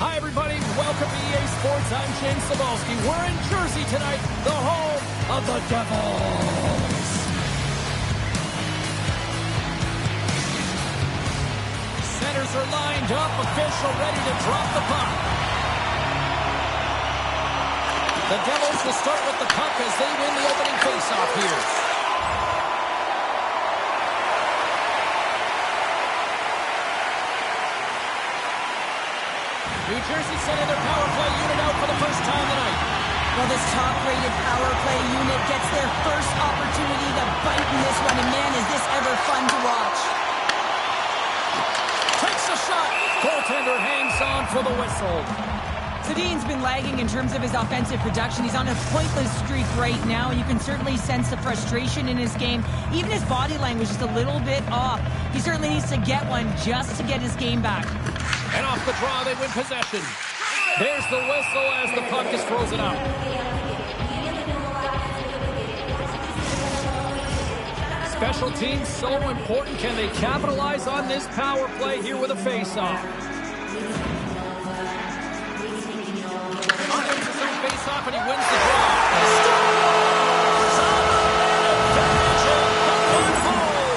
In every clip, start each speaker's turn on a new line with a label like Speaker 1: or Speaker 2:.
Speaker 1: Hi, everybody. Welcome to EA Sports. I'm James Cebulski. We're in Jersey tonight, the home of the Devils. Centers are lined up, official ready to drop the puck. The Devils will start with the puck as they win the opening faceoff here. New Jersey sending their power play unit out for the first time tonight.
Speaker 2: Well, this top-rated power play unit gets their first opportunity to bite in this one, and man, is this ever fun to watch.
Speaker 1: Takes a shot. Goaltender hangs on for the whistle.
Speaker 2: Sedin's been lagging in terms of his offensive production. He's on a pointless streak right now. You can certainly sense the frustration in his game. Even his body language is a little bit off. He certainly needs to get one just to get his game back.
Speaker 1: And off the draw, they win possession. There's the whistle as the puck is frozen up. Special teams so important. Can they capitalize on this power play here with a face-off? Wins his own face-off and he wins the draw.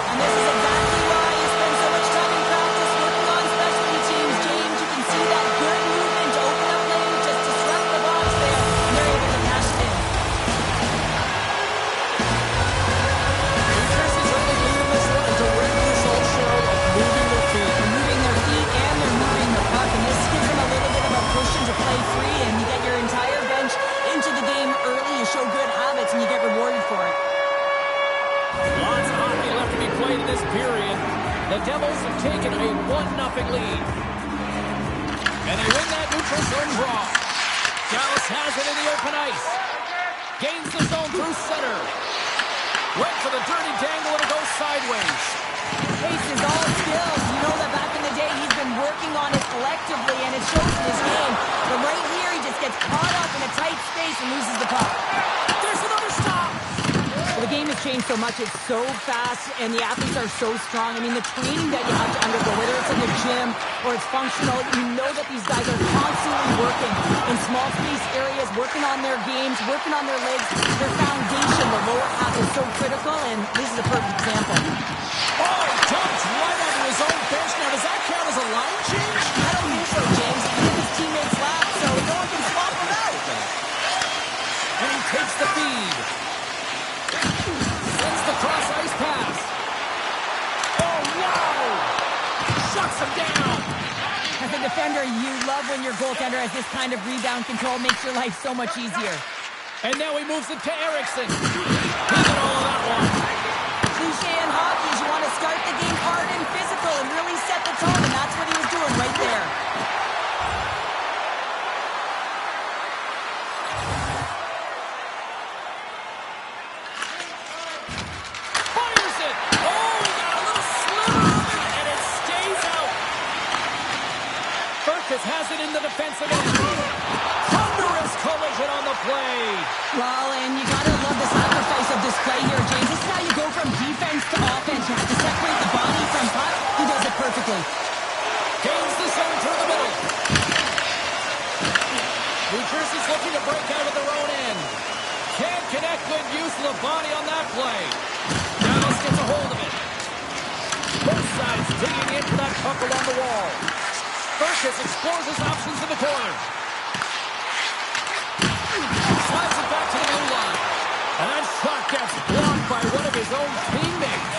Speaker 2: And this is exactly why he spends so much time in practice working on specialty teams. James, you can see that good movement to open up lanes, just disrupt the box there, and they're able to cash it in.
Speaker 1: New Jersey's only leading this one, a direct result show of moving their feet.
Speaker 2: They're moving their feet and they're moving the puck, and this gives them a little bit of a push to play free, and you get your entire bench into the game early. You show good habits, and you get rewarded for it.
Speaker 1: Lots of hockey left to be played in this period. The Devils have taken a 1-0 lead. And they win that neutral zone draw. Dallas has it in the open ice. Gains the zone through center. Went for the dirty dangle and it goes sideways.
Speaker 2: Pace is all skills. You know that back in the day he's been working on it collectively, and it shows in his game. But right here he just gets caught up in a tight space and loses the puck.
Speaker 1: There's another stop.
Speaker 2: Well, the game has changed so much. It's so fast, and the athletes are so strong. I mean, the training that you have to undergo, whether it's in the gym or it's functional, you know that these guys are constantly working in small space areas, working on their games, working on their legs. Their foundation, the lower half, is so critical, and this is a perfect example.
Speaker 1: Oh, dumps right onto his own bench. Now, does that count as a line change?
Speaker 2: I don't think so, James. He took his teammates lap, so no one can swap him out.
Speaker 1: And he takes the feed. Sends the cross-ice pass. Oh, wow! Shuts him down.
Speaker 2: As a defender, you love when your goaltender has this kind of rebound control. Makes your life so much easier.
Speaker 1: And now he moves it to Eriksson. He got all of that one.
Speaker 2: Cliche in hockey is you want to start the game hard and physical and really set the tone, and that's what he was doing right there.
Speaker 1: Fires it! Oh, he got a little sliver of it, and it stays out. Burkus has it in the defensive end. Thunderous collision on the play.
Speaker 2: Well, and you gotta love the sacrifice of this play here, James. This is how you go from defense to offense. You have to separate the body from puck. He does it perfectly.
Speaker 1: Gains the zone through the middle. New Jersey's looking to break out of their own end. Can't connect. Good use of the body on that play. Dallas gets a hold of it. Both sides digging into that puck along the wall. Burkus explores his options in the corner. Slides it back to the blue line. And that shot gets blocked by one of his own teammates.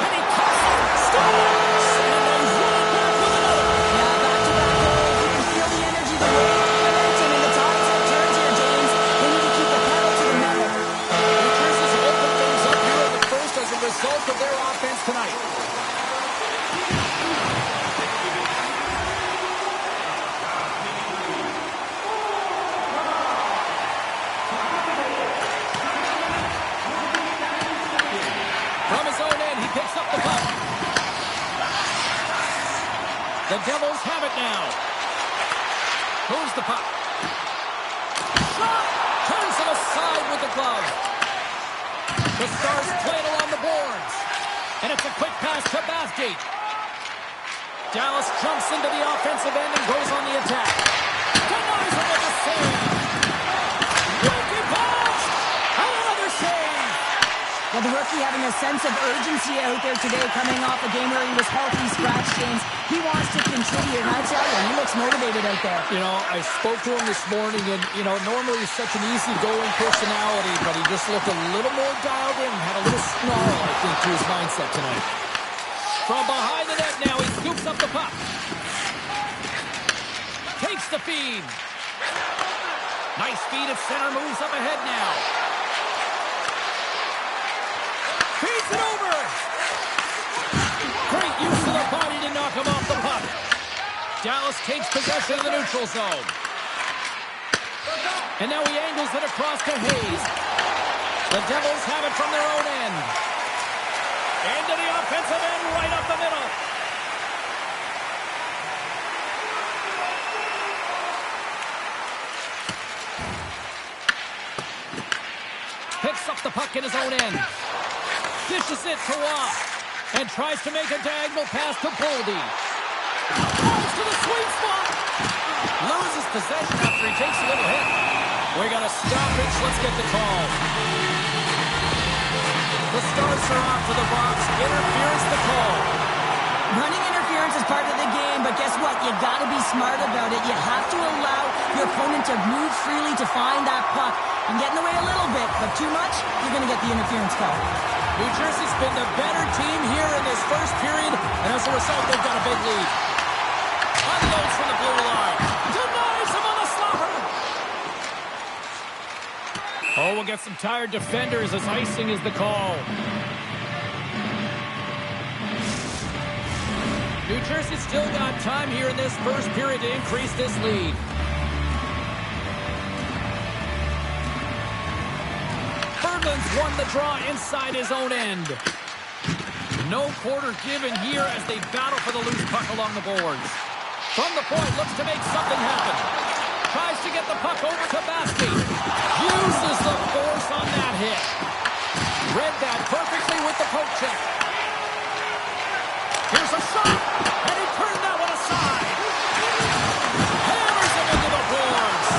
Speaker 1: And he cuts it. Stops! And then right back with another.
Speaker 2: Yeah, back-to-back goals. You can feel the energy, the weight, the momentum, and the tides have turned here, James. They need to keep the pedal to the metal.
Speaker 1: New Jersey's opened things up here in the first as a result of their offense tonight. From his own end, he picks up the puck. The Devils have it now. Moves the puck. Shot! Turns it aside with the glove. The Stars play it along the boards. And it's a quick pass to Bathgate. Dallas jumps into the offensive end and goes on the attack. Denies him with a save. Guilty pass. Another save.
Speaker 2: Well, the rookie having a sense of urgency out there today, coming off a game where he was healthy scratch, James. He wants to contribute, and I tell you, he looks motivated out there.
Speaker 1: You know, I spoke to him this morning, and, you know, normally he's such an easygoing personality, but he just looked a little more dialed in, had a little snarl, I think, to his mindset tonight. From behind the net now, he scoops up the puck. Takes the feed. Nice feed at center, moves up ahead now. Feeds it over. Great use of the body to knock him off the puck. Dallas takes possession of the neutral zone. And now he angles it across to Hayes. The Devils have it from their own end. Into the offensive end, right up the middle. Picks up the puck in his own end. Dishes it to Waugh. And tries to make a diagonal pass to Boldy. Falls to the sweet spot. Loses possession after he takes a little hit. We got a stoppage. Let's get the call. The Stars are off to the box. Interference the call.
Speaker 2: Running interference is part of the game, but guess what? You got to be smart about it. You have to allow your opponent to move freely to find that puck and get in the way a little bit, but too much, you're going to get the interference call.
Speaker 1: New Jersey's been the better team here in this first period, and as a result, they've got a big lead. Unloads from the blue line. Denies him on the slapper. Oh, we'll get some tired defenders as icing is the call. New Jersey's still got time here in this first period to increase this lead. Berglund's won the draw inside his own end. No quarter given here as they battle for the loose puck along the boards. From the point, looks to make something happen. Tries to get the puck over to Baskey. Uses the force on that hit. Read that perfectly with the poke check. Here's a shot, and he turned that one aside. Hammers him into the boards.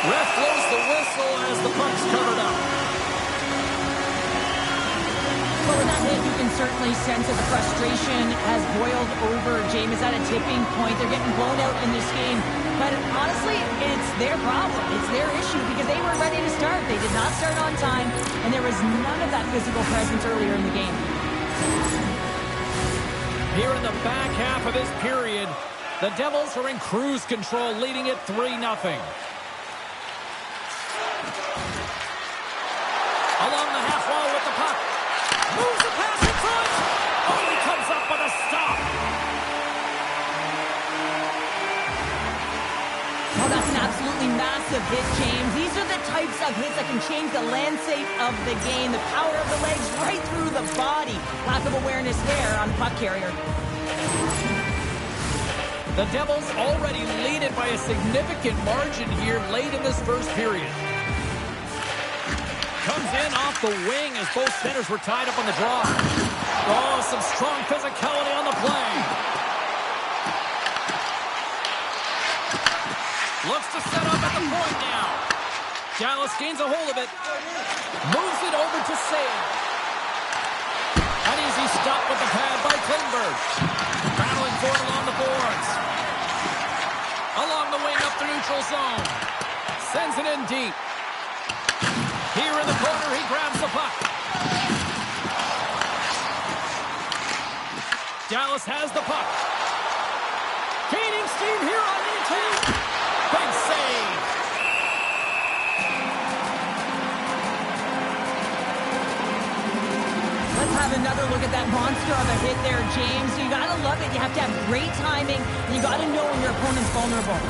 Speaker 1: Ref blows the whistle as the puck's covered up.
Speaker 2: Well, with that hit, you can certainly sense that the frustration has boiled over. James is at a tipping point. They're getting blown out in this game. But honestly, it's their problem. It's their issue because they weren't ready to start. They did not start on time, and there was none of that physical presence earlier in the game.
Speaker 1: Here in the back half of this period, the Devils are in cruise control, leading it 3-0. Along the half wall with the puck. Moves the pass in front. Oh, he comes up with a stop.
Speaker 2: Oh, that's an absolutely massive hit, James. These are the types of hits that can change the landscape of the game. The power of the legs right through the body. Lack of awareness there on the puck carrier.
Speaker 1: The Devils already lead it by a significant margin here late in this first period. Comes in off the wing as both centers were tied up on the draw. Oh, some strong physicality on the play. Looks to set up at the point now. Dallas gains a hold of it. Moves it over to Sale. An easy stop with the pad by Klingberg. Battling for it along the boards. Along the wing up the neutral zone. Sends it in deep. Here in the corner, he grabs the puck. Dallas has the puck. Gaining steam here on the attack. Big save.
Speaker 2: Let's have another look at that monster of a hit there, James. You gotta love it. You have to have great timing, and you gotta know when your opponent's vulnerable.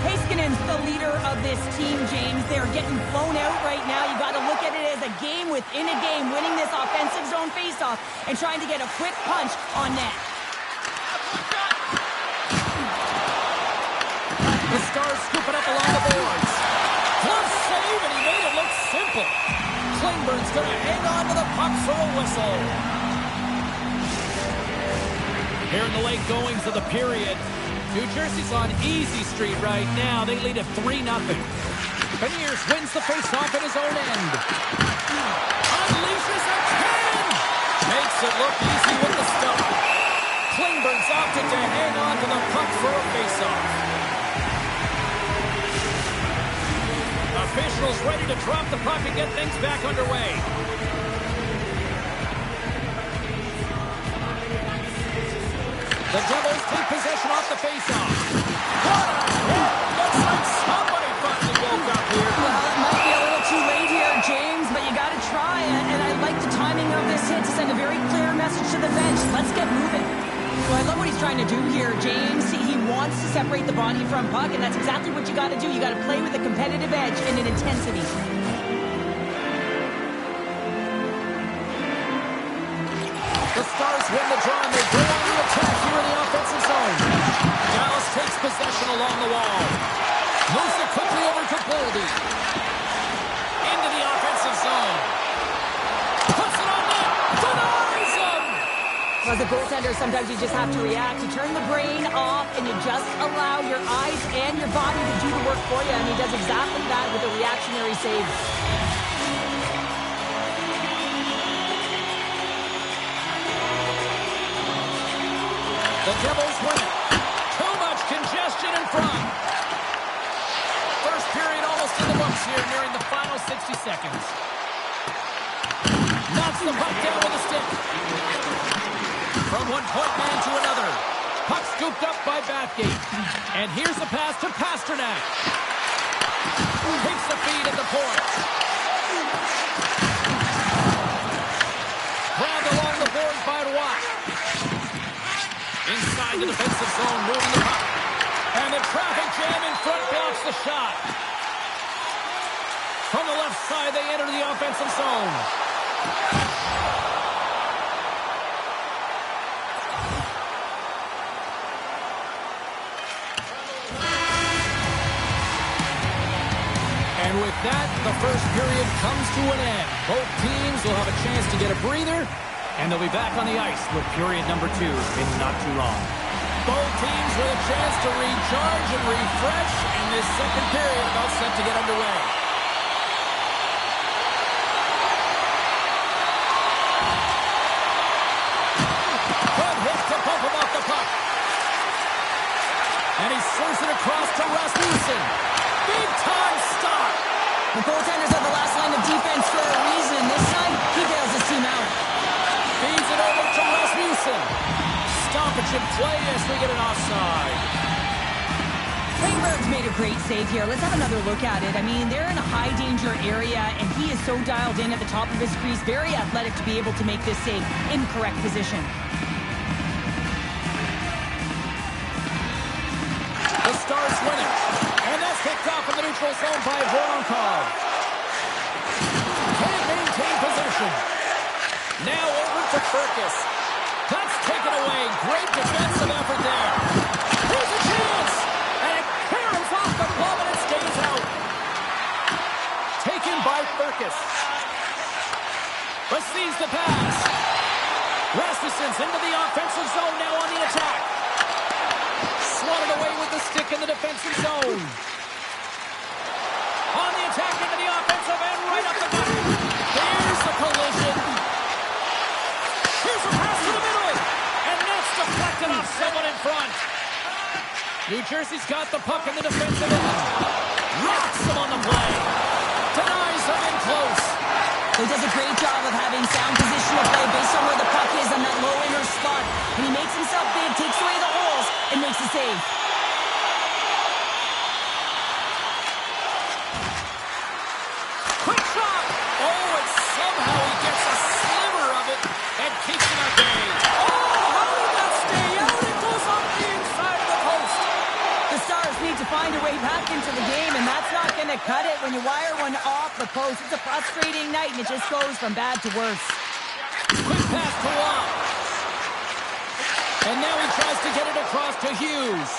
Speaker 2: Heiskanen's the leader of this team, James. They're getting blown out right now. You got to look at it as a game within a game, winning this offensive zone faceoff and trying to get a quick punch on net.
Speaker 1: The Stars scoop it up along the boards. Close save, and he made it look simple. Klingberg Klingberg's going to hang on to the puck for a whistle. Here in the late goings of the period, New Jersey's on easy street right now. They lead at 3-0. Beniers wins the faceoff at his own end. Unleashes a 10! Makes it look easy with the stop. Klingberg's opted to hang on to the puck for a faceoff. Officials ready to drop the puck and get things back underway. The Devils take possession off the faceoff. What a hit! Looks like somebody finally woke up here.
Speaker 2: Well, it might be a little too late here, James, but you got to try it. And I like the timing of this hit to send a very clear message to the bench. Let's get moving. So I love what he's trying to do here, James. He wants to separate the body from puck, and that's exactly what you got to do. You got to play with a competitive edge and an intensity.
Speaker 1: The Stars win the draw, and they go on the attack here in the offensive zone. Dallas takes possession along the wall. Moves it quickly over to Boldy. Into the offensive zone. Puts it on net. Denies him!
Speaker 2: As a goaltender, sometimes you just have to react. You turn the brain off, and you just allow your eyes and your body to do the work for you, and he does exactly that with a reactionary save.
Speaker 1: The Devils win it. Too much congestion in front. First period almost in the books here, nearing the final 60 seconds. Knocks the puck down with a stick. From one point man to another. Puck scooped up by Bathgate. And here's the pass to Pasternak. Takes the feed at the point. Grabbed along the boards by Watt. Inside the defensive zone, moving the puck. And the traffic jam in front blocks the shot. From the left side, they enter the offensive zone. And with that, the first period comes to an end. Both teams will have a chance to get a breather, and they'll be back on the ice with period number 2 in not too long. Both teams with a chance to recharge and refresh, and this second period about set to get underway. Good hit to bump him off the puck. And he serves it across to Rasmussen. Big time stop.
Speaker 2: The goaltenders are the last line of defense for a reason. This time, he bails his team out.
Speaker 1: Feeds it over to Rasmussen. Stoppage in play as we get an offside.
Speaker 2: Klingberg's made a great save here. Let's have another look at it. I mean, they're in a high-danger area, and he is so dialed in at the top of his crease. Very athletic to be able to make this save in correct position.
Speaker 1: The Stars win it. And that's kicked off in the neutral zone by Voronkov. Can't maintain possession. Now over to Furcus. That's taken away. Great defensive effort there. Here's a chance. And it caroms off the glove and it stays out. Taken by Furcus. Receives the pass. Rasmussen's into the offensive zone now on the attack. Swatted away with the stick in the defensive zone. On the attack into the offensive end, right up the gut. Here's the collision. Here's a pass to the middle. And that's deflected off someone in front. New Jersey's got the puck in the defensive end. Rocks him on the play. Denies him in close.
Speaker 2: He does a great job of having sound positional play based on where the puck is on that low inner spot. And he makes himself big, takes away the holes, and makes a save.
Speaker 1: Quick shot! Oh, and somehow he gets a sliver of it and keeps it at bay. Oh, how did that stay out? It goes off the inside of the post.
Speaker 2: The Stars need to find a way back into the game, and that's not going to cut it when you wire one off the post. It's a frustrating night, and it just goes from bad to worse.
Speaker 1: Quick pass to Watt. And now he tries to get it across to Hughes.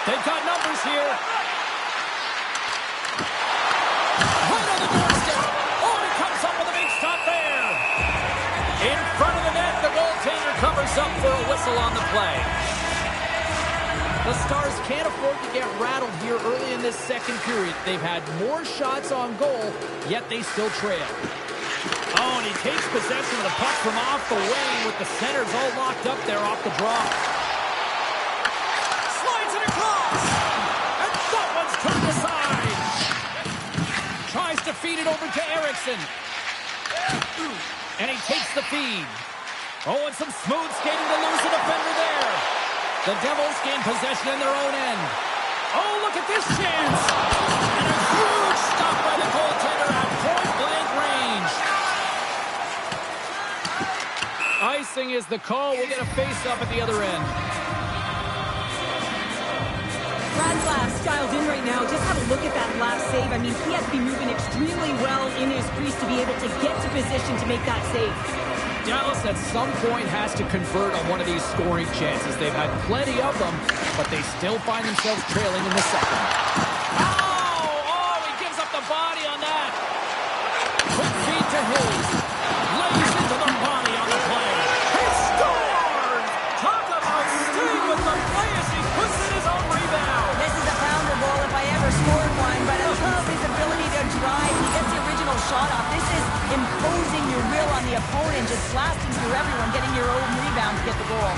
Speaker 1: They've got numbers here. Right on the doorstep. Oh, and he comes up with a big Comes up for a whistle on the play. The Stars can't afford to get rattled here early in this second period. They've had more shots on goal, yet they still trail. Oh, and he takes possession of the puck from off the wing with the centers all locked up there off the draw. Slides it across. And that one's turned aside. Tries to feed it over to Eriksson. And he takes the feed. Oh, and some smooth skating to lose the defender there. The Devils gain possession in their own end. Oh, look at this chance. And a huge stop by the goaltender at point-blank range. Icing is the call. We'll get a face-up at the other end.
Speaker 2: Brad Glass dialed in right now. Just have a look at that last save. I mean, he has to be moving extremely well in his crease to be able to get to position to make that save.
Speaker 1: Dallas at some point has to convert on one of these scoring chances. They've had plenty of them, but they still find themselves trailing in the second. Oh, he gives up the body on that. Quick feed to Hayes. Lays into the body on the play. He scores! Talk about staying with the play as he puts in his own rebound.
Speaker 2: This is a pounder goal if I ever scored one, but I love his ability to drive. He gets the original shot off. This is imposing your will on the opponent, just blasting through everyone, getting your own rebound to get the goal.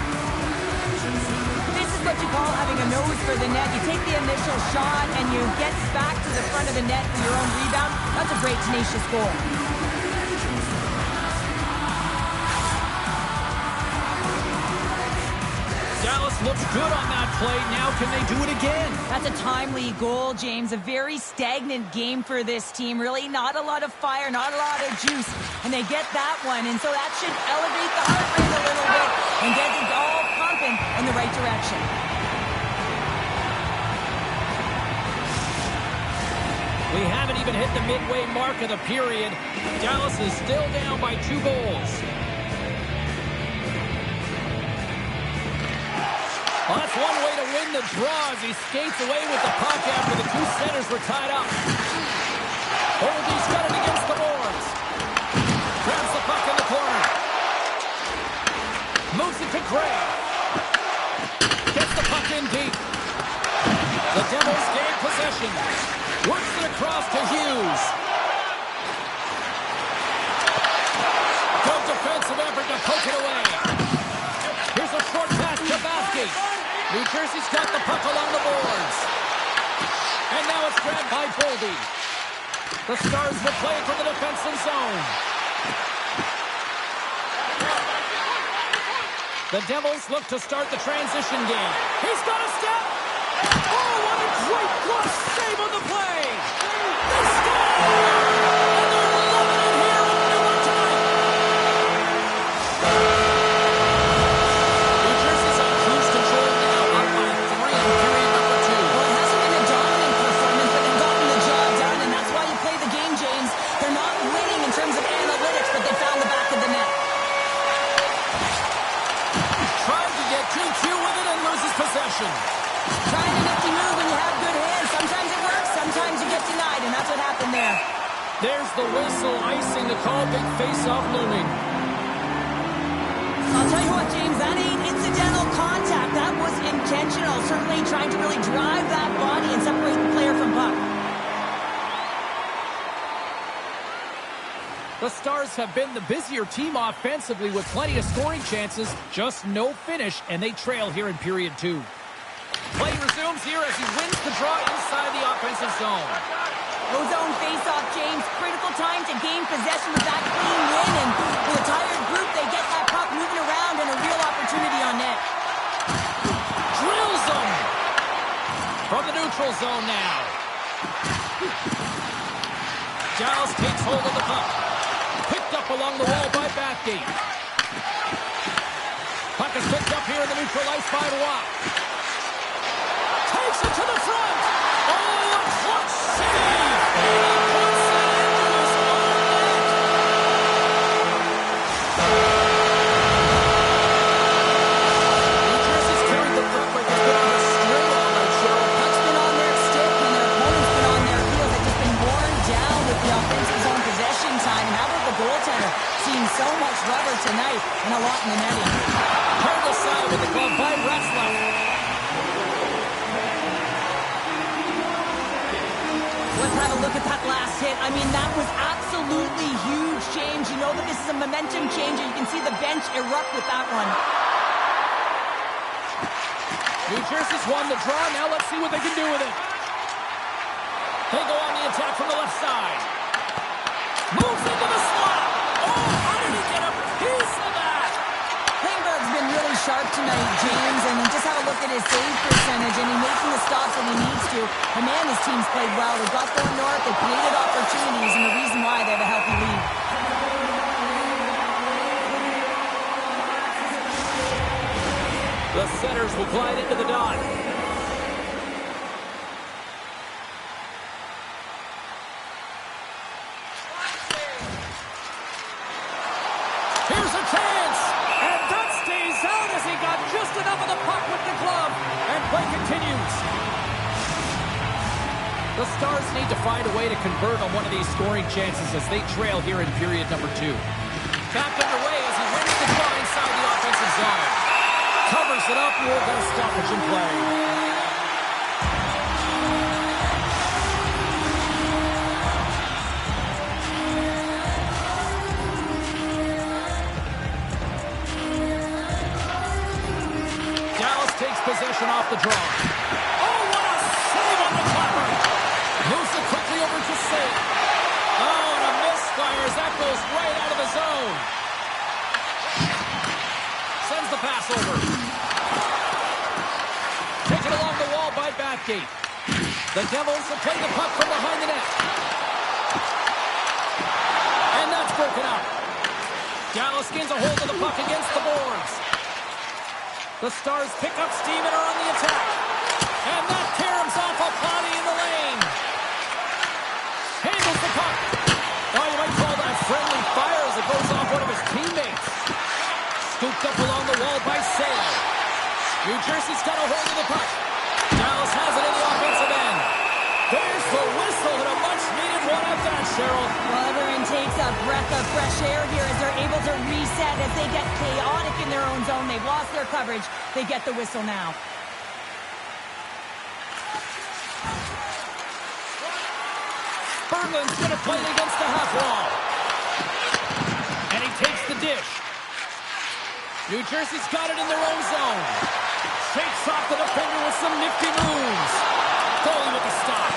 Speaker 2: This is what you call having a nose for the net. You take the initial shot and you get back to the front of the net for your own rebound. That's a great, tenacious goal.
Speaker 1: Dallas looks good on that play. Now can they do it again?
Speaker 2: That's a timely goal, James. A very stagnant game for this team. Really not a lot of fire, not a lot of juice. And they get that one. And so that should elevate the heart rate a little bit and get it all pumping in the right direction.
Speaker 1: We haven't even hit the midway mark of the period. Dallas is still down by 2 goals. Well, that's one way to win the draw as he skates away with the puck after the 2 centers were tied up. Oldie's got it against the boards. Grabs the puck in the corner. Moves it to Gray. Gets the puck in deep. The Devils gain possession. Works it across to Hughes. Good defensive effort to poke it away. Here's a short pass to Baskey. New Jersey's got the puck along the boards. And now it's grabbed by Boldy. The Stars will play it to the defensive zone. The Devils look to start the transition game. He's got a step. Oh, what a great glove save on the play. They score! And they're loving it here in New York tonight. New Jersey's on cruise control now, up by 3 in period number 2.
Speaker 2: Well, it hasn't been a dominant performance, but they've gotten the job done, and that's why you play the game, James. They're not winning in terms of analytics, but they found the back of the net.
Speaker 1: Tries to get 2-2 with it and loses possession.
Speaker 2: Trying to nifty move when you have good hands. Sometimes it works, sometimes you get denied, and that's what happened there.
Speaker 1: There's the whistle, icing the call, big face-off looming.
Speaker 2: I'll tell you what, James, that ain't incidental contact. That was intentional, certainly trying to really drive that body and separate the player from puck.
Speaker 1: The Stars have been the busier team offensively with plenty of scoring chances, just no finish, and they trail here in period 2. Play resumes here as he wins the draw inside the offensive zone.
Speaker 2: Zone face-off, James. Critical time to gain possession with that clean win, and with a tired group, they get that puck moving around and a real opportunity on net.
Speaker 1: Drills them! From the neutral zone now. Giles takes hold of the puck. Picked up along the wall by Bathgate. Puck is picked up here in the neutral ice by Watt. Takes it to the front. Oh, a clutch save. He puts it into his own net. New Jersey's carried the puck like it's been on a string all night, Cheryl.
Speaker 2: Puck's been on their stick, and their opponent's been on their heels. They've just been worn down with the offensive zone possession time. And how about the goaltender seeing so much rubber tonight? out and a lot in the netting.
Speaker 1: Turned aside with the glove by Wrestler.
Speaker 2: Let's have a look at that last hit. I mean, that was absolutely huge change. You know that this is a momentum changer. You can see the bench erupt with that one.
Speaker 1: New Jersey's won the draw. Now let's see what they can do with it. They go on the attack from the left side. Moves into the slot. Oh, how did he get a piece of that?
Speaker 2: Klingberg's been really sharp tonight, James, and just have a look at his save percentage, and he's making the stops that he needs to. And man, his team's played well. They got going north, they created opportunities, and the reason why they have a healthy lead.
Speaker 1: The Senators will glide into the dot. Here's a chance, and that stays out as he got just enough of the puck with the glove, and play continues. The Stars need to find a way to convert on one of these scoring chances as they trail here in period number 2. Back underway as he wins the draw inside the offensive zone. Covers it up, and we'll get a stoppage in play. Dallas takes possession off the draw. Oh, what a save on the clapper! Moves it quickly over to Sale. Oh, and a misfire as that goes right out of the zone. Sends the pass over. Taken along the wall by Bathgate. The Devils have played the puck from behind the net. And that's broken up. Dallas gains a hold of the puck against the boards. The Stars pick up steam and are on the attack. And that caroms off a body in the lane. Handles the puck. Oh, you might call that friendly fire as it goes off one of his teammates. Scooped up along the wall by Sale. New Jersey's got a hold of the puck. Dallas has it in the offensive end. There's the whistle and a much-needed one at that, Cheryl.
Speaker 2: Well, everyone takes a breath of fresh air here as they're able to reset as they get chaotic in their own zone. They've lost their coverage. They get the whistle now.
Speaker 1: Berglund's going to play it against the half wall. And he takes the dish. New Jersey's got it in their own zone. Shakes off the defender with some nifty moves. Goalie with the stop.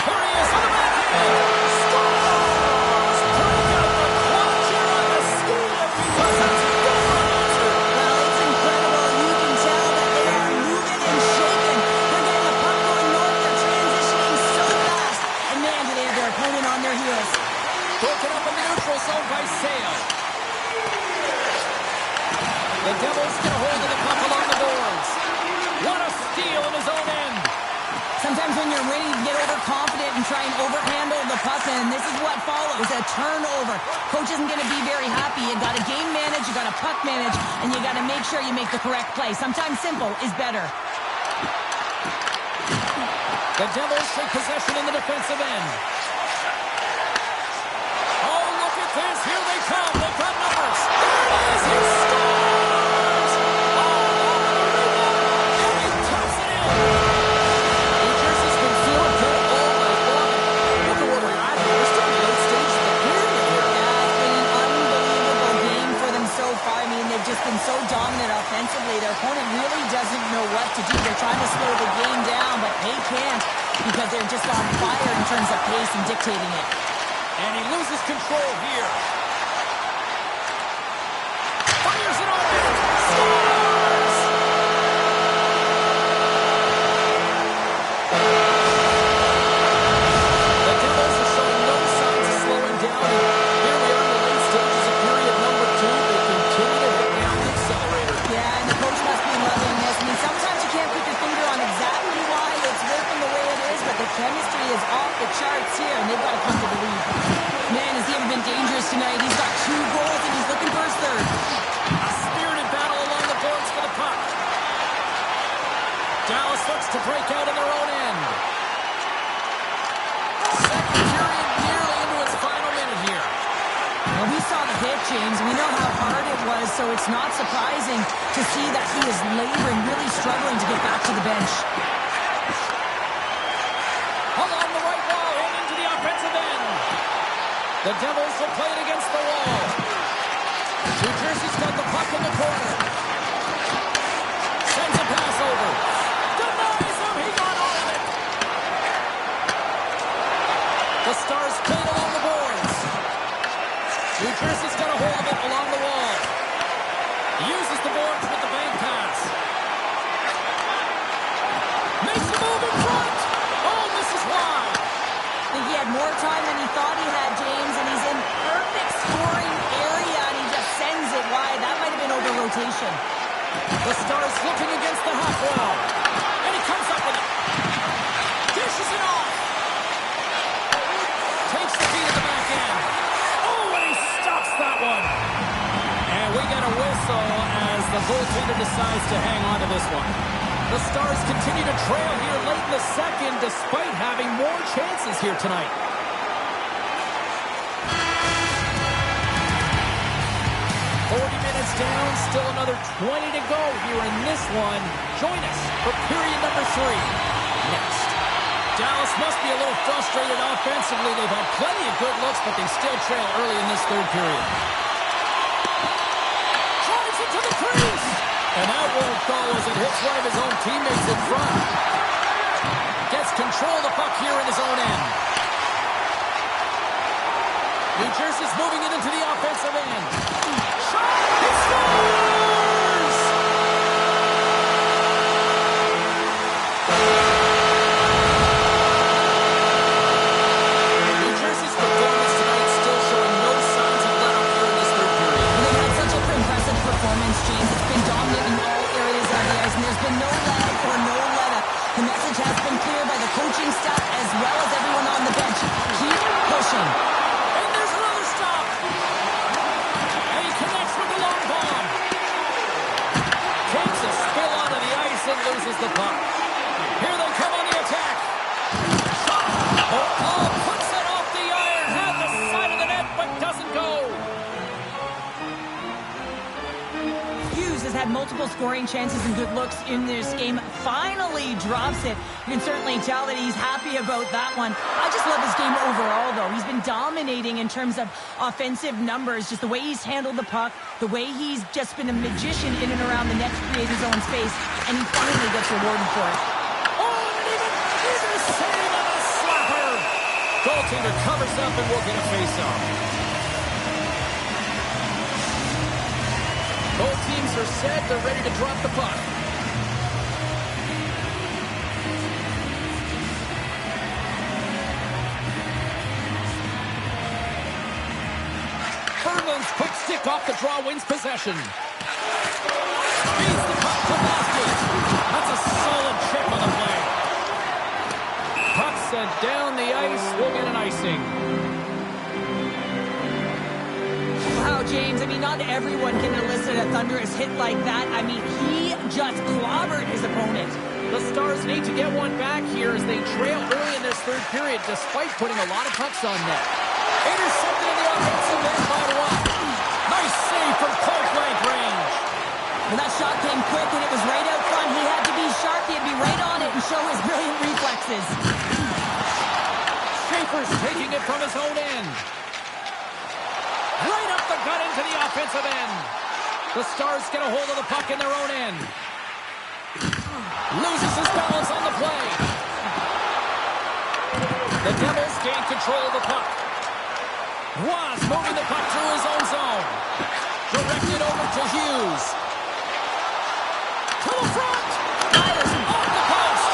Speaker 1: Here he is on the backhand. Scores! Break out the clutcher on the ski lift because that's a good answer.
Speaker 2: Well, it's incredible. You can tell that they are moving and shaking. They're getting the puck going north. They're transitioning so fast. And man, do they have their opponent on their heels.
Speaker 1: Broken up in the neutral zone by Sale. The Devils get a hold of the puck along the boards. What a steal in his own end.
Speaker 2: Sometimes when you're winning, you get overconfident and try and overhandle the puck, and this is what follows, a turnover. Coach isn't going to be very happy. You got to game manage, you got to puck manage, and you got to make sure you make the correct play. Sometimes simple is better.
Speaker 1: The Devils take possession in the defensive end. Oh, look at this. Here they come. They've got numbers. There it is. He scores! Oh, over the rebound. And he tucks it in. New Jersey's been feeling good all night long. Look at where we're at here. We're still in the late stages of the period here.
Speaker 2: Yeah, it's been an unbelievable game for them so far. I mean, they've just been so dominant offensively. Their opponent really doesn't know what to do. They're trying to slow the game down, but they can't because they're just on fire in terms of pace and dictating it.
Speaker 1: And he loses control here. Fires it over. Scores! The Devils are showing no signs of slowing down. Here we are in the late stages of period number 2. They continue to hit down the accelerator.
Speaker 2: Yeah, and the coach must be loving this. I mean, sometimes you can't put your finger on exactly why it's working the way it is, but the chemistry is off the charts here, and they've got to come to believe. Man, has he ever been dangerous tonight? James. We know how hard it was, so it's not surprising to see that he is laboring, really struggling to get back to the bench.
Speaker 1: Along the right wall and into the offensive end. The Devils will play it against the wall. New Jersey's got the puck in the corner. Sends a pass over. Denies him. He got out of it. The Stars played along the boards. New Jersey's got a hold of it along the wall. Uses the boards with the bank pass. Makes a move in front. Oh, this is wide.
Speaker 2: I think he had more time than he thought he had, James, and he's in perfect scoring area, and he just sends it wide. That might have been over rotation.
Speaker 1: The Stars looking against the half wall. And he comes up with it. Dishes it off. Takes the feed at the back end. Oh, and he stops that one. And we get a whistle as the goaltender decides to hang on to this one. The Stars continue to trail here late in the second despite having more chances here tonight. Down, still another 20 to go here in this one. Join us for period number 3. Next. Dallas must be a little frustrated offensively. They've had plenty of good looks, but they still trail early in this third period. Drives it to the crease. And that won't go as it hits one of his own teammates in front. Gets control of the puck here in his own end. New Jersey's moving it into the offensive end. Shot! He scores! New Jersey's performance tonight still showing no signs of let up here in this third period.
Speaker 2: They've had such an impressive performance, James. It's been dominant in all areas of the ice, and there's been no let up or no let up. The message has been clear by the coaching staff as well as everyone on the bench. Keep pushing.
Speaker 1: Loses the puck. Here they come on the attack. Oh, puts it off the iron. Had the side of the net, but doesn't go.
Speaker 2: Hughes has had multiple scoring chances and good looks in this game. Finally drops it. You can certainly tell that he's happy about that one. I just love his game overall, though. He's been dominating in terms of offensive numbers, just the way he's handled the puck, the way he's just been a magician in and around the net to create his own space, and he finally gets rewarded for it.
Speaker 1: Oh, and even a save on a slapper. Goaltender covers up and will get a face-off. Both teams are set. They're ready to drop the puck. Berglund's quick stick off the draw wins possession. Feeds the puck to basket. That's a solid chip on the play. Puck sent down the ice. We'll get an icing.
Speaker 2: Wow, James, I mean, not everyone can elicit a thunderous hit like that. I mean, he just clobbered his opponent.
Speaker 1: The Stars need to get one back here as they trail early in this third period despite putting a lot of pucks on net. Intercepted in the offensive end by Watt. Nice save from point-blank range.
Speaker 2: Well, that shot came quick and it was right out front. He had to be sharp. He had to be right on it and show his brilliant reflexes.
Speaker 1: Schaefer's taking it from his own end. Right up the gut into the offensive end. The Stars get a hold of the puck in their own end. Loses his balance on the play. The Devils gain control of the puck. Was moving the puck through his own zone. Directed over to Hughes. To the front.
Speaker 2: Fires
Speaker 1: off the post.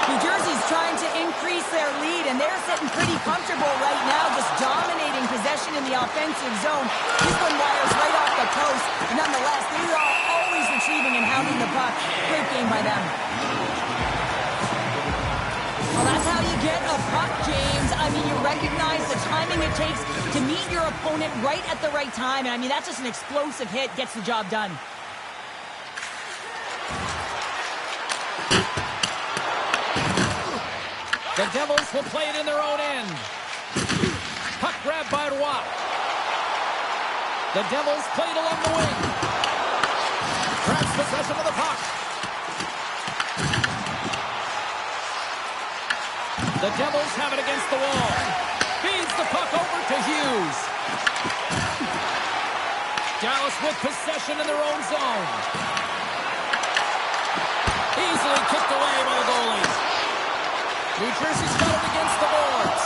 Speaker 2: New Jersey's trying to increase their lead, and they're sitting pretty comfortable right now, just dominating possession in the offensive zone. This one wires right off the post. Nonetheless, they are always retrieving and hounding the puck. Great game by them. Well, that's how you get a puck, James. I mean, you recognize the timing it takes to meet your opponent right at the right time. And I mean, that's just an explosive hit, gets the job done.
Speaker 1: The Devils will play it in their own end. Puck grabbed by Watt. The Devils played along the wing. Grabs possession of the puck. The Devils have it against the wall. Feeds the puck over to Hughes. Dallas with possession in their own zone. Easily kicked away by the goalies. New Jersey's got it against the boards.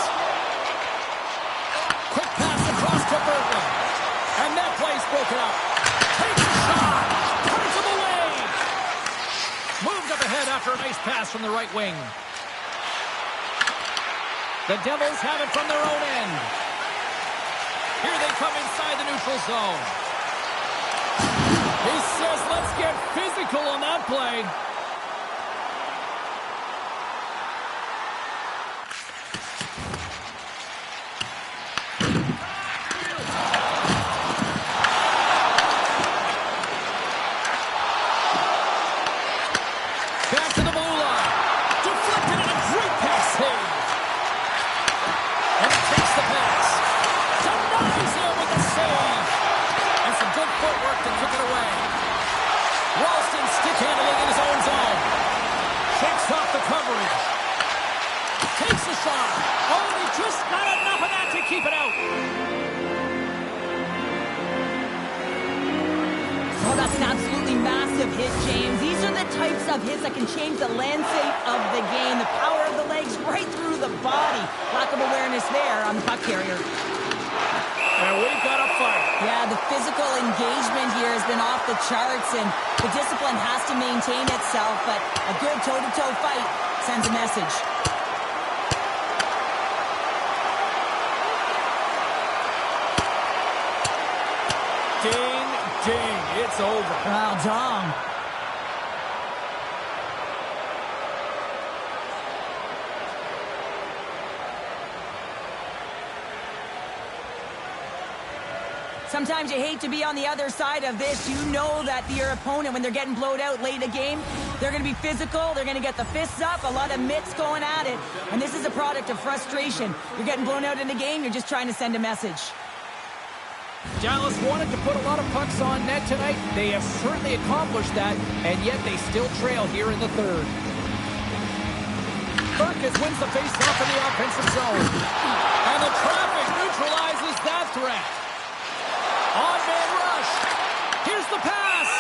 Speaker 1: Quick pass across to Berglund. And that play's broken up. Takes a shot. Turns him away. Moved up ahead after a nice pass from the right wing. The Devils have it from their own end. Here they come inside the neutral zone. He says, let's get physical on that play. Back to the blue line. Deflected and a great pass save. And he takes the pass. Denies him with the save. And some good footwork to kick it away. Ralston stick handling in his own zone. Shakes off the coverage. Takes the shot. Oh, he just got enough of that to keep it out.
Speaker 2: Oh, that's an absolutely massive hit, James. These are the types of hits that can change the landscape of the game. The power of the legs right through the body. Lack of awareness there on the puck carrier.
Speaker 1: And we've got a fight.
Speaker 2: Yeah, the physical engagement here has been off the charts, and the discipline has to maintain itself, but a good toe-to-toe fight sends a message.
Speaker 1: Ding, ding, it's over.
Speaker 2: Wow, Dom. Sometimes you hate to be on the other side of this. You know that your opponent, when they're getting blowed out late in a game, they're going to be physical. They're going to get the fists up, a lot of mitts going at it. And this is a product of frustration. You're getting blown out in the game. You're just trying to send a message.
Speaker 1: Dallas wanted to put a lot of pucks on net tonight. They have certainly accomplished that, and yet they still trail here in the third. Burkes wins the face-off in the offensive zone. And the traffic neutralizes that threat. On-man rush. Here's the pass.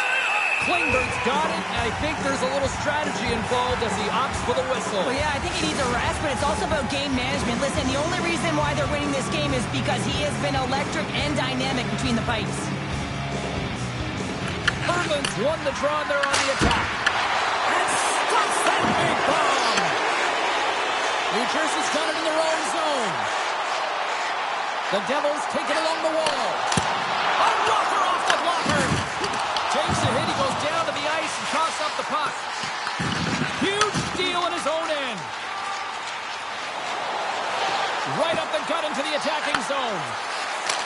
Speaker 1: Klingberg's got it, and I think there's a little strategy involved as he opts for the whistle.
Speaker 2: Well, yeah, I think he needs a rest, but it's also about game management. Listen, the only reason why they're winning this game is because he has been electric and dynamic between the pipes.
Speaker 1: Berglund's won the draw, and they're on the attack. And stuffs that big bomb. New Jersey's got it in their own zone. The Devils take it along the wall. A blocker off the blocker. Takes a hit. He goes down to the ice and coughs up the puck. Huge steal in his own end. Right up the gut into the attacking zone.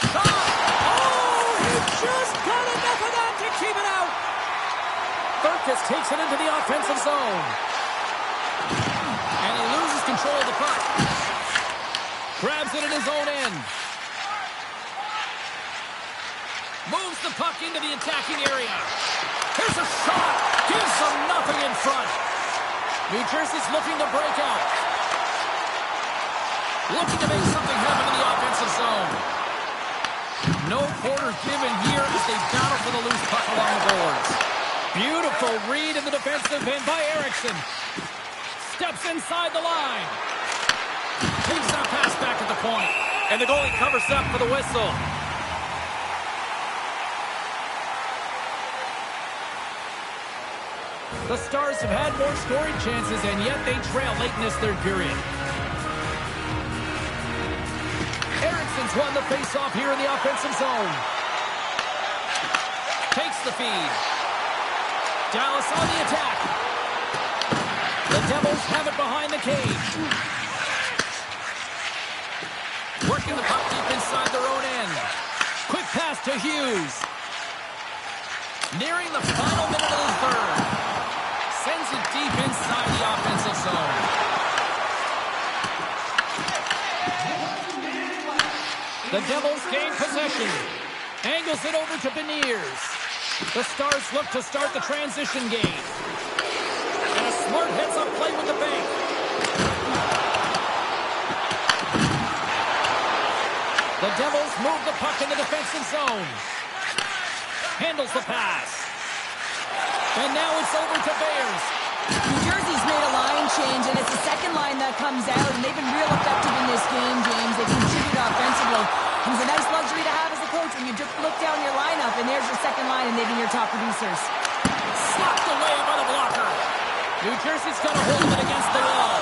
Speaker 1: Shot. Oh, he just got enough of that to keep it out. Burkes takes it into the offensive zone. And he loses control of the puck. Grabs it in his own end. Moves the puck into the attacking area. Here's a shot. Gives them nothing in front. New Jersey's looking to break out. Looking to make something happen in the offensive zone. No quarter given here as they battle for the loose puck along the boards. Beautiful read in the defensive end by Eriksson. Steps inside the line. Takes that pass back at the point. And the goalie covers up for the whistle. The Stars have had more scoring chances, and yet they trail late in this third period. Eriksson's won the face-off here in the offensive zone. Takes the feed. Dallas on the attack. The Devils have it behind the cage. Working the puck deep inside their own end. Quick pass to Hughes. Nearing the final minute of the third. Sends it deep inside the offensive zone. The Devils gain possession. Angles it over to Beniers. The Stars look to start the transition game. And a smart heads-up play with the bank. The Devils move the puck in the defensive zone. Handles the pass. And now it's over to Bears.
Speaker 2: New Jersey's made a line change, and it's the second line that comes out, and they've been real effective in this game, James. They contribute offensively. It was a nice luxury to have as a coach when you just look down your lineup, and there's your second line, and they've been your top producers.
Speaker 1: Slapped away by the blocker. New Jersey's got a hold of it against the wall.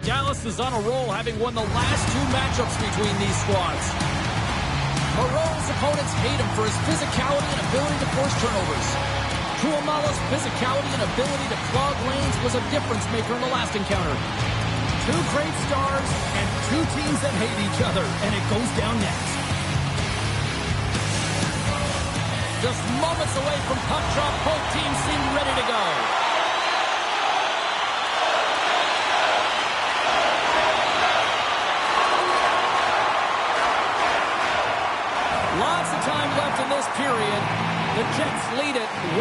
Speaker 1: Dallas is on a roll, having won the last two matchups between these squads. Moreau's opponents hate him for his physicality and ability to force turnovers. Tuamala's physicality and ability to clog lanes was a difference maker in the last encounter. Two great stars and two teams that hate each other, and it goes down next. Just moments away from puck drop, both teams seem ready to go. Lots of time left in this period. The Jets lead it 1-0.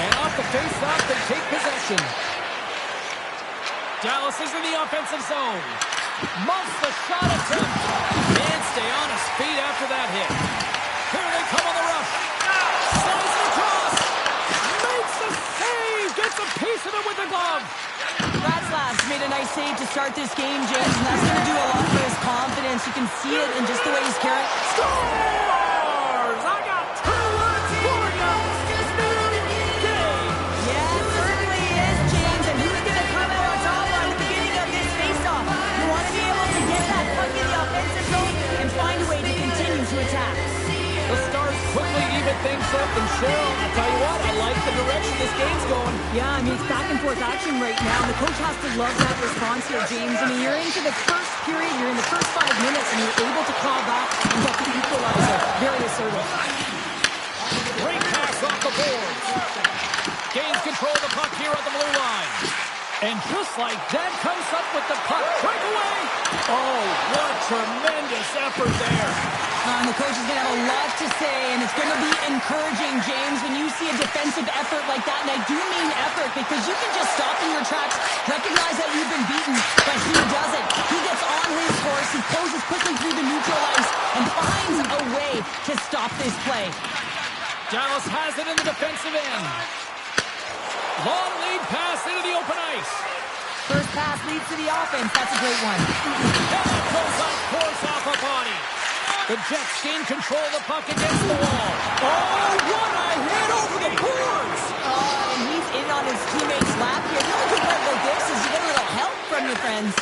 Speaker 1: And off the face-off, they take possession. Dallas is in the offensive zone. Muffs the shot attempt. Can't stay on his feet after that hit. Here they come on the rush. Slides it across. Makes the save. Gets a piece of it with the glove.
Speaker 2: Ratzlaff's made a nice save to start this game, James, and that's going to do a lot for his confidence. You can see it in just the way he's carrying.
Speaker 1: Scores! I got 2 words for you.
Speaker 2: Yeah, it certainly is, James. And who's going to come out on top at the beginning of this faceoff? You want to be able to get that puck in the offensive zone and find a way to continue to attack.
Speaker 1: The Stars quickly even things up, and Cheryl, I'll tell you what, I like the direction this game's going.
Speaker 2: Yeah, I mean, it's back and forth action right now. The coach has to love that response here, James. I mean, you're into the first period, you're in the first 5 minutes, and you're able to call back and get the equalizer. Very assertive.
Speaker 1: Great pass off the boards. Gains control of the puck here at the blue line. And just like that, comes up with the puck. Breakaway! Oh, what tremendous effort there.
Speaker 2: And the coach is going to have a lot to say, and it's going to be encouraging, James, when you see a defensive effort like that. And I do mean effort, because you can just stop in your tracks, recognize that you've been beaten, but he doesn't. He gets on his horse, he closes quickly through the neutral ice, and finds a way to stop this play.
Speaker 1: Dallas has it in the defensive end. Long lead pass into the open ice.
Speaker 2: First pass leads to the offense. That's a great one.
Speaker 1: And it goes off course off a body. The Jets gain control of the puck against the wall. Oh, what a hit over the boards!
Speaker 2: Oh, and he's in on his teammate's lap here. The only good part about this is you get a little help from your friends.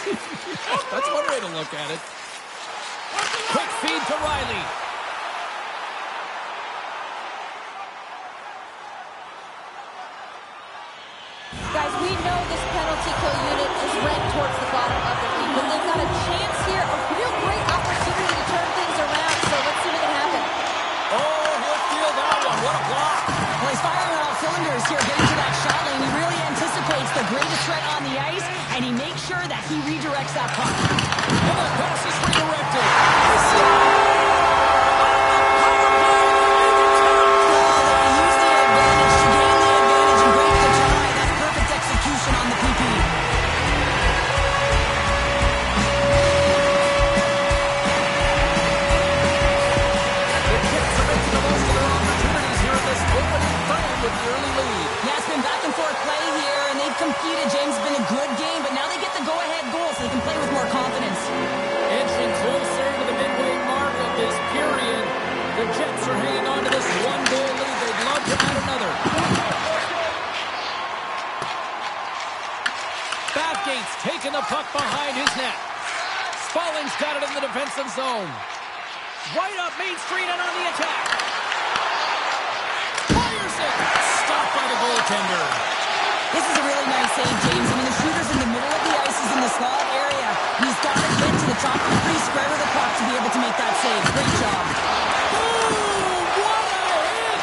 Speaker 1: That's one way to look at it. Quick feed to Riley.
Speaker 3: Guys, we know this penalty kill unit is ranked towards the bottom of the league, but they've got a chance here, a real great opportunity to turn things around, so let's see what can happen.
Speaker 1: Oh, he'll feel that one. What a block.
Speaker 2: Well, he's firing on all cylinders here, getting to that shot lane. He really anticipates the greatest threat on the ice, and he makes sure that he redirects that puck.
Speaker 1: And that pass is redirected. With the early lead.
Speaker 2: Yeah, it's been back and forth play here, and they've competed. James, it's been a good game, but now they get the go-ahead goal, so they can play with more confidence.
Speaker 1: Inching closer to the midway mark of this period. The Jets are hanging on to this one-goal lead. They'd love to add another. Bathgate's taking the puck behind his net. Spalling's got it in the defensive zone. Right up Main Street and on the attack. Stopped by the goaltender.
Speaker 2: This is a really nice save, James. I mean, the shooter's in the middle of the ice. He's in the slot area. He's got to get to the top of the crease, square with the puck to be able to make that save. Great job.
Speaker 1: Ooh, what a hit!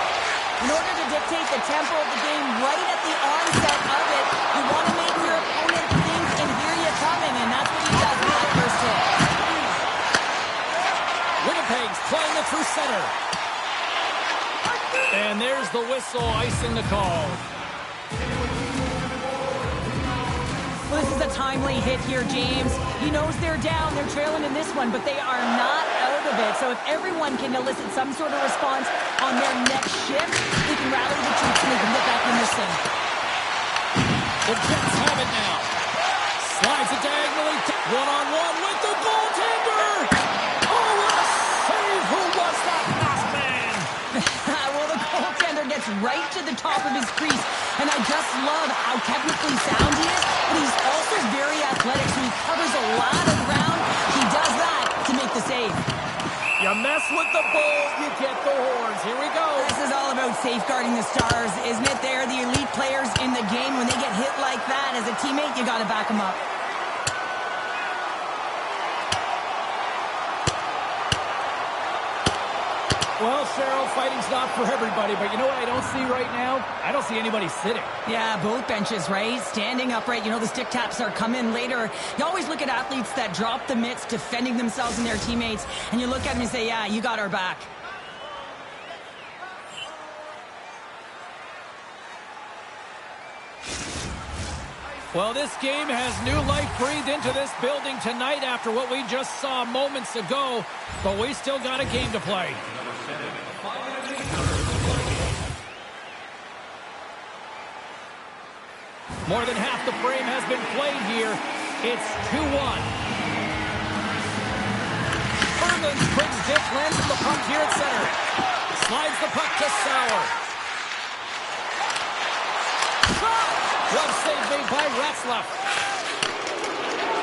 Speaker 2: In order to dictate the tempo of the game right at the onset of it, you want to make your opponent think and hear you coming, and that's what he does with that first hit.
Speaker 1: Winnipeg's playing it through center. And there's the whistle, icing the call.
Speaker 2: Well, this is a timely hit here, James. He knows they're down, they're trailing in this one, but they are not out of it. So if everyone can elicit some sort of response on their next shift, they can rally the troops and they can get back in this thing.
Speaker 1: The Jets have it now. Slides it diagonally. One-on-one with the goaltender. Oh, what a save. Who was that last man?
Speaker 2: Well, the goaltender gets right to the top of his crease, and I just love how technically sound he is, but he's also very athletic, so he covers a lot of ground. He does that to make the save.
Speaker 1: You mess with the bull, you get the horns. Here we go.
Speaker 2: This is all about safeguarding the Stars, isn't it? They're the elite players in the game. When they get hit like that, as a teammate, you got to back them up.
Speaker 1: Well, Cheryl, fighting's not for everybody, but you know what I don't see right now? I don't see anybody sitting.
Speaker 2: Yeah, both benches, right? Standing upright. You know, the stick taps are coming later. You always look at athletes that drop the mitts, defending themselves and their teammates, and you look at them and say, yeah, you got our back.
Speaker 1: Well, this game has new life breathed into this building tonight after what we just saw moments ago, but we still got a game to play. More than half the frame has been played here. It's 2-1. Berglund's quick stick lands the puck here at center. Slides the puck to Sauer. Glove save made by Ratzlaff.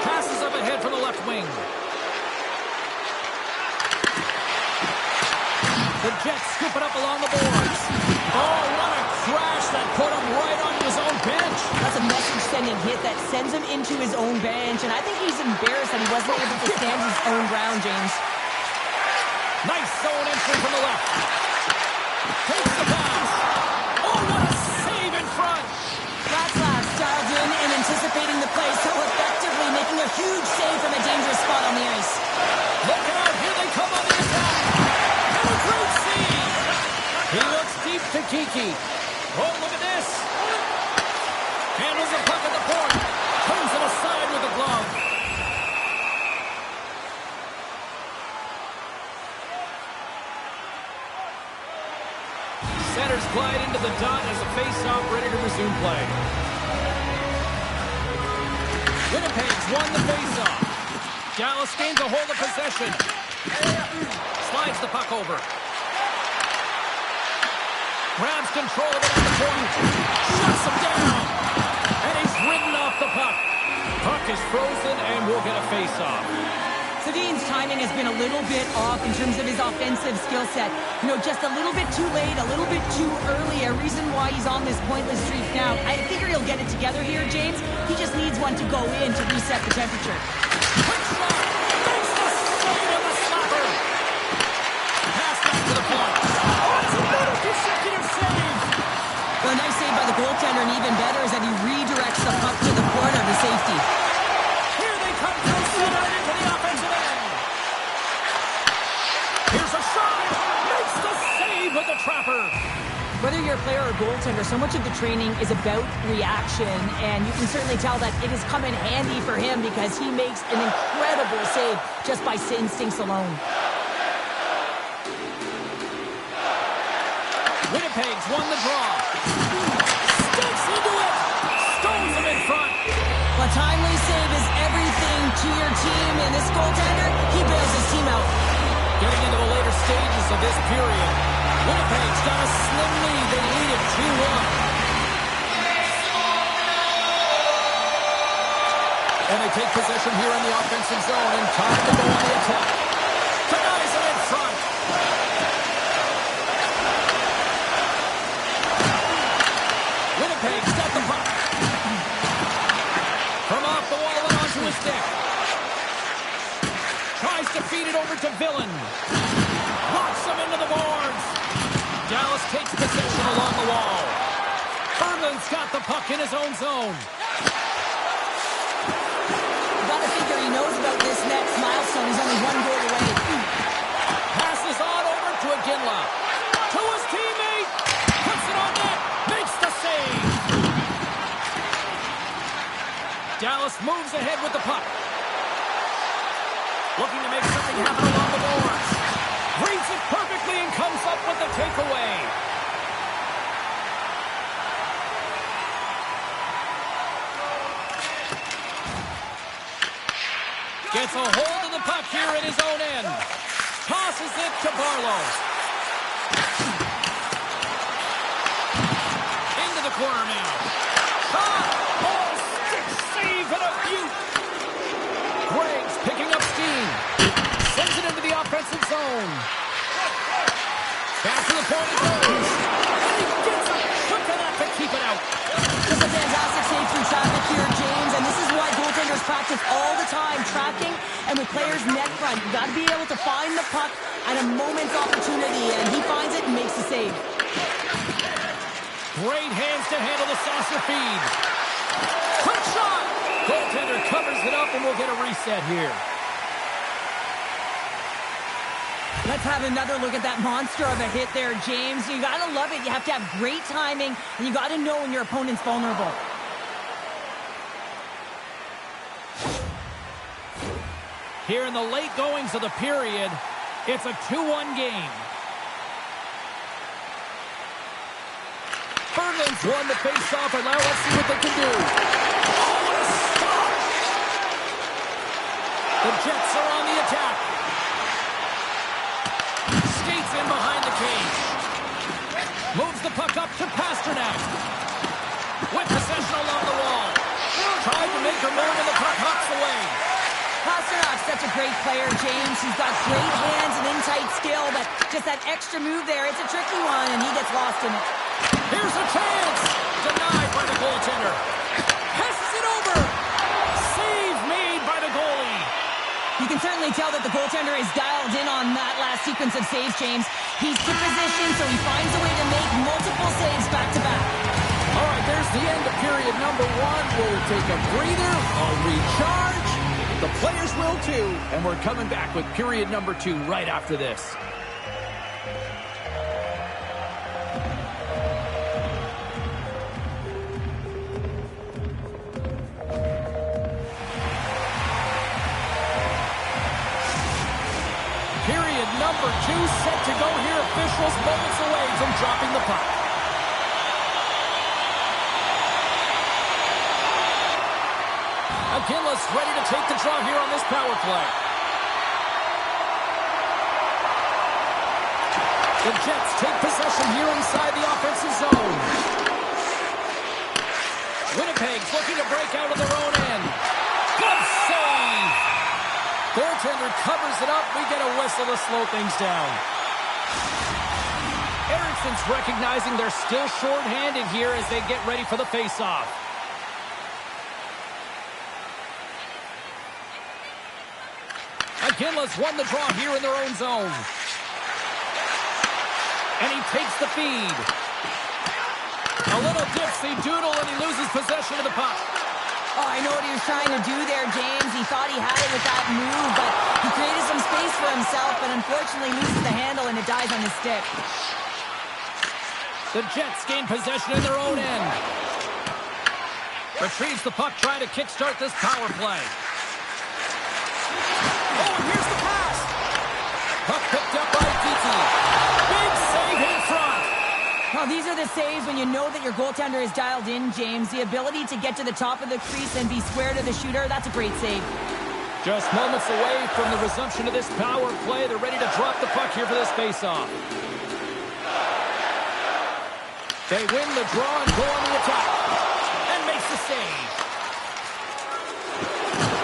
Speaker 1: Passes up ahead from the left wing. The Jets scoop it up along the boards. Oh, what a crash that put him right on his own bench.
Speaker 2: That's a message-sending hit that sends him into his own bench, and I think he's embarrassed that he wasn't able to stand his own ground, James.
Speaker 1: Nice zone entry from the left. Takes the pass. Oh, what a save in front.
Speaker 2: Ratzlaff dialed in and anticipating the play so effectively, making a huge save from a dangerous spot on the ice.
Speaker 1: Look out, here they come on the attack. And a great save. He looks deep to Kiki. Oh, look at this. Handles the puck at the point. Turns it aside with the glove. Centers glide into the dot as a face-off ready to resume play. Winnipeg's won the face-off. Dallas gains a hold of possession. Slides the puck over. Grabs control of it at the point. Shuts him down. And he's ridden off the puck. Puck is frozen and we'll get a face-off.
Speaker 2: Sedin's timing has been a little bit off in terms of his offensive skill set. You know, just a little bit too late, a little bit too early, a reason why he's on this pointless streak now. I figure he'll get it together here, James. He just needs one to go in to reset the temperature.
Speaker 1: Quick shot! Makes the save of the stopper! Pass back to the point. Oh, it's another consecutive save!
Speaker 2: Well, a nice save by the goaltender, and even better is that he redirects the puck to the corner to safety.
Speaker 1: Here they come through center into the offensive end. Here's a shot. Makes the save with the trapper.
Speaker 2: Whether you're a player or a goaltender, so much of the training is about reaction, and you can certainly tell that it has come in handy for him because he makes an incredible save just by instincts alone.
Speaker 1: Winnipeg's won the draw. Sticks into it. Stones him in front.
Speaker 2: A timely save is everything to your team, and this goaltender, he bails his team out.
Speaker 1: Getting into the later stages of this period, Winnipeg's got a slim lead. They lead it 2-1. And they take possession here in the offensive zone, and time to go on the attack. Denies it in front. Winnipeg's got the puck. From off the wall and onto his stick. Tries to feed it over to Villain. Knocks him into the boards. Dallas takes possession along the wall. Berglund's got the puck in his own zone.
Speaker 2: You gotta figure he knows about this next milestone. He's only one goal away.
Speaker 1: Passes on over to Iginla. To his teammate. Puts it on net. Makes the save. Dallas moves ahead with the puck. Looking to make something happen along the boards. Reads it perfectly and comes up with the takeaway. Gets a hold of the puck here at his own end. Tosses it to Barlow. Into the corner now. Shot! Oh, stick save and a beaut. Greg's picking up steam. Sends it into the offensive zone. Back to the point it goes. And he gets a quick enough to keep it out.
Speaker 2: Just a fantastic save through traffic here, James, and this is why goaltenders practice all the time, tracking and with players net front. You got to be able to find the puck at a moment's opportunity, and he finds it and makes the save.
Speaker 1: Great hands to handle the saucer feed. Quick shot! Goaltender covers it up, and we'll get a reset here.
Speaker 2: Let's have another look at that monster of a hit there, James. You got to love it. You have to have great timing, and you got to know when your opponent's vulnerable.
Speaker 1: Here in the late goings of the period, it's a 2-1 game. Berglund's won the face-off, and now let's see what they can do. Oh, what a stop! The Jets are on the attack. Skates in behind the cage. Moves the puck up to Pasternak. With possession along the wall. Tried to make a move, and the puck hops away.
Speaker 2: Pasternak's such a great player, James. He's got great hands and in-tight skill, but just that extra move there, it's a tricky one, and he gets lost in it.
Speaker 1: Here's a chance. Denied by the goaltender. Passes it over. Save made by the goalie.
Speaker 2: You can certainly tell that the goaltender is dialed in on that last sequence of saves, James. He's to position, so he finds a way to make multiple saves back-to-back.
Speaker 1: All right, there's the end of period number 1. We'll take a breather, a recharge. The players will too, and we're coming back with period number 2 right after this. Period number 2 set to go here. Officials moments away from dropping the puck. Iginla's ready to take the draw here on this power play. The Jets take possession here inside the offensive zone. Winnipeg's looking to break out of their own end. Good save! Goaltender covers it up. We get a whistle to slow things down. Ericsson's recognizing they're still short-handed here as they get ready for the face-off. McKinley's won the draw here in their own zone. And he takes the feed. A little dipsy doodle, and he loses possession of the puck.
Speaker 2: Oh, I know what he was trying to do there, James. He thought he had it with that move, but he created some space for himself, but unfortunately loses the handle, and it dies on his stick.
Speaker 1: The Jets gain possession in their own end. Retrieves the puck, trying to kickstart this power play. Oh, and here's the pass. Puck picked up by Kiki. Big save in front.
Speaker 2: Well, these are the saves when you know that your goaltender is dialed in, James. The ability to get to the top of the crease and be square to the shooter, that's a great save.
Speaker 1: Just moments away from the resumption of this power play. They're ready to drop the puck here for this face-off. They win the draw and go on the attack. And makes the save.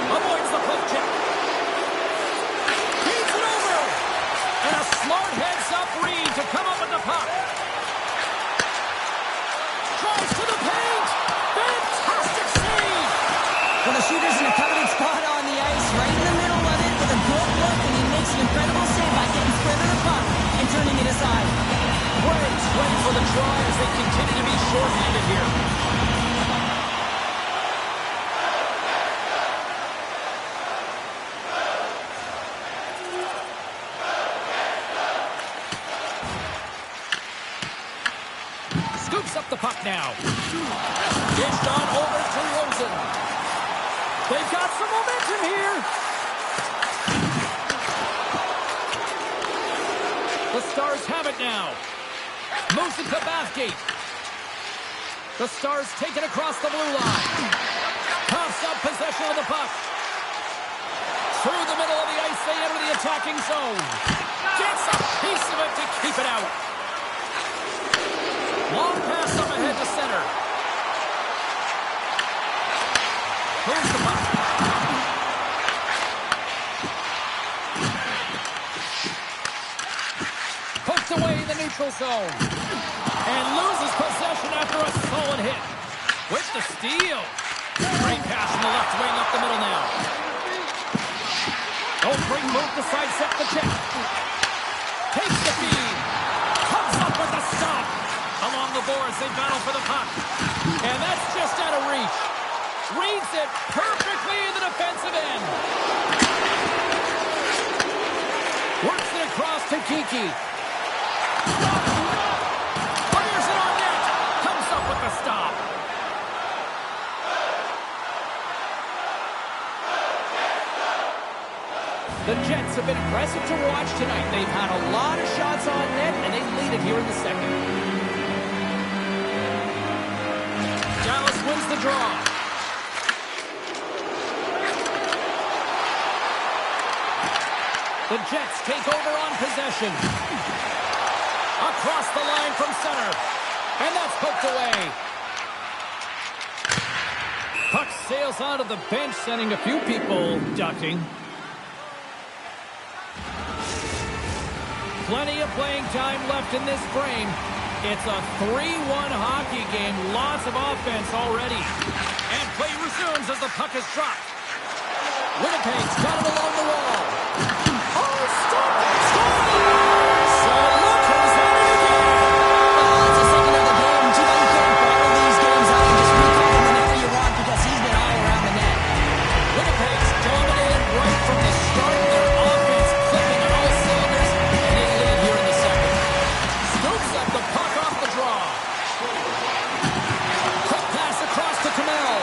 Speaker 1: Avoids the poke check. Feeds it over. And a smart heads-up read to come up with the puck. Tries to the paint. Fantastic save.
Speaker 2: Well, the shooter's in a coveted spot on the ice, right in the middle of it with a good look, and he makes an incredible save by getting square to the puck and turning it aside.
Speaker 1: Braves ready for the draw as they continue to be short-handed here. Scoops up the puck now. Dished on over to Rosen. They've got some momentum here. The Stars have it now. Moves it to Bathgate. The Stars take it across the blue line. Coughs up possession of the puck. Through the middle of the ice, they enter the attacking zone. Gets a piece of it to keep it out. Long pass up ahead to center. Moves the puck. Poked away in the neutral zone. And loses possession after a solid hit. With the steal. Great pass from the left wing up the middle now. Oldring move to sidestep the check. Takes the feed. Comes up with the stop. Along the boards, they battle for the puck. And that's just out of reach. Reads it perfectly in the defensive end. Works it across to Kiki. Fires it on net. Comes up with the stop. The Jets have been impressive to watch tonight. They've had a lot of shots on net, and they lead it here in the second. Dallas wins the draw. The Jets take over on possession. Across the line from center. And that's poked away. Puck sails onto the bench, sending a few people ducking. Plenty of playing time left in this frame. It's a 3-1 hockey game. Lots of offense already. And play resumes as the puck is dropped. Winnipeg's got it along the wall. Oh, stop! So look who's at it again.
Speaker 2: It's the second of the game. Too bad you can't bottle these games out and just recount them whenever you want because he's been all around the net.
Speaker 1: Winnipeg's dominated right from the start of their offense, clicking on all cylinders, and they lead here in the second. Scoops up the puck off the draw. Quick pass across to Camel.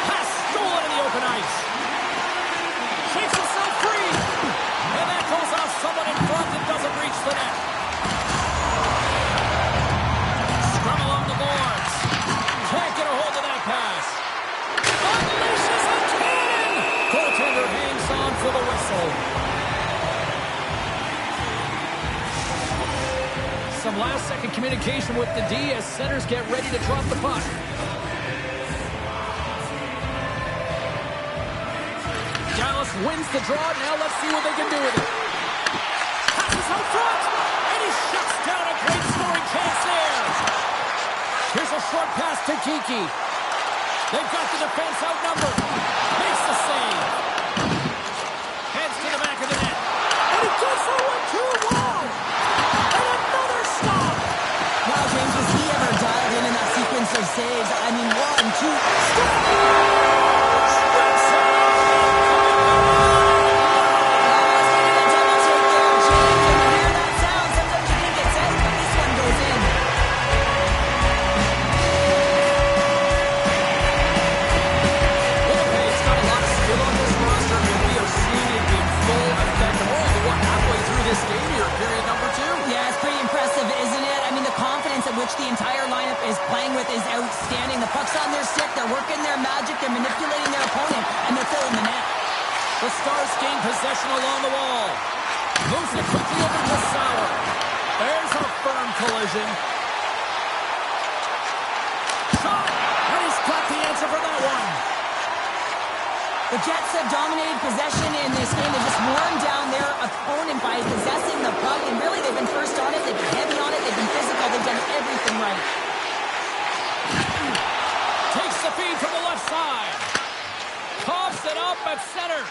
Speaker 1: Pass stolen in the open ice. Shakes himself free. And that goes off someone in front that doesn't reach the net. Scrum along the boards. Can't get a hold of that pass. Unleashes a cannon. Goaltender hangs on for the whistle. Some last-second communication with the D as centers get ready to drop the puck. Dallas Dallas wins the draw. Now let's see what they can do with it. Passes out front, and he shuts down a great scoring chance there. Here's a short pass to Kiki. They've got the defense outnumbered. Makes the save. Heads to the back of the net. And he goes for 1-2 wall. And another stop.
Speaker 2: Wow, James, was he ever dialed in that sequence of saves? I mean, 1, 2, stop!
Speaker 1: This game here, period number 2.
Speaker 2: Yeah, it's pretty impressive, isn't it? I mean, the confidence at which the entire lineup is playing with is outstanding. The puck's on their stick, they're working their magic, they're manipulating their opponent, and they're filling the net.
Speaker 1: The Stars gain possession along the wall. Moves it quickly over to Sauer. There's a firm collision. Shot! And he's got the answer for that one.
Speaker 2: The Jets have dominated possession in this game. They just worn down their opponent by possessing the puck, and really they've been first on it, they've been heavy on it, they've been physical, they've done everything right.
Speaker 1: Takes the feed from the left side. Coughs it up at center.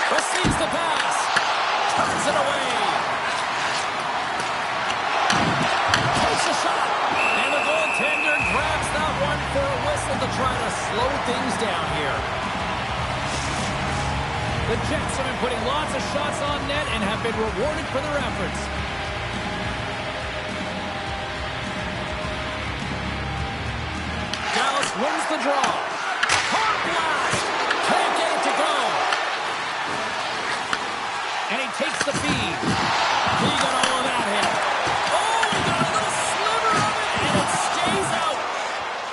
Speaker 1: Receives the pass. Turns it away. Takes a shot. And the goaltender grabs that one for a whistle to try to slow things down here. The Jets have been putting lots of shots on net and have been rewarded for their efforts. Dallas wins the draw. Hard blast. Can't get it to go. And he takes the feed. He got all of that hit. Oh, he got a little sliver of it, and it stays out.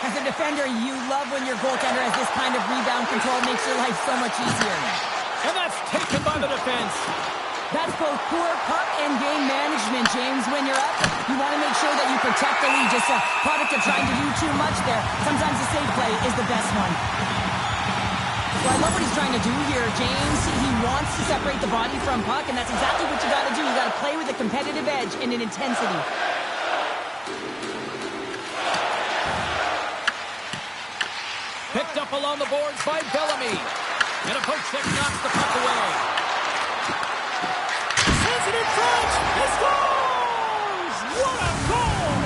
Speaker 2: As a defender, you love when your goaltender has this kind of rebound control. It makes your life so much easier.
Speaker 1: And that's taken by the defense.
Speaker 2: That's both poor puck and game management, James. When you're up, you want to make sure that you protect the lead. Just a product of trying to do too much there. Sometimes the safe play is the best one. Well, I love what he's trying to do here, James. He wants to separate the body from puck, and that's exactly what you got to do. You got to play with a competitive edge and an intensity.
Speaker 1: Picked up along the boards by Bellamy. And a poke check knocks the puck away. Sends it in front. He scores! What a goal!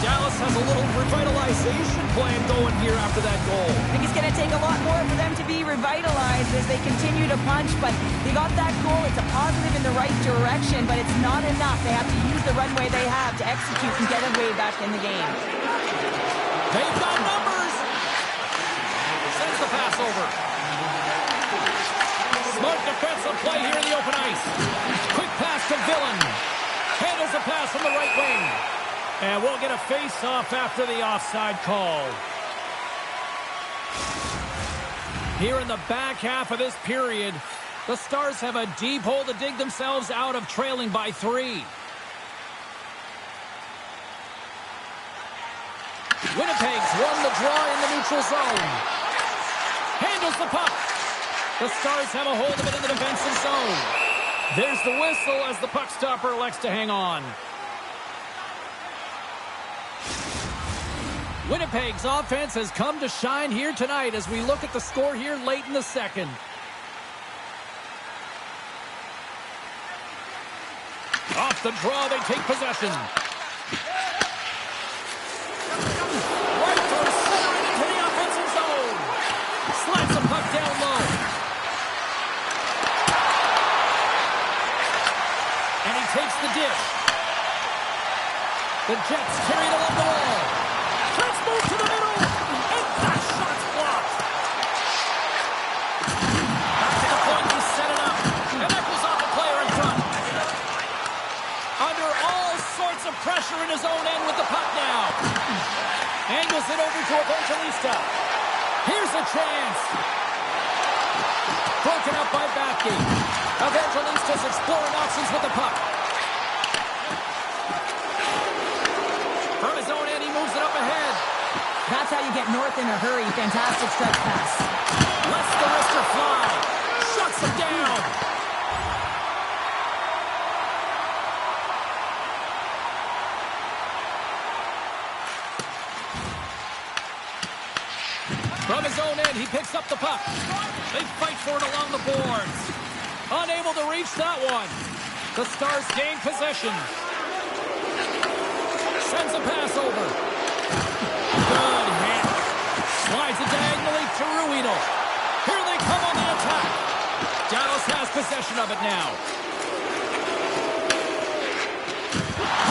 Speaker 1: Dallas has a little revitalization plan going here after that goal.
Speaker 2: I think it's going to take a lot more for them to be revitalized as they continue to punch, but they got that goal. It's a positive in the right direction, but it's not enough. They have to use the runway they have to execute and get a way back in the game.
Speaker 1: They've got numbers. Sends the pass over. Smart defensive play here in the open ice. Quick pass to Villain. Handles the pass from the right wing. And we'll get a face-off after the offside call. Here in the back half of this period, the Stars have a deep hole to dig themselves out of, trailing by 3. Winnipeg's won the draw in the neutral zone. Handles the puck. The Stars have a hold of it in the defensive zone. There's the whistle as the puck stopper elects to hang on. Winnipeg's offense has come to shine here tonight as we look at the score here late in the second. Off the draw, they take possession. Right through center and into the offensive zone. Slides the puck down low. And he takes the dish. The Jets carry it along the wall. Let's move to the middle. And that shot's blocked. Back to the point, he set it up. And that goes off the player in front. Under all sorts of pressure in his own end with the puck now. Angles it over to Evangelista. Here's a chance. Broken up by Bathgate. Evangelista's exploring options with the puck. From his own end, he moves it up ahead.
Speaker 2: That's how you get north in a hurry. Fantastic stretch pass.
Speaker 1: Lets the wrister fly. Shuts him down. From his own end, he picks up the puck. They fight for it along the boards. Unable to reach that one. The Stars gain possession. Sends a pass over. Good hit. Slides it diagonally to Ruido. Here they come on the attack. Dallas has possession of it now.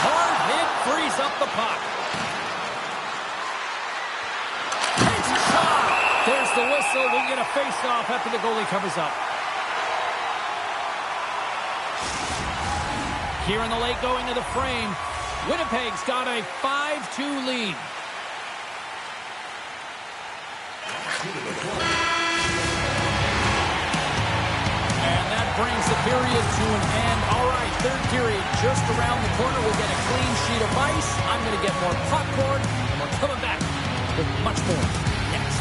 Speaker 1: Hard hit frees up the puck. Takes a shot. There's the whistle. We'll get a face-off after the goalie covers up. Here in the late going to the frame. Winnipeg's got a 5-2 lead. And that brings the period to an end. All right, third period just around the corner. We'll get a clean sheet of ice. I'm going to get more popcorn, and we're coming back with much more next.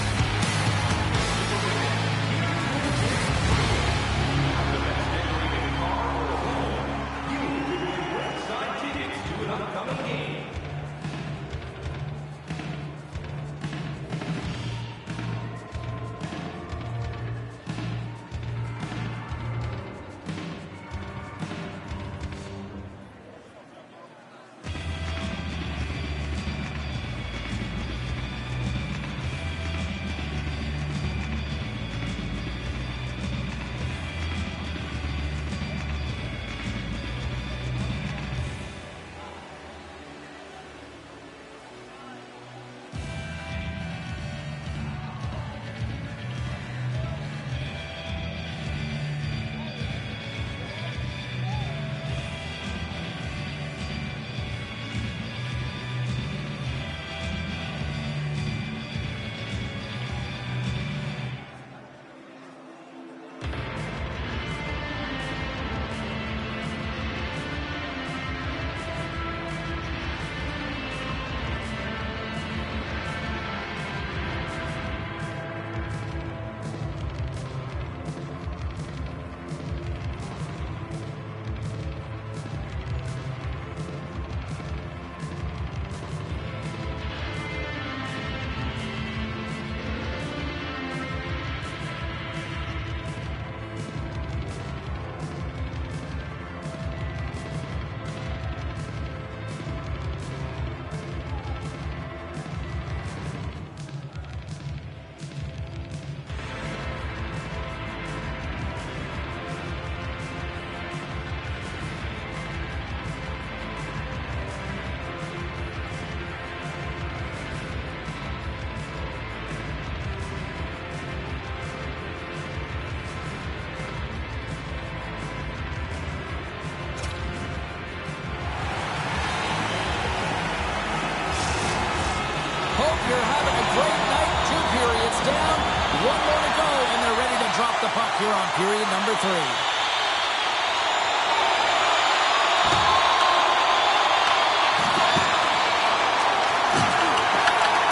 Speaker 1: You're having a great night. 2 periods down. 1 more to go, and they're ready to drop the puck here on period number 3.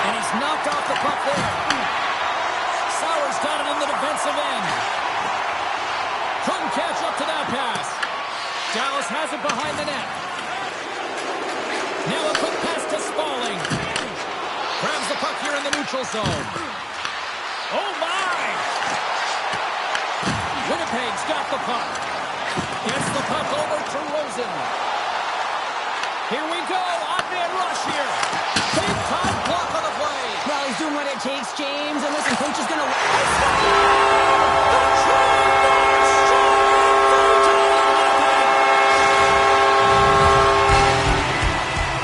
Speaker 1: And he's knocked off the puck there. Sauer's got it in the defensive end. Couldn't catch up to that pass. Dallas has it behind the net. Now a quick pass to Spaulding. Grabs the puck here in the neutral zone. Oh, my! Winnipeg's got the puck. Gets the puck over to Rosen. Here we go. Odd-man rush here. Big-time block on the play.
Speaker 2: Well, he's doing what it takes, James. And listen, coach is going to...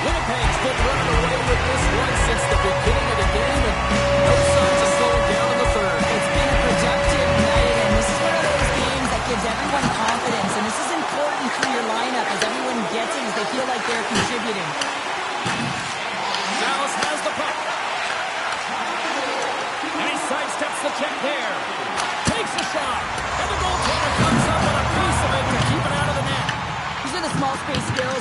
Speaker 1: Winnipeg's been running away with this one since the beginning of the game, and no signs of slowing down in the third.
Speaker 2: It's been a productive night, and this is one of those games that gives everyone confidence, and this is important for your lineup as everyone gets it, as they feel like they're contributing.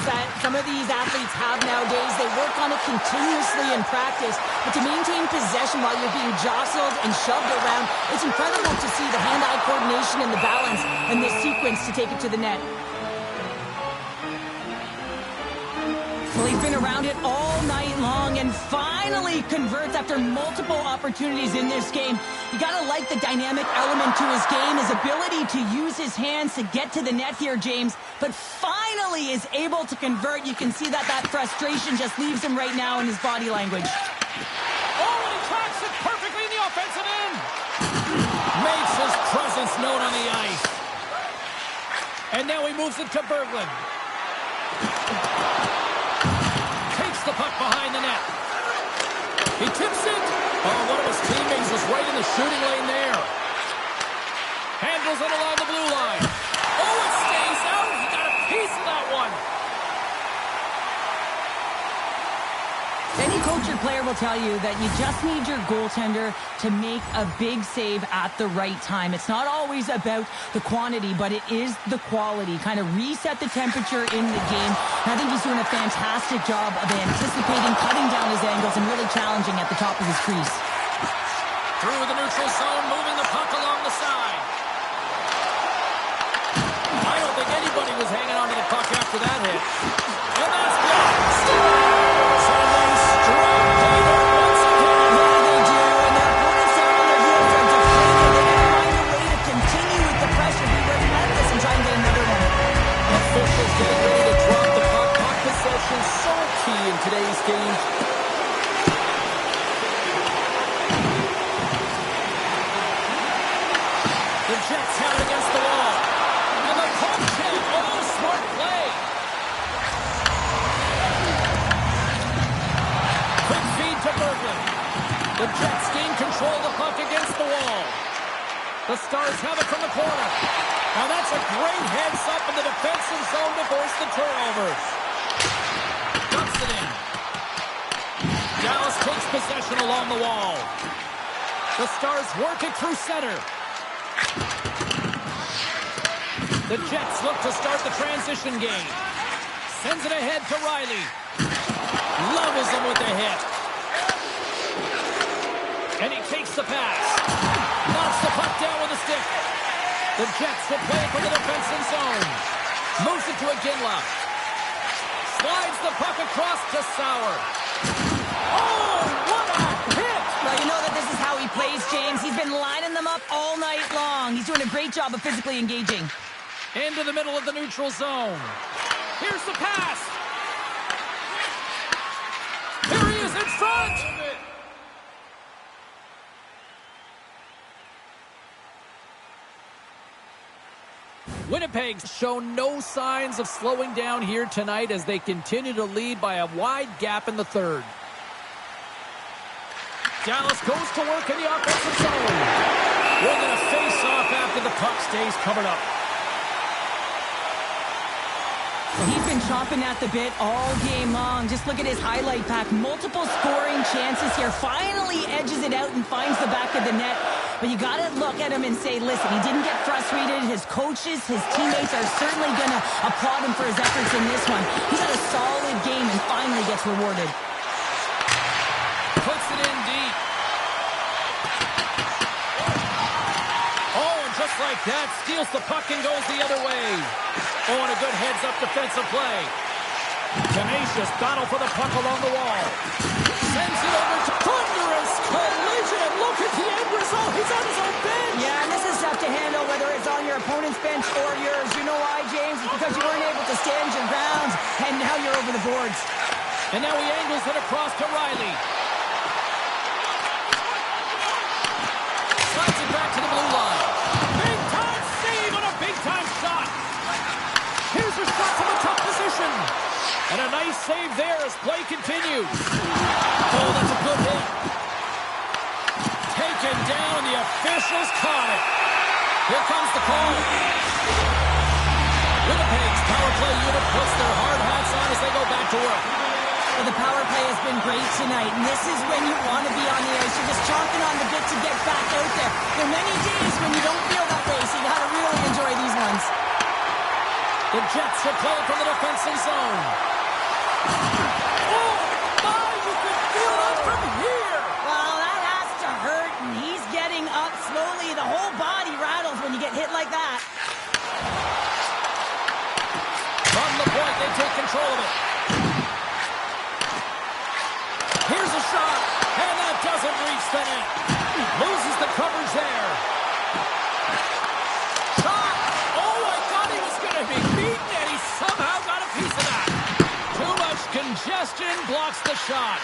Speaker 2: skills that some of these athletes have nowadays. They work on it continuously in practice, but to maintain possession while you're being jostled and shoved around, it's incredible to see the hand-eye coordination and the balance in this sequence to take it to the net. Well, he's been around it all night long and finally converts after multiple opportunities in this game. You gotta like the dynamic element to his game, his ability to use his hands to get to the net here, James, but finally is able to convert. You can see that frustration just leaves him right now in his body language.
Speaker 1: Oh, and he tracks it perfectly in the offensive end. Makes his presence known on the ice. And now he moves it to Berglund. The puck behind the net. He tips it. Oh, one of his teammates was right in the shooting lane there. Handles it along the blue line. Oh, it stays out. He got a piece of that one.
Speaker 2: Any coach or player will tell you that you just need your goaltender to make a big save at the right time. It's not always about the quantity, but it is the quality. Kind of reset the temperature in the game. And I think he's doing a fantastic job of anticipating, cutting down his angles, and really challenging at the top of his crease.
Speaker 1: Through the neutral zone, moving the puck along the side. I don't think anybody was hanging on to the puck after that hit. And that's blocked. Officials getting ready to drop the puck. Puck possession so key in today's game. The Jets have it against the wall. And the puck check. Oh, smart play. Quick feed to Berglund. The Jets gain control of the puck against the wall. The Stars have it from the corner. Now that's a great heads-up in the defensive zone to force the turnovers. Dumps it in. Dallas takes possession along the wall. The Stars work it through center. The Jets look to start the transition game. Sends it ahead to Riley. Levels him with the hit. And he takes the pass. Knocks the puck down with a stick. The Jets will play it from the defensive zone. Moves it to Iginla. Slides the puck across to Sauer. Oh, what a hit!
Speaker 2: Well, you know that this is how he plays, James. He's been lining them up all night long. He's doing a great job of physically engaging.
Speaker 1: Into the middle of the neutral zone. Here's the pass. Here he is in front. Winnipeg's shown no signs of slowing down here tonight as they continue to lead by a wide gap in the third. Dallas goes to work in the offensive zone. We're going to face off after the puck stays covered up.
Speaker 2: Well, he's been chomping at the bit all game long. Just look at his highlight pack. Multiple scoring chances here. Finally edges it out and finds the back of the net. But you got to look at him and say, listen, he didn't get frustrated. His coaches, his teammates are certainly going to applaud him for his efforts in this one. He's had a solid game and finally gets rewarded.
Speaker 1: Puts it in deep. Oh, and just like that, steals the puck and goes the other way. Oh, and a good heads-up defensive play. Tenacious battle for the puck along the wall. Sends it over to thunderous collision. Look at the end result. He's on his own bench.
Speaker 2: Yeah, and this is tough to handle whether it's on your opponent's bench or yours. You know why, James? It's because you weren't able to stand your ground, and now you're over the boards.
Speaker 1: And now he angles it across to Riley. Slides it back to the blue line. Big-time save and a big-time shot. Here's a shot from a tough position. And a nice save there as play continues. Oh, that's a good hit. Taken down, the officials caught it. Here comes the call. Winnipeg's power play unit puts their hard hats on as they go back to work.
Speaker 2: Well, the power play has been great tonight, and this is when you want to be on the ice. You're just chomping on the bit to get back out there. There are many days when you don't feel that way, so you got to really enjoy these ones.
Speaker 1: The Jets are playing from the defensive zone. Oh, my, you can feel it from here.
Speaker 2: Well, that has to hurt, and he's getting up slowly. The whole body rattles when you get hit like that.
Speaker 1: From the point, they take control of it. Here's a shot, and that doesn't reach the net. Loses the coverage there. Shot! Oh, I thought he was going to be beaten, and he somehow got a piece of that. Too much congestion blocks the shot.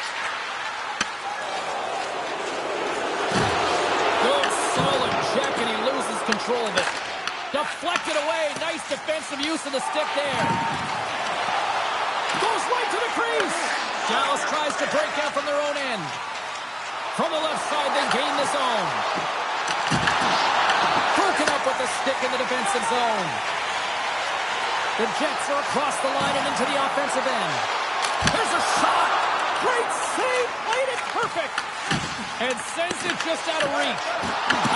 Speaker 1: Good, solid check, and he loses control of it. Deflected away. Nice defensive use of the stick there. Goes right to the crease. Dallas tries to break out from their own end. From the left side, they gain the zone. Broken up with the stick in the defensive zone. The Jets are across the line and into the offensive end. There's a shot. Great save. Played it perfect. And sends it just out of reach.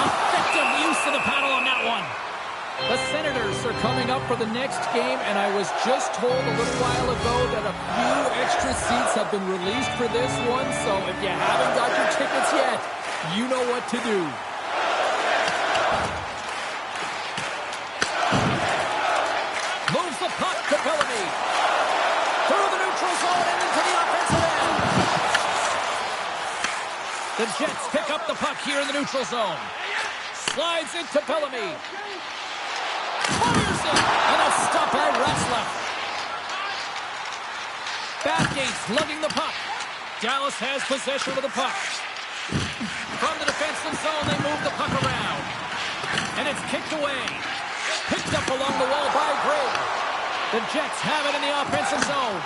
Speaker 1: Effective use of the paddle on that one. The Senators are coming up for the next game, and I was just told a little while ago that a few extra seats have been released for this one, so if you haven't got your tickets yet, you know what to do. Moves the puck to Bellamy. Through the neutral zone and into the offensive end. The Jets pick up the puck here in the neutral zone. Slides into Bellamy. Fires it, and a stop by Ratzlaff. Bathgate's lugging the puck. Dallas has possession of the puck. From the defensive zone, they move the puck around. And it's kicked away. Picked up along the wall by Gray. The Jets have it in the offensive zone.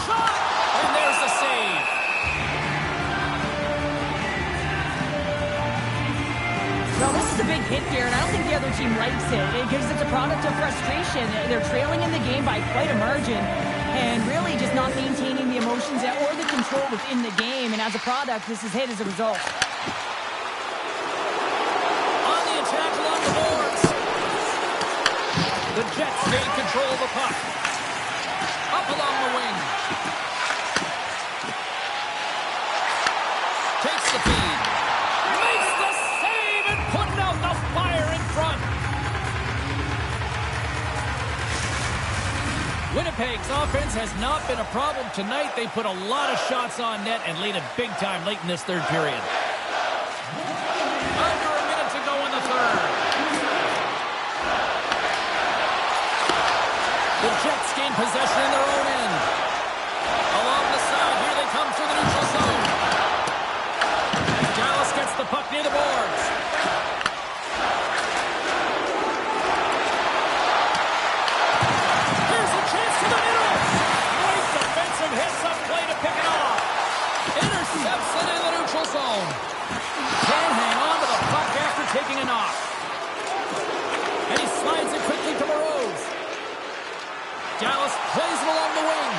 Speaker 1: Shot! And there's the save.
Speaker 2: Well, this is a big hit here, and I don't think the other team likes it because it's a product of frustration. They're trailing in the game by quite a margin and really just not maintaining the emotions or the control within the game. And as a product, this is hit as a result.
Speaker 1: On the attack along the boards. The Jets gain control of the puck. Up along the wing. Takes the feed. Makes the save and putting out the fire in front. Winnipeg's offense has not been a problem tonight. They put a lot of shots on net and lead it big time late in this third period. Under a minute to go in the third. The Jets gain possession in their own end. Along the side, here they come through the neutral zone. Dallas gets the puck near the boards. Here's a chance to the middle. Great defensive hits up play to pick it off. Intercepts it in the neutral zone. Can't hang on to the puck after taking a knock. And he slides it quickly to Burroughs. Dallas plays it along the wing.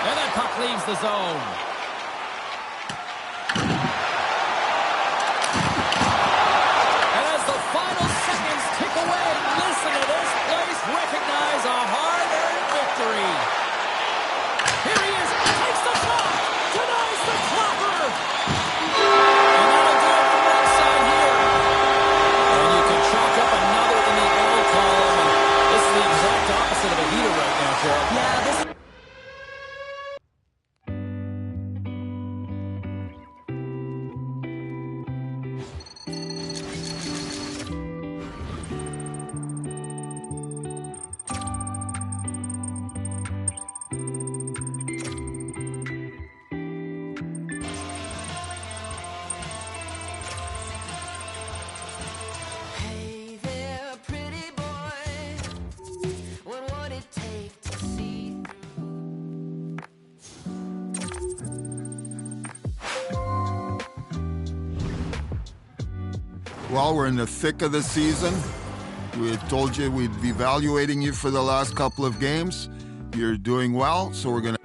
Speaker 1: And that puck leaves the zone. And as the final seconds tick away, listen to this place recognize a hard-earned victory. Here he is, takes the shot, denies the clopper. And that'll do it from right side here. And you can chalk up another in the L column. This is the exact opposite of a heater right now, Joe.
Speaker 2: Yeah, this
Speaker 4: Hey there, pretty boy. What would it take to see
Speaker 5: Well, we're in the thick of the season. We had told you we'd be evaluating you for the last couple of games. You're doing well, so we're going to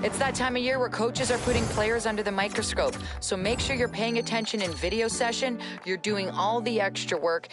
Speaker 6: It's that time of year where coaches are putting players under the microscope. So make sure you're paying attention in video session. You're doing all the extra work.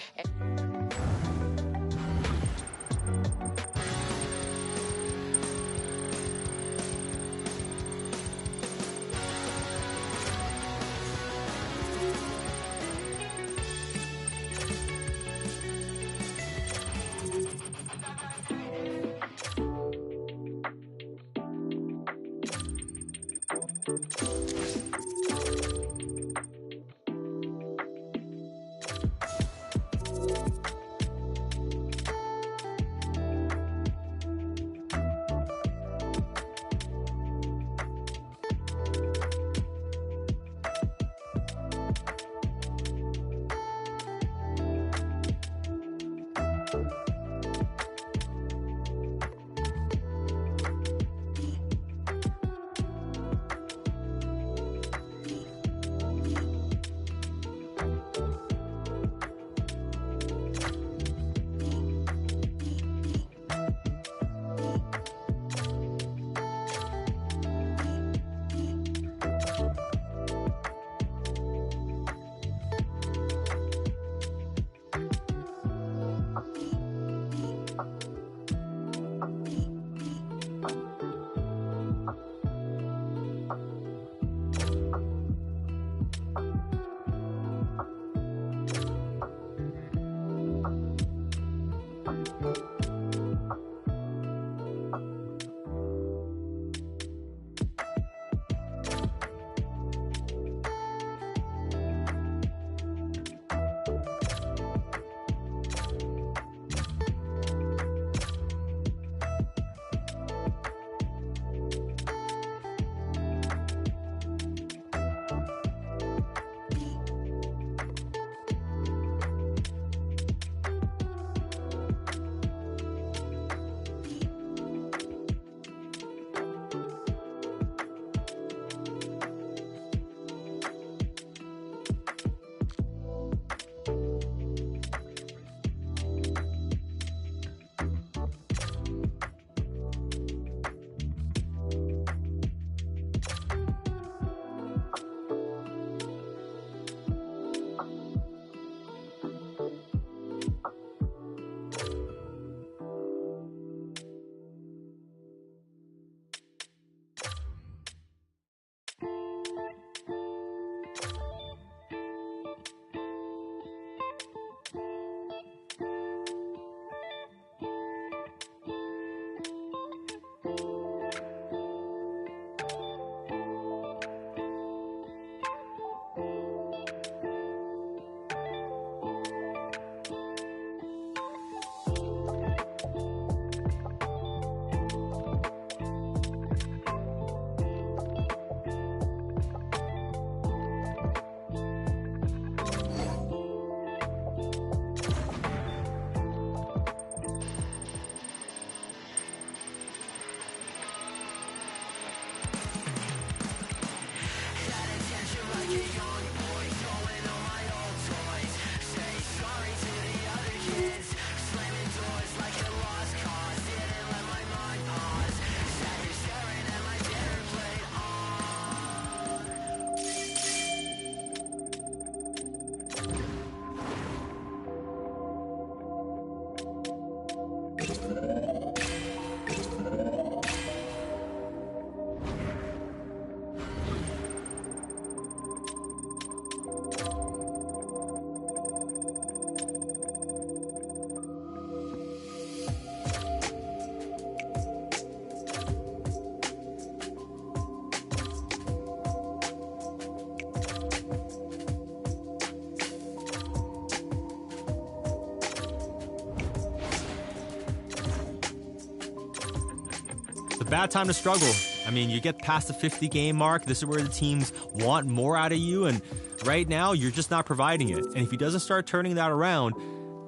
Speaker 7: A bad time to struggle. I mean, you get past the 50-game mark. This is where the teams want more out of you, and right now, you're just not providing it. And if he doesn't start turning that around,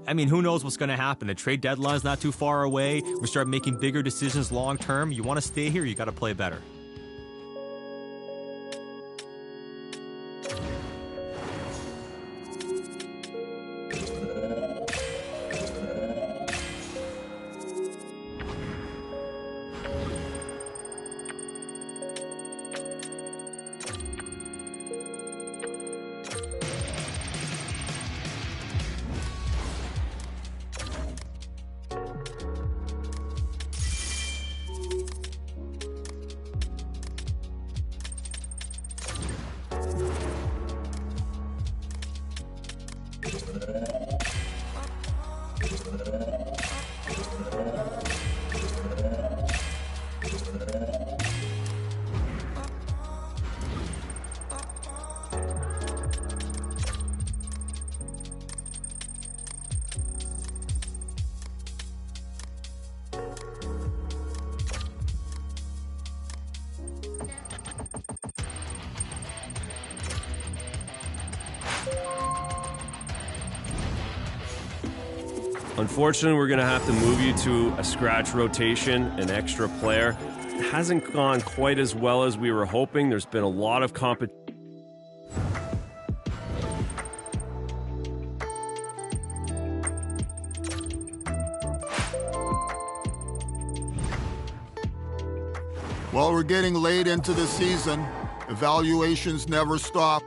Speaker 7: I mean, who knows what's going to happen? The trade deadline's not too far away. We start making bigger decisions long term. You want to stay here, you got to play better.
Speaker 8: Unfortunately, we're going to have to move you to a scratch rotation, an extra player. It hasn't gone quite as well as we were hoping. There's been a lot of competition.
Speaker 5: Well, we're getting late into the season. Evaluations never stop.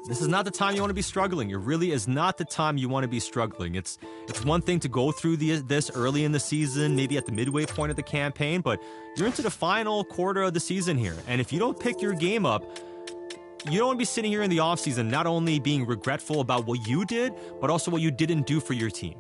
Speaker 7: This is not the time you want to be struggling. It really is not the time you want to be struggling. It's one thing to go through this early in the season, maybe at the midway point of the campaign, but you're into the final quarter of the season here. And if you don't pick your game up, you don't want to be sitting here in the offseason not only being regretful about what you did, but also what you didn't do for your team.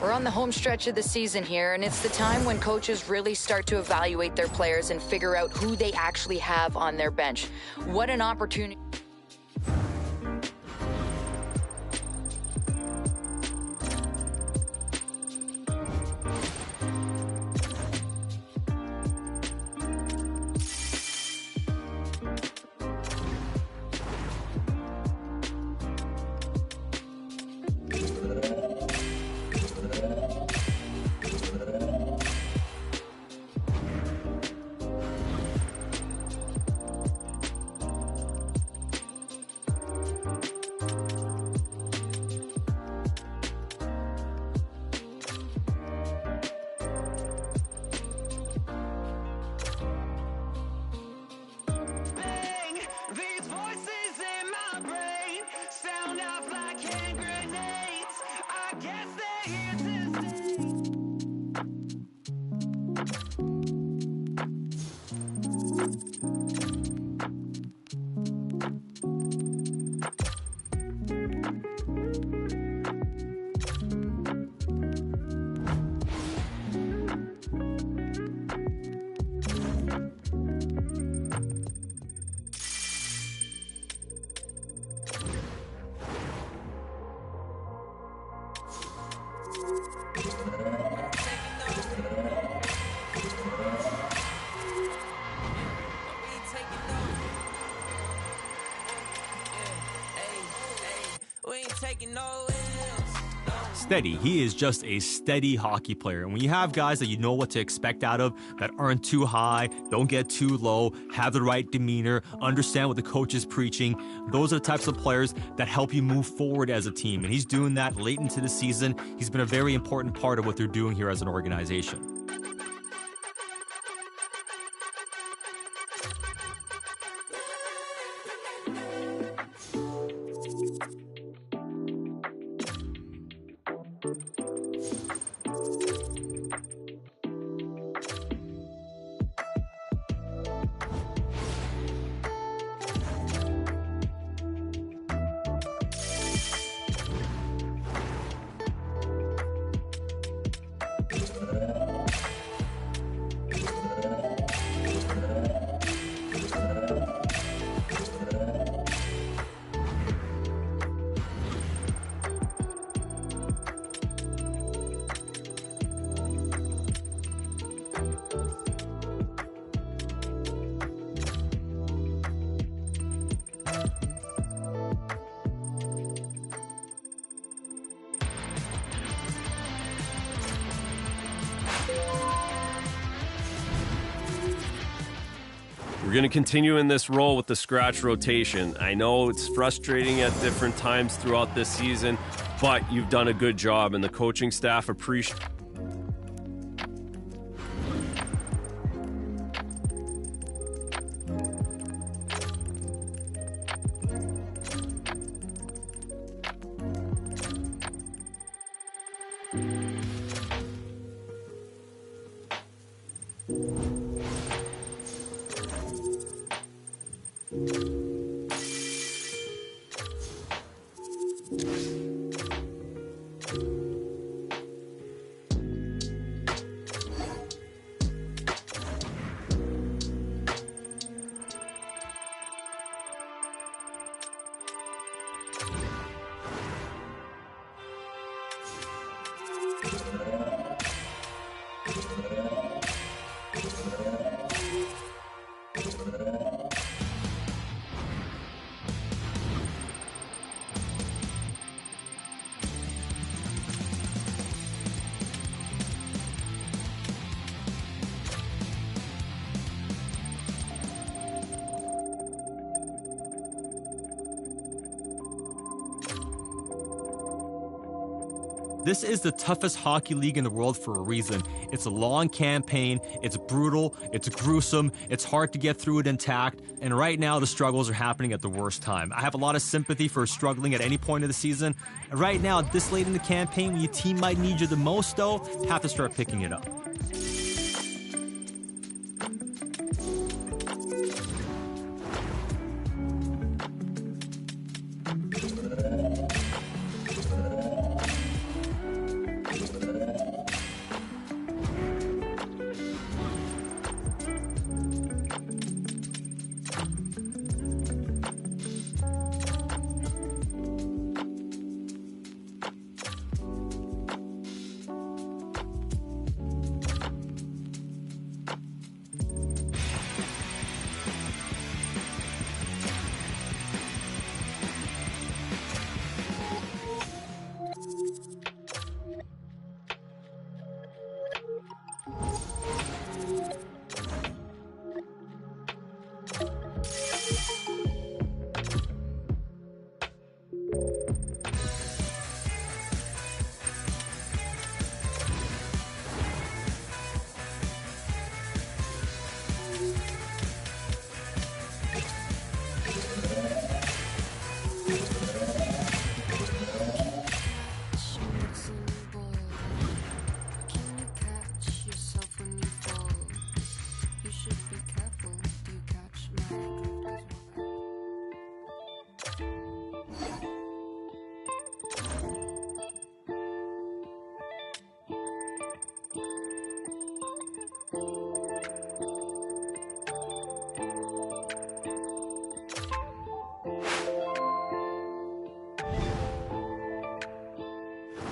Speaker 6: We're on the home stretch of the season here, and it's the time when coaches really start to evaluate their players and figure out who they actually have on their bench. What an opportunity.
Speaker 7: steady. He is just a steady hockey player. And when you have guys that you know what to expect out of, that aren't too high, don't get too low, have the right demeanor, understand what the coach is preaching, those are the types of players that help you move forward as a team. And he's doing that late into the season. He's been a very important part of what they're doing here as an organization.
Speaker 8: We're going to continue in this role with the scratch rotation. I know it's frustrating at different times throughout this season, but you've done a good job, and the coaching staff appreciate.
Speaker 7: This is the toughest hockey league in the world for a reason. It's a long campaign, it's brutal, it's gruesome, it's hard to get through it intact, and right now the struggles are happening at the worst time. I have a lot of sympathy for struggling at any point of the season. And right now, this late in the campaign, when your team might need you the most, though, have to start picking it up.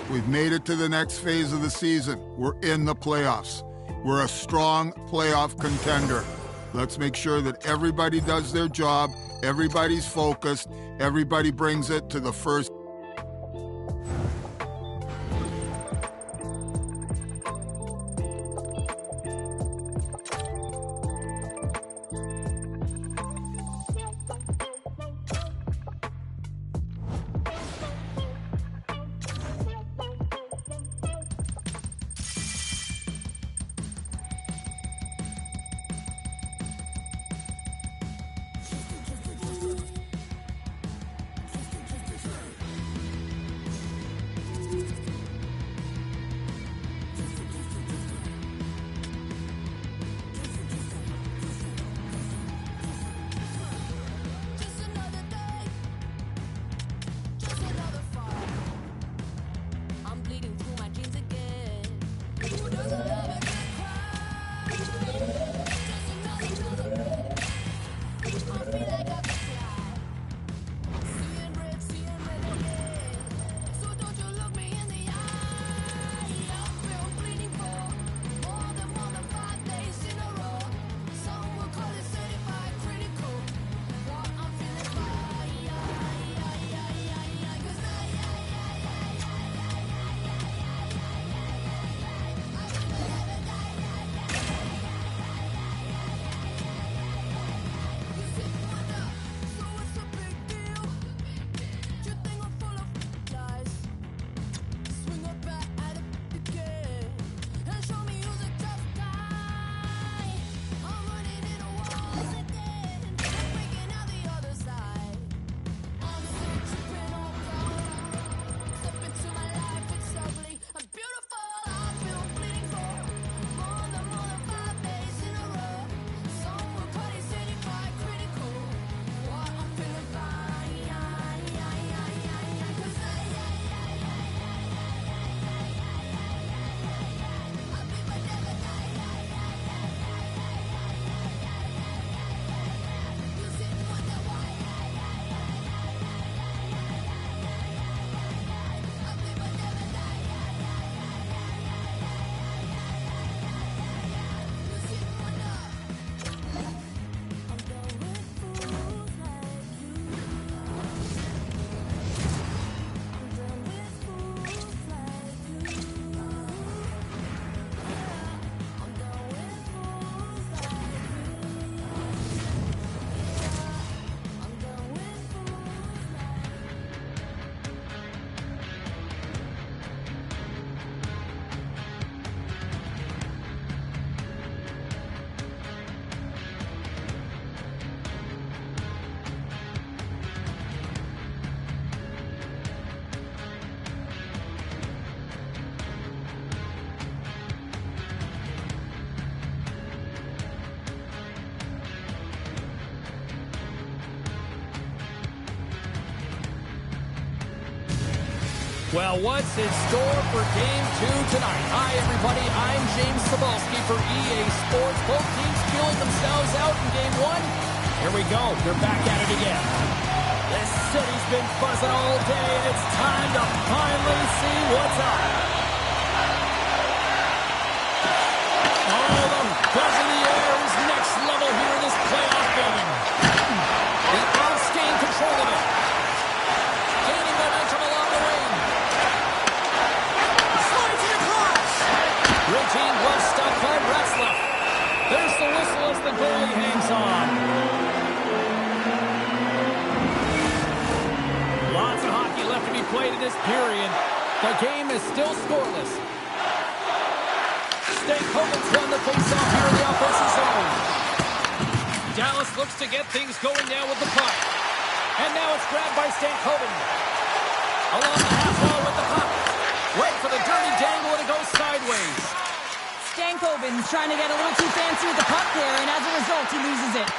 Speaker 5: We've made it to the next phase of the season. We're in the playoffs. We're a strong playoff contender. Let's make sure that everybody does their job, everybody's focused, everybody brings it to the first.
Speaker 1: Well, what's in store for Game 2 tonight? Hi, everybody. I'm James Cebulski for EA Sports. Both teams feeling themselves out in Game 1. Here we go. They're back at it again. This city's been buzzing all day, and it's time to finally see what's up. Oh, the buzz in the air is next level here in this playoff building. The Avs gain control of it. Gaining momentum along the wing. Slides it across. Routine glove stop by Ratzlaff. There's the whistle as the goalie hangs on. Lots of hockey left to be played in this period. The game is still scoreless. Stankoven's won the faceoff here in the offensive zone. Dallas looks to get things going now with the puck. And now it's grabbed by Stankoven. Along the half wall with the puck. Wait for the dirty dangle and it goes sideways.
Speaker 2: Stankoven's trying to get a little too fancy with the puck there, and as a result, he loses it.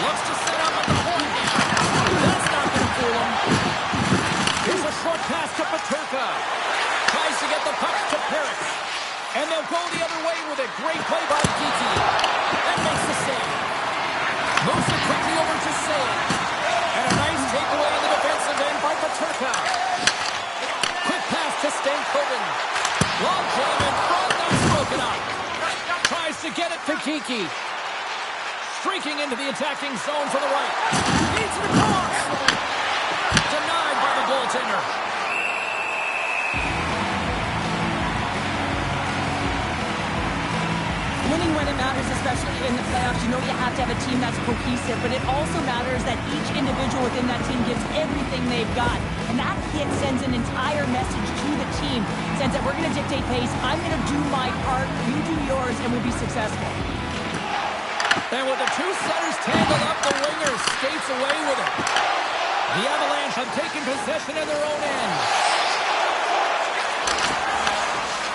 Speaker 1: Looks to set up at the point. That's not going to fool him. Here's a short pass to Peterka. Tries to get the puck to Perrick. And they'll go the other way with a great play by Geeky. That makes the save. Moves it quickly over to Save. And a nice takeaway in the defensive end by Peterka. Quick pass to Stankoven. Long jam in front, that's broken up. Tries to get it to Geeky. Streaking into the attacking zone for the right. Needs it across. Denied by the goaltender.
Speaker 2: Winning when it matters, especially in the playoffs, you know you have to have a team that's cohesive, but it also matters that each individual within that team gives everything they've got. And that hit sends an entire message to the team. Says that we're going to dictate pace, I'm going to do my part, you do yours, and we'll be successful.
Speaker 1: And with the two centers tangled up, the winger skates away with it. The Avalanche have taken possession in their own end.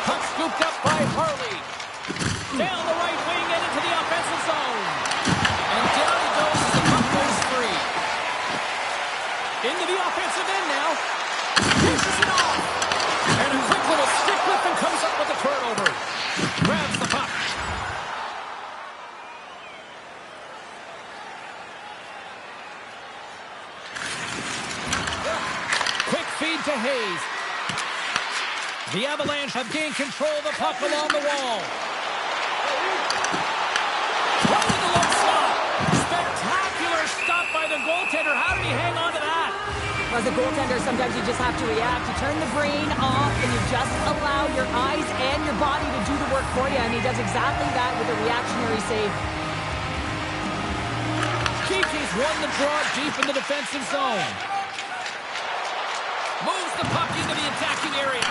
Speaker 1: Puck scooped up by Harley. Down the right wing and into the offensive zone. And down he goes as the puck goes free. Into the offensive end now. Pushes it off. And a quick little stick lift and comes up with the turnover. Grabs the puck. Quick feed to Hayes. The Avalanche have gained control of the puck along the wall. Right in the low slot. Spectacular stop by the goaltender. How did he hang on to that?
Speaker 2: As a goaltender, sometimes you just have to react. You turn the brain off and you just allow your eyes and your body to do the work for you. And he does exactly that with a reactionary save.
Speaker 1: Kiki's won the draw deep in the defensive zone. Moves the puck into the attacking area.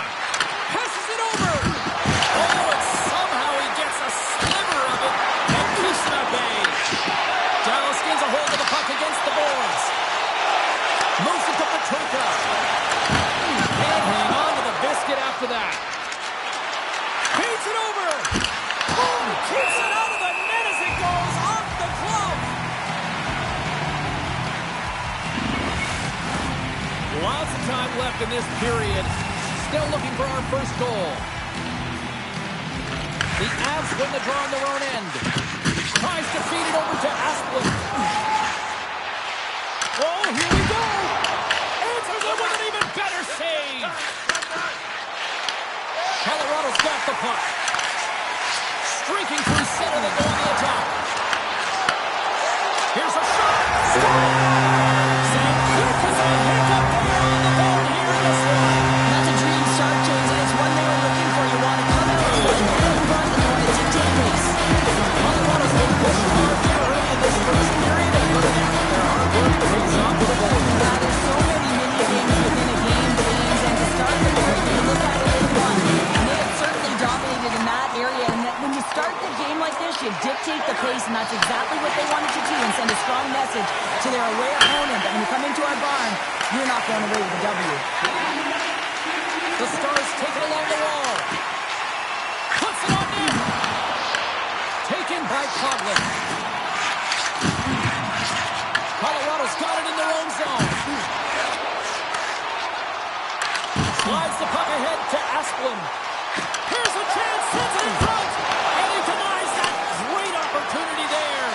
Speaker 1: Passes it over. Oh, and somehow he gets a sliver of it and keeps it at bay. Dallas gets a hold of the puck against the boards. Moves it to Petrunka. Can't hang on to the biscuit after that. Feeds it over. Boom! Keeps it out of the net as it goes off the glove. Lots of time left in this period. Still looking for our first goal. The Avs win the draw on their own end. Tries to feed it over to Asplund. Oh, here we go. Answers it with an even better save. Colorado's got the puck. Streaking through center, they go on the attack. Here's a shot. St. Lucas a hiccup there on the board here in this one.
Speaker 2: That's a dream start, James, and it's one they were looking for. You want to come out and move on, and you want to dictate pace.
Speaker 1: Colorado's been pushing hard here early in this first period, and their hard work pays off with a goal.
Speaker 2: Yeah, there's so many mini-games within a game, James, and to start the period, you look at it in one. And they have certainly dominated in that area, and that when you start the game like this, you dictate the pace, and that's exactly what they wanted to do and send a strong message to their away opponent that when you come into our barn, you're not going away with a W.
Speaker 1: The Stars take it along the wall. Puts it on net. Taken by Coughlin. Colorado's got it in their own zone. Slides the puck ahead to Asplund. Here's a chance, sends it in front, and he denies that great opportunity there.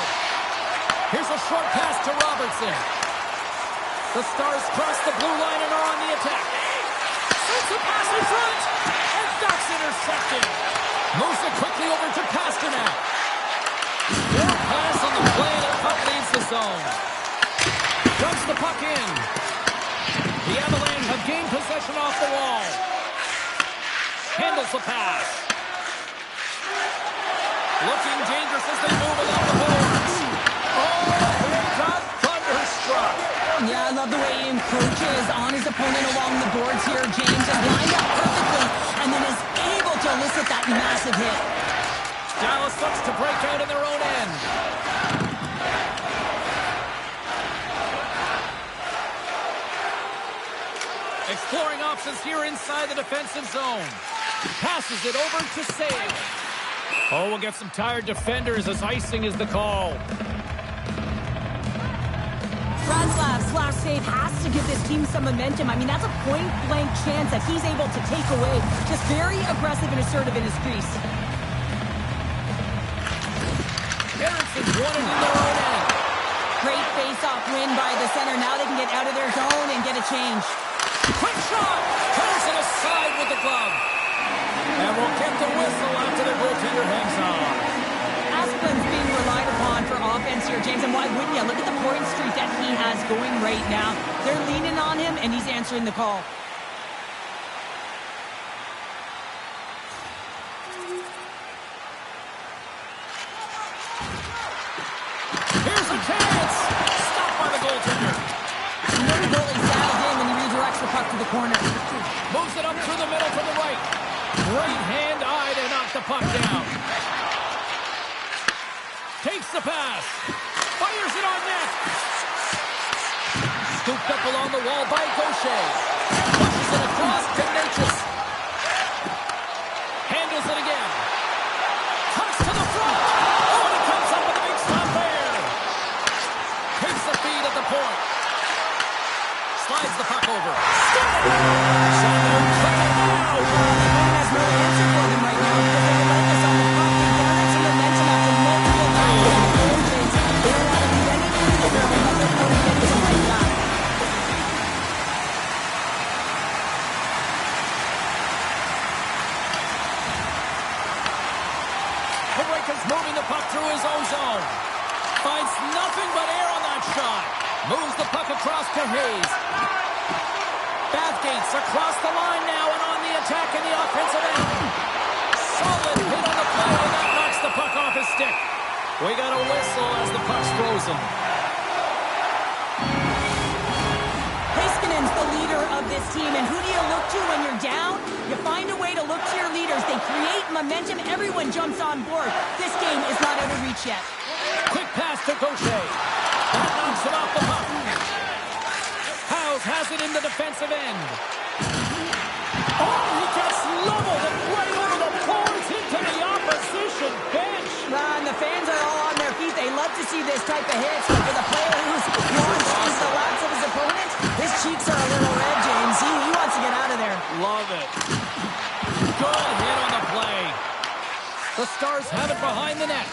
Speaker 1: Here's a short pass to Robertson. The Stars cross the blue line and are on the attack. Sends a pass in front, and that's intercepted. Moves it quickly over to Pasternak. Short pass on the play, and the puck leaves the zone. Dumps the puck in. The Avalanche have gained possession off the wall. Handles the pass. Looking dangerous as they move along the boards. Oh, they got thunderstruck.
Speaker 2: Yeah, I love the way he encroaches on his opponent along the boards here, James, and lined up perfectly, and then is able to elicit that massive hit.
Speaker 1: Dallas looks to break out in their own end. Exploring options here inside the defensive zone. Passes it over to Sale. Oh, we'll get some tired defenders as icing is the call.
Speaker 2: Branslav's last save has to give this team some momentum. I mean, that's a point-blank chance that he's able to take away. Just very aggressive and assertive in his crease.
Speaker 1: Harrison's won it in their own end.
Speaker 2: Great face-off win by the center. Now they can get out of their zone and get a change.
Speaker 1: Quick shot! Turns it aside with the glove. And we'll get the whistle after the goaltender hangs on.
Speaker 2: Asplund's being relied upon for offense here, James, and why wouldn't you? Look at the point streak that he has going right now. They're leaning on him, and he's answering the call.
Speaker 1: Here's a chance! Stopped by the goaltender.
Speaker 2: Another goalie saddled in when he redirects the puck to the corner.
Speaker 1: Moves it up through the middle to the right. Great hand-eye to knock the puck down. Takes the pass. Fires it on net. Scooped up along the wall by Gaucher. Pushes it across to Natchez. Handles it again. Cuts to the front. Oh, and it comes up with a big stop there. Takes the feed at the point. Slides the puck over.
Speaker 2: Has no answer for them right now because they like us on the puck. They gathered some momentum after multiple back-to-back performances. They don't want to leave anything to the ground, but they're going to get some right back.
Speaker 1: Heureka's moving the puck through his own zone. Finds nothing but air on that shot. Moves the puck across to Hayes. Bathgates across the line now and on the attack in the offensive end. Solid hit on the play, and that knocks the puck off his stick. We got a whistle as the puck's frozen.
Speaker 2: Heiskanen's the leader of this team, and who do you look to when you're down? You find a way to look to your leaders. They create momentum. Everyone jumps on board. This game is not out of reach yet.
Speaker 1: Quick pass to Gaucher. That knocks him off the puck. Howes has it in the defensive end. Oh, he gets leveled and right over the boards into the opposition bench.
Speaker 2: And the fans are all on their feet. They love to see this type of hits, but for the player who's launched into the laps of his opponent, his cheeks are a little red, James. He wants to get out of there.
Speaker 1: Love it. Good hit on the play. The Stars have it behind the net.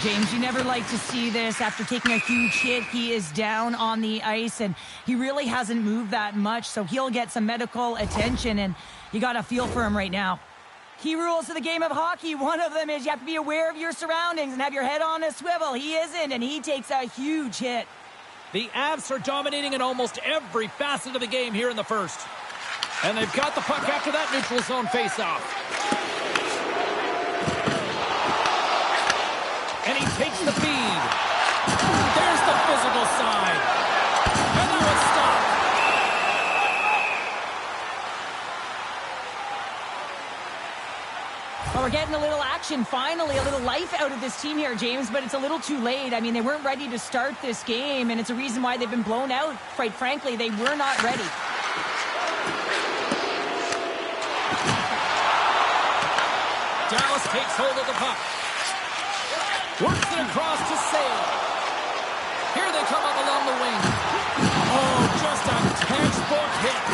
Speaker 2: James, you never like to see this. After taking a huge hit, he is down on the ice, and he really hasn't moved that much, so he'll get some medical attention, and you got to feel for him right now. Key rules of the game of hockey. One of them is you have to be aware of your surroundings and have your head on a swivel. He isn't, and he takes a huge hit.
Speaker 1: The Avs are dominating in almost every facet of the game here in the first. And they've got the puck after that neutral zone faceoff. And he takes the feed. There's the physical side. And that was stopped.
Speaker 2: Well, we're getting a little action, finally, a little life out of this team here, James, but it's a little too late. I mean, they weren't ready to start this game, and it's a reason why they've been blown out. Quite frankly, they were not ready.
Speaker 1: Dallas takes hold of the puck. Works it across to Sale. Here they come up along the wing. Oh, just a textbook hit.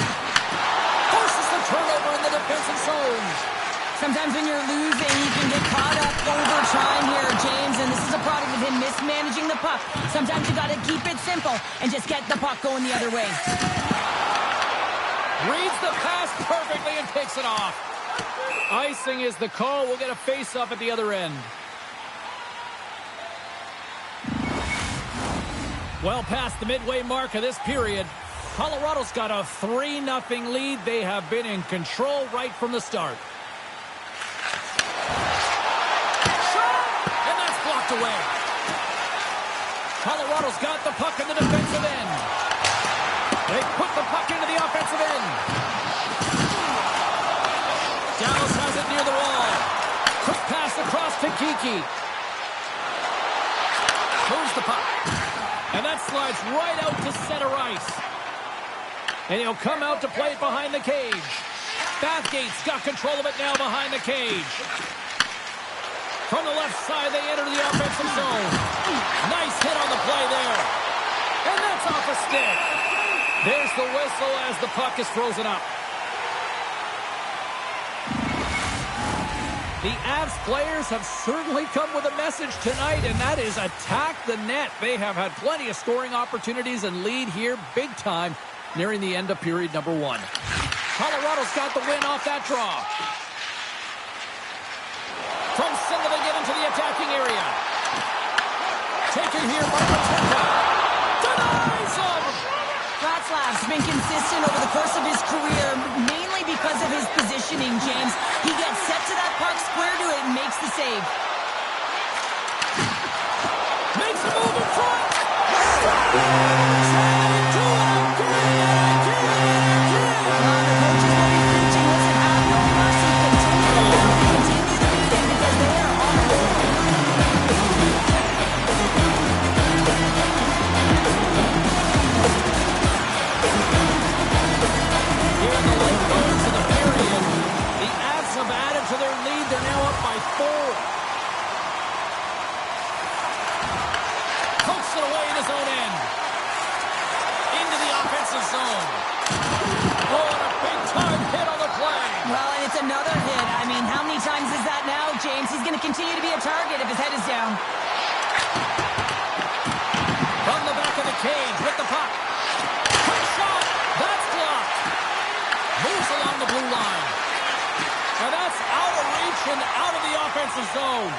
Speaker 1: Forces the turnover in the defensive zone.
Speaker 2: Sometimes when you're losing, you can get caught up over trying here, James, and this is a product of him mismanaging the puck. Sometimes you got to keep it simple and just get the puck going the other way.
Speaker 1: Reads the pass perfectly and kicks it off. Icing is the call. We'll get a face-off at the other end. Well past the midway mark of this period, Colorado's got a 3-0 lead. They have been in control right from the start. And that's blocked away. Colorado's got the puck in the defensive end. They put the puck into the offensive end. Dallas has it near the wall. Quick pass across to Kiki. Moves the puck. And that slides right out to center ice. And he'll come out to play it behind the cage. Bathgate's got control of it now behind the cage. From the left side, they enter the offensive zone. Nice hit on the play there. And that's off a stick. There's the whistle as the puck is frozen up. The Avs players have certainly come with a message tonight, and that is attack the net. They have had plenty of scoring opportunities and lead here big time nearing the end of period number 1. Colorado's got the win off that draw. From center, they get into the attacking area. Taken here by Paterka. Denies him!
Speaker 2: Václav's been consistent over the course of his career, mainly because of his positioning, James. He gets set to that puck, square to it, and makes the save.
Speaker 1: Makes a move in front! The
Speaker 2: coaches will be preaching, listen, have no mercy, continue the beating because they are on the
Speaker 1: up by 4. Pokes it away in his own end. Into the offensive zone. Oh, and a big-time hit on the play.
Speaker 2: Well, and it's another hit. I mean, how many times is that now, James? He's going to continue to be a target if his head is down.
Speaker 1: From the back of the cage with the puck. Quick shot. That's blocked. Moves along the blue line. And that's out of reach and out of the offensive zone.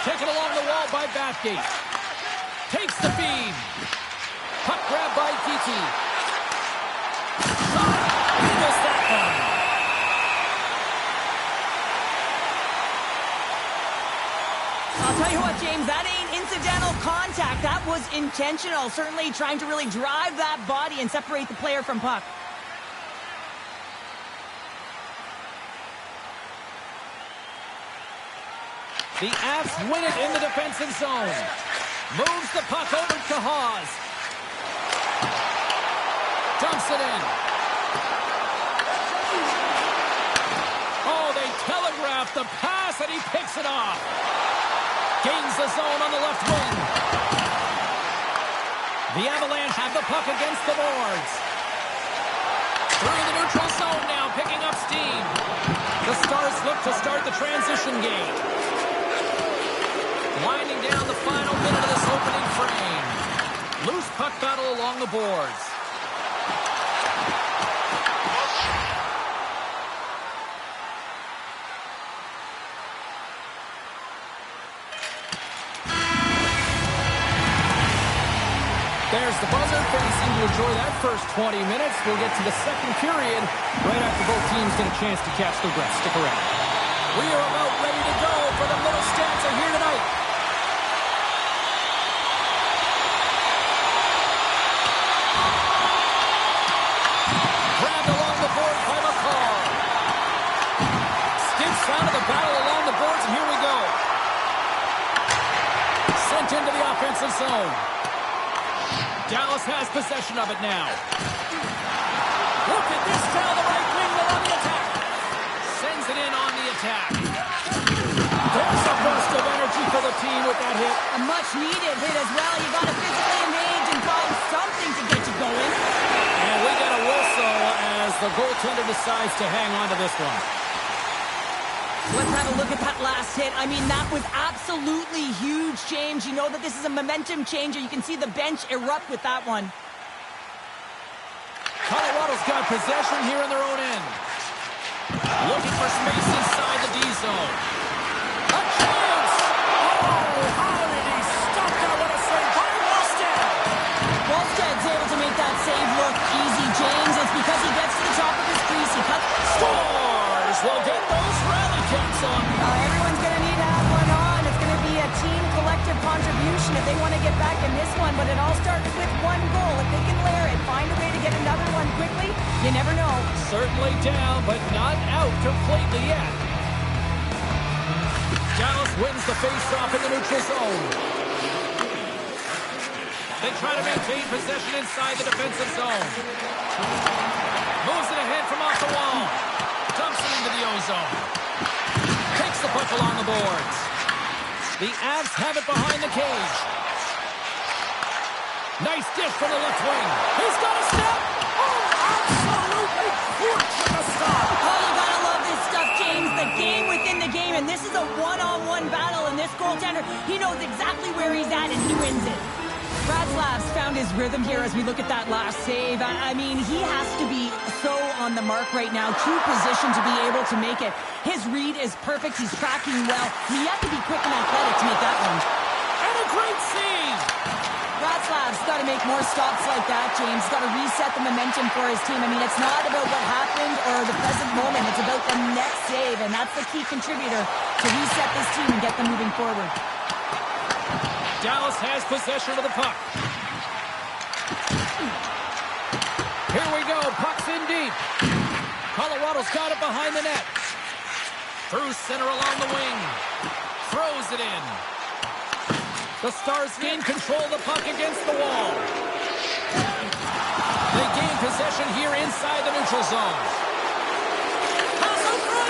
Speaker 1: Taken along the wall by Bathgate. Takes the feed. Puck grab by Kiki. Shot. He missed that one.
Speaker 2: I'll tell you what, James, that ain't incidental contact. That was intentional. Certainly trying to really drive that body and separate the player from puck.
Speaker 1: The Avs win it in the defensive zone. Moves the puck over to Haas. Dumps it in. Oh, they telegraph the pass, and he picks it off. Gains the zone on the left wing. The Avalanche have the puck against the boards. Through the neutral zone now, picking up steam. The Stars look to start the transition game. Winding down the final minute of this opening frame. Loose puck battle along the boards. There's the buzzer. Fans seem to enjoy that first 20 minutes. We'll get to the second period right after both teams get a chance to catch their breath. Stick around. We are about ready to go for the middle stanza here tonight. Grabbed along the board by McCall. Skips out of the battle along the boards, and here we go. Sent into the offensive zone. Dallas has possession of it now. Look at this down the right wing on the attack. Sends it in on the attack. There's a burst of energy for the team with that hit.
Speaker 2: A much-needed hit as well. You got to physically engage and find something to get you going.
Speaker 1: And we got a whistle as the goaltender decides to hang on to this one.
Speaker 2: Let's have a look at that last hit. I mean, that was absolutely huge, James. You know that this is a momentum changer. You can see the bench erupt with that one.
Speaker 1: Colorado's got possession here in their own end. Looking for space inside the D zone. A chance! Oh, how did he stop that? What a save by Wallstead!
Speaker 2: Wallstead's able to make that save look easy, James. It's because he gets to the top of his crease. He cuts.
Speaker 1: Stars will get those rally caps on.
Speaker 2: Everyone's going to need to have one on. It's going to be a team collective contribution if they want to get back in this one. But it all starts with one goal. If they can layer it, find a way to get another one quickly, you never know.
Speaker 1: Certainly down, but not out completely yet. Dallas wins the face-off in the neutral zone. They try to maintain possession inside the defensive zone. Moves it ahead from off the wall. Dumps it into the O-zone. Takes the puck along the boards. The Avs have it behind the cage. Nice dish from the left wing. He's got a step. Oh, absolutely crushed with a stop.
Speaker 2: Oh, you gotta love this stuff, James. The game within the game, and this is a one-on-one battle, and this goaltender, he knows exactly where he's at, and he wins it. Bratslaav's found his rhythm here as we look at that last save. I mean, he has to be so on the mark right now, true position to be able to make it. His read is perfect. He's tracking well. You have to be quick and athletic to make that one.
Speaker 1: And a great save.
Speaker 2: Bratslaav's got to make more stops like that, James. Got to reset the momentum for his team. I mean, it's not about what happened or the present moment. It's about the next save, and that's the key contributor to reset this team and get them moving forward.
Speaker 1: Dallas has possession of the puck. Here we go. Puck's in deep. Colorado's got it behind the net. Through center along the wing. Throws it in. The Stars gain control of the puck against the wall. They gain possession here inside the neutral zone. Pass over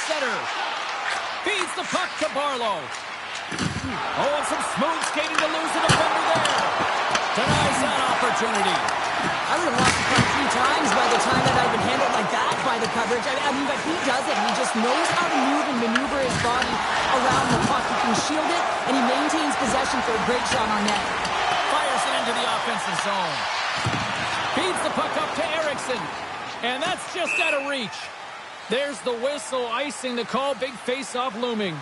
Speaker 1: center. Feeds the puck to Barlow. Oh, and some smooth skating to lose the defender there. Denies that opportunity.
Speaker 2: I would have lost the puck 3 times by the time that I've been handled like that by the coverage. I mean, but he does it. He just knows how to move and maneuver his body around the puck. He can shield it, and he maintains possession for a great shot on net.
Speaker 1: Fires it into the offensive zone. Feeds the puck up to Eriksson. And that's just out of reach. There's the whistle, icing the call. Big face-off looming.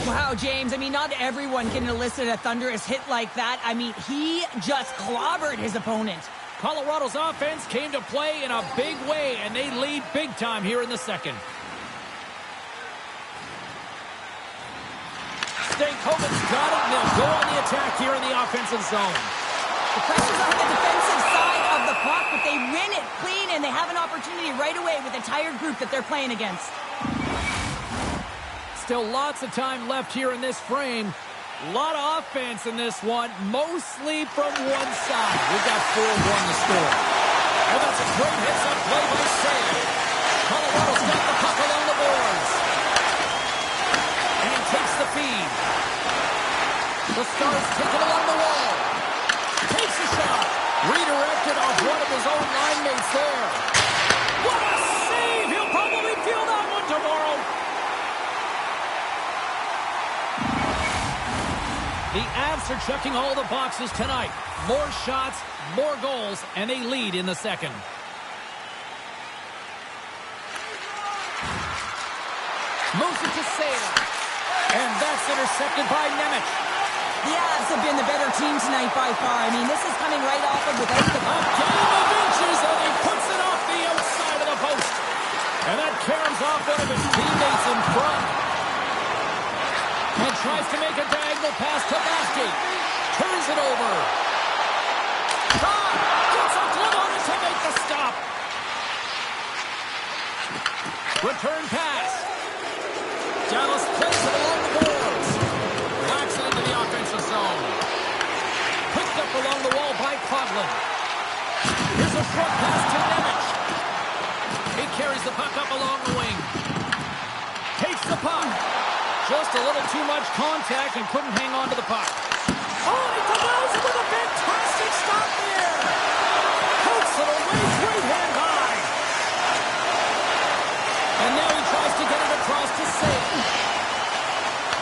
Speaker 2: Wow, James, I mean, not everyone can elicit a thunderous hit like that. I mean, he just clobbered his opponent.
Speaker 1: Colorado's offense came to play in a big way, and they lead big time here in the second. Stankoven's got it, and they'll go on the attack here in the offensive zone.
Speaker 2: The pressure's on the defensive side of the puck, but they win it clean, and they have an opportunity right away with a tired group that they're playing against.
Speaker 1: Still lots of time left here in this frame. A lot of offense in this one, mostly from one side. We've got 4-1 to score. Well, that's a great hits-up play by Sale. Colorado's got the puck along the boards. And he takes the feed. The Stars take it along the wall. Takes a shot. Redirected off one of his own line mates there. What a save! He'll probably feel that one tomorrow. The Avs are checking all the boxes tonight. More shots, more goals, and they lead in the second. Moves it to Sale. And that's intercepted by Nemec.
Speaker 2: The Avs have been the better team tonight by far. I mean, this is coming right off of without the puck.
Speaker 1: A game of inches, and he puts it off the outside of the post. And that caroms off one of his teammates in front. And tries to make a diagonal pass to Baske. Turns it over. Shot! Gets a glove on it to make the stop. Return pass. Dallas plays it along the boards. Backs it into the offensive zone. Picked up along the wall by Coughlin. Here's a short pass to Nemec. He carries the puck up along the wing. Takes the puck. Just a little too much contact and couldn't hang on to the puck. Oh, he denies it with a fantastic stop there. Pokes it away, great hand high. And now he tries to get it across to Sale.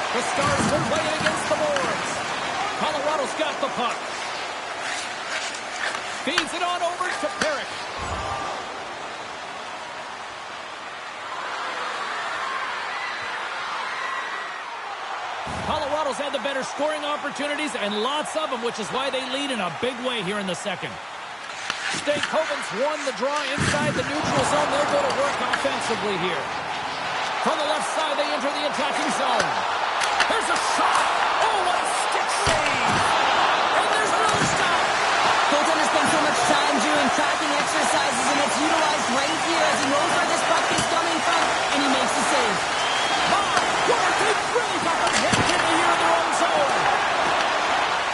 Speaker 1: The Stars will play it against the boards. Colorado's got the puck. Feeds it on over to Perrick. Colorado's had the better scoring opportunities and lots of them, which is why they lead in a big way here in the second. Stankoven's won the draw inside the neutral zone. They'll go to work offensively here. From the left side, they enter the attacking zone. There's a shot. Oh, what a stick save. And there's another stop.
Speaker 2: Goaltender spends so much time doing tracking exercises, and it's utilized right here as he knows where this puck is coming from, and he makes the save.
Speaker 1: They've really got them hit here in their own zone.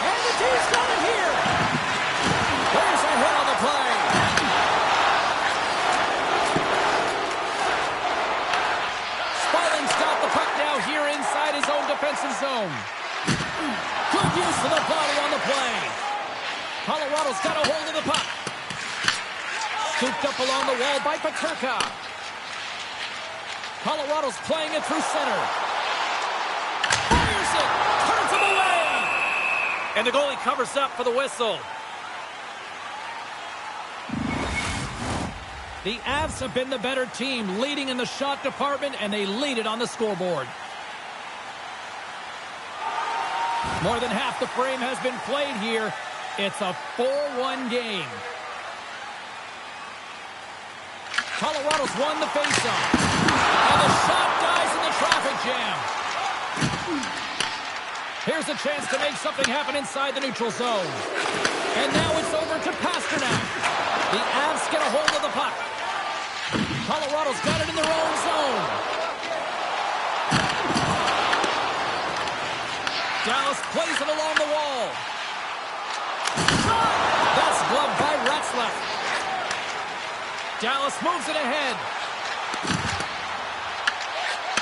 Speaker 1: And the team's got it here. There's a hit on the play. Spalling's got the puck now here inside his own defensive zone. Good use of the body on the play. Colorado's got a hold of the puck. Scooped up along the wall by Peterka. Colorado's playing it through center. Fires it! Turns him away! And the goalie covers up for the whistle. The Avs have been the better team, leading in the shot department, and they lead it on the scoreboard. More than half the frame has been played here. It's a 4-1 game. Colorado's won the faceoff. And the shot dies in the traffic jam. Here's a chance to make something happen inside the neutral zone. And now it's over to Pasternak. The Avs get a hold of the puck. Colorado's got it in their own zone. Dallas plays it along the wall. Shot! That's gloved by Ratzlaff. Dallas moves it ahead.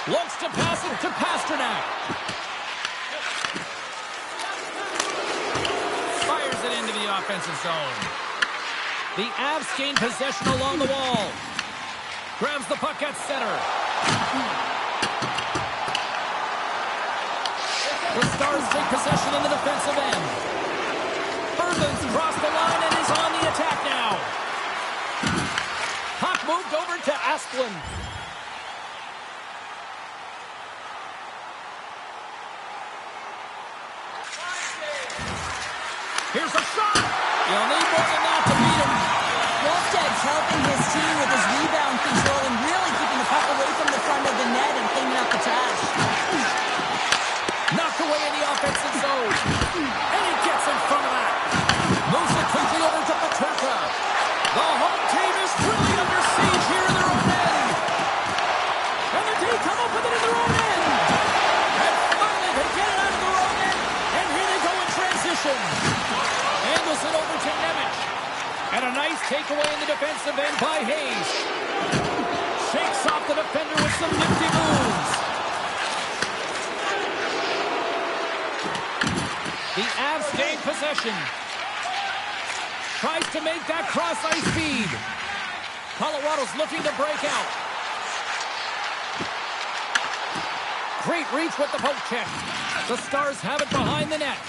Speaker 1: Looks to pass it to Pasternak. Fires it into the offensive zone. The Avs gain possession along the wall. Grabs the puck at center. The Stars take possession in the defensive end. Berglund's crossed the line and is on the attack now. Puck moved over to Asplund. Here's a shot. You'll need more than that to beat him.
Speaker 2: Wolfstead's helping his team with his rebound control and really keeping the puck away from the front of the net and cleaning up the trash.
Speaker 1: Knocked away in the offensive zone. And he gets in front of that. Moves it quickly over to Paterka. The home team is really under siege here in their own end. And the team come up with it in their own end. And finally they get it out of their own end. And here they go in transition. Angles it over to Nemec. And a nice takeaway in the defensive end by Hayes. Shakes off the defender with some nifty moves. The Avs gain possession. Tries to make that cross-ice feed. Colorado's looking to break out. Great reach with the poke check. The Stars have it behind the net.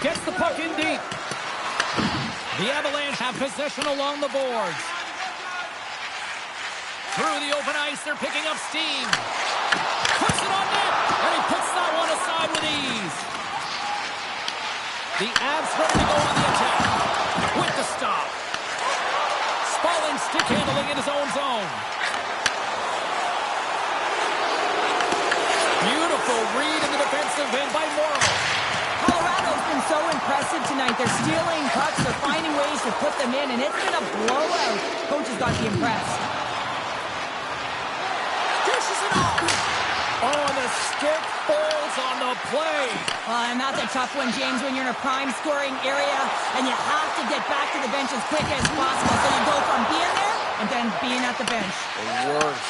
Speaker 1: Gets the puck in deep. The Avalanche have possession along the boards. Through the open ice, they're picking up steam. Puts it on net, and he puts that one aside with ease. The Avs ready to go on the attack. With the stop. Spalling stick handling in his own zone. Beautiful read in the defensive end by Morrow.
Speaker 2: Colorado's been so impressive tonight. They're stealing pucks, they're finding ways to put them in, and it's been a blowout. Coach has got to be impressed.
Speaker 1: Dishes it off. Oh, and the stick falls on the play.
Speaker 2: And that's a tough one, James, when you're in a prime scoring area and you have to get back to the bench as quick as possible. So you go from being there and then being at the bench.
Speaker 1: The worst.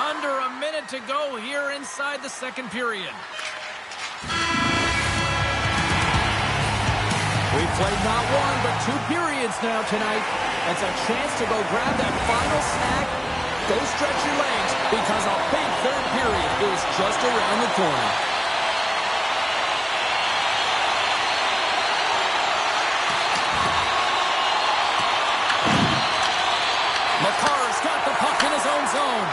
Speaker 1: Under a minute to go here inside the second period. We've played not one, but 2 periods now tonight. It's a chance to go grab that final snack. Go stretch your legs because a big third period is just around the corner. Makar's got the puck in his own zone.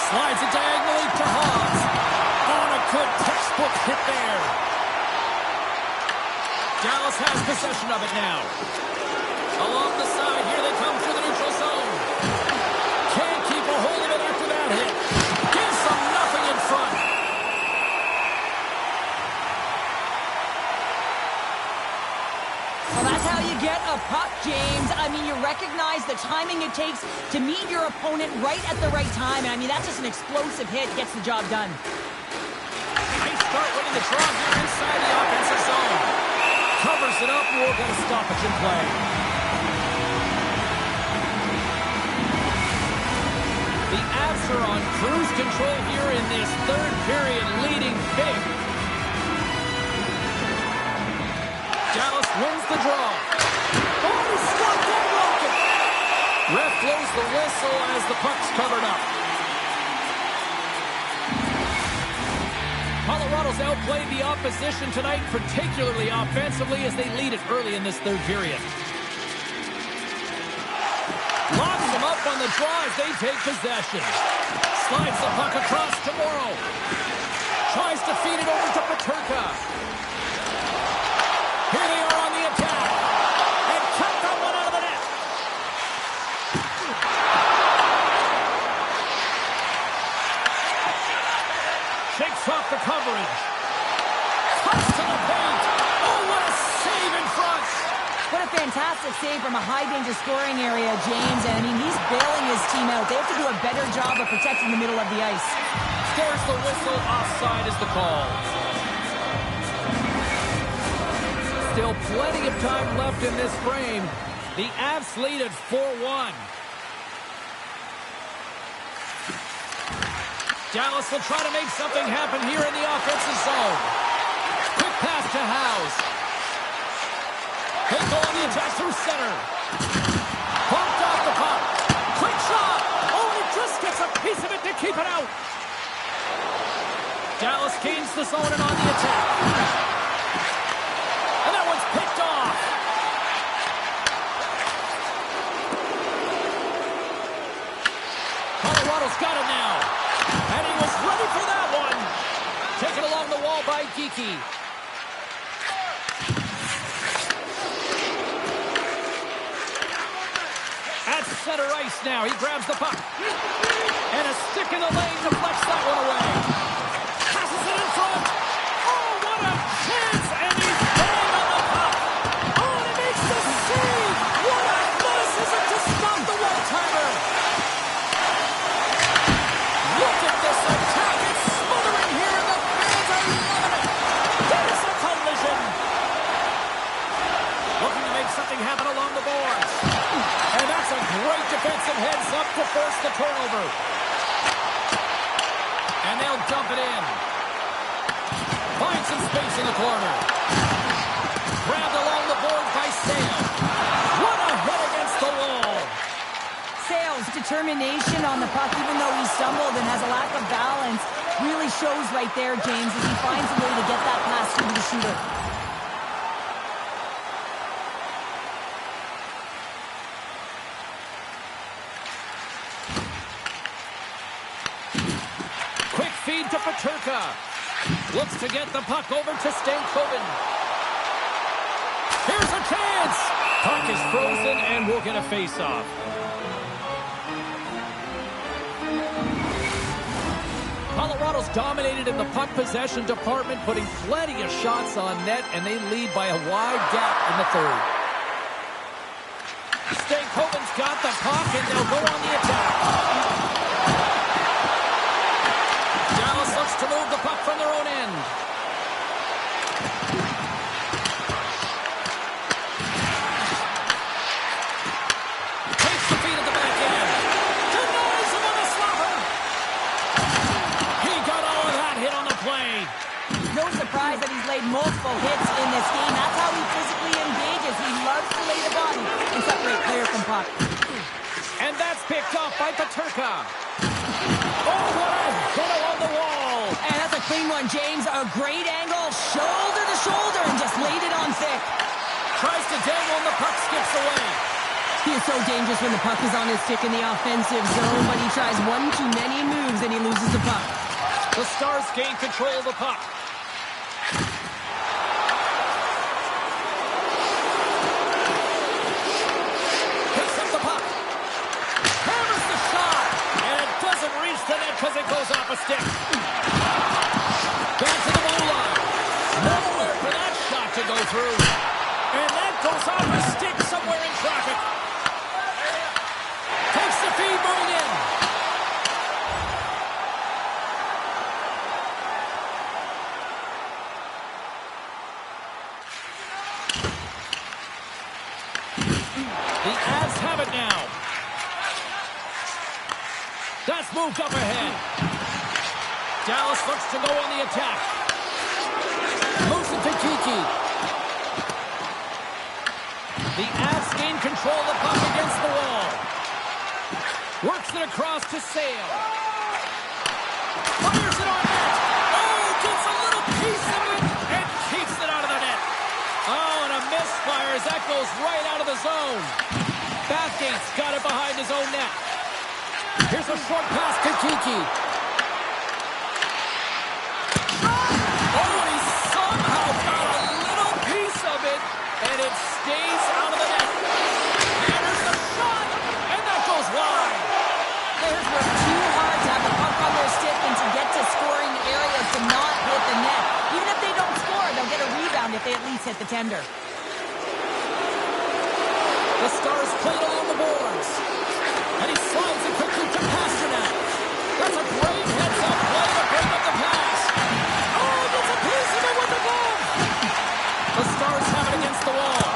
Speaker 1: Slides it diagonally to Hobbs. On a good textbook hit there. Dallas has possession of it now. Along the side, here they come through the neutral zone. Can't keep a hold of it after that hit. Gives them nothing in front.
Speaker 2: Well, that's how you get a puck, James. I mean, you recognize the timing it takes to meet your opponent right at the right time. And I mean, that's just an explosive hit. Gets the job done.
Speaker 1: Nice start winning the draw here inside the offensive zone. Covers it up. We're going to stop it in play. The Avs are on cruise control here in this third period, leading big. Dallas wins the draw. Oh, he stopped that rocket. Ref blows the whistle as the puck's covered up. Colorado's outplayed the opposition tonight, particularly offensively, as they lead it early in this third period. Locks them up on the draw as they take possession. Slides the puck across to Morrow. Tries to feed it over to Paterka. Here they are on the attack. And cut that one out of the net. Shakes off the coverage. Cuts to the paint. Oh, what a save in front.
Speaker 2: What a fantastic save from a high-danger scoring area, James. And, I mean, he's bailing his team out. They have to do a better job of protecting the middle of the ice.
Speaker 1: There's the whistle. Offside is the call. Still plenty of time left in this frame. The Avs lead at 4-1. Dallas will try to make something happen here in the offensive zone. Quick pass to House. He'll go on the attack through center. Pumped off the puck. Quick shot. Oh, and he just gets a piece of it to keep it out. Dallas gains the zone and on the attack. And that one's picked off. Colorado's got it now. And he was ready for that one. Taken along the wall by Geekie. At center ice now. He grabs the puck. And a stick in the lane deflects that one away. Passes it in front. Oh, what a chance. And he's banged on the puck. Oh, and he makes the save. What athleticism to stop the one-timer. Look at this attack. It's smothering here, and the fans are loving it. There's a collision. Looking to make something happen along the boards. And that's a great defensive heads-up to force the turnover. And they'll dump it in. Find some space in the corner. Grabbed along the boards by Sale. What a hit against the wall.
Speaker 2: Sale's determination on the puck, even though he stumbled and has a lack of balance, really shows right there, James, as he finds a way to get that pass through to the shooter.
Speaker 1: Quick feed to Peterka. Looks to get the puck over to Stankoven. Here's a chance. Puck is frozen and we'll get a face-off. Colorado's dominated in the puck possession department, putting plenty of shots on net, and they lead by a wide gap in the third. Stankoven's got the puck, and they'll go on the attack. Dallas looks to move the puck from their own end. Takes the feed at the back end. Denies him on the slapper. He got all of that hit on the play.
Speaker 2: No surprise that he's laid multiple hits in this game. That's how he physically engages. He loves to lay the body and separate player from puck.
Speaker 1: And that's picked off by Peterka. Oh, what a hit along the wall.
Speaker 2: And that's a clean one, James. A great angle, shoulder to shoulder, and just laid it on thick.
Speaker 1: Tries to dangle and the puck skips away.
Speaker 2: He is so dangerous when the puck is on his stick in the offensive zone, but he tries one too many moves and he loses the puck.
Speaker 1: The Stars gain control of the puck. Picks up the puck. Hammers the shot. And it doesn't reach the net because it goes off a stick. Back to the goal line. Nowhere for that shot to go through. And that goes off a stick somewhere in traffic. Takes the feed, moving in. The Avs have it now. That's moved up ahead. Dallas looks to go on the attack. Moves it to Kiki. The Avs gain control of the puck against the wall. Works it across to Sale. Fires it on net. Oh, gets a little piece of it and keeps it out of the net. Oh, and a misfire as that goes right out of the zone. Bathgate's got it behind his own net. Here's a short pass to Kiki. Oh, and he somehow got a little piece of it, and it stays out of the net. Hammers the shot, and that goes wide.
Speaker 2: Players work too hard to have the puck on their stick and to get to scoring areas to not hit the net. Even if they don't score, they'll get a rebound if they at least hit the tender.
Speaker 1: The Stars play it along the boards. And he slides it quickly to Pasternak. That's a great heads-up play to break up the pass. Oh, gets a piece of it with the glove. The Stars have it against the wall.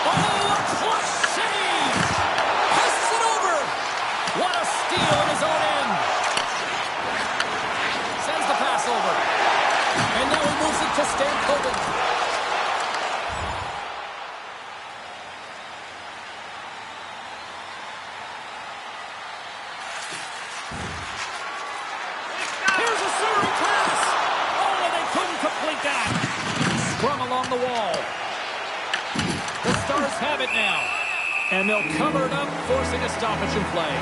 Speaker 1: Oh, a clutch save. Passes it over. What a steal in his own end. circling back. Scrum along the wall. The Stars have it now. And they'll cover it up, forcing a stoppage in play.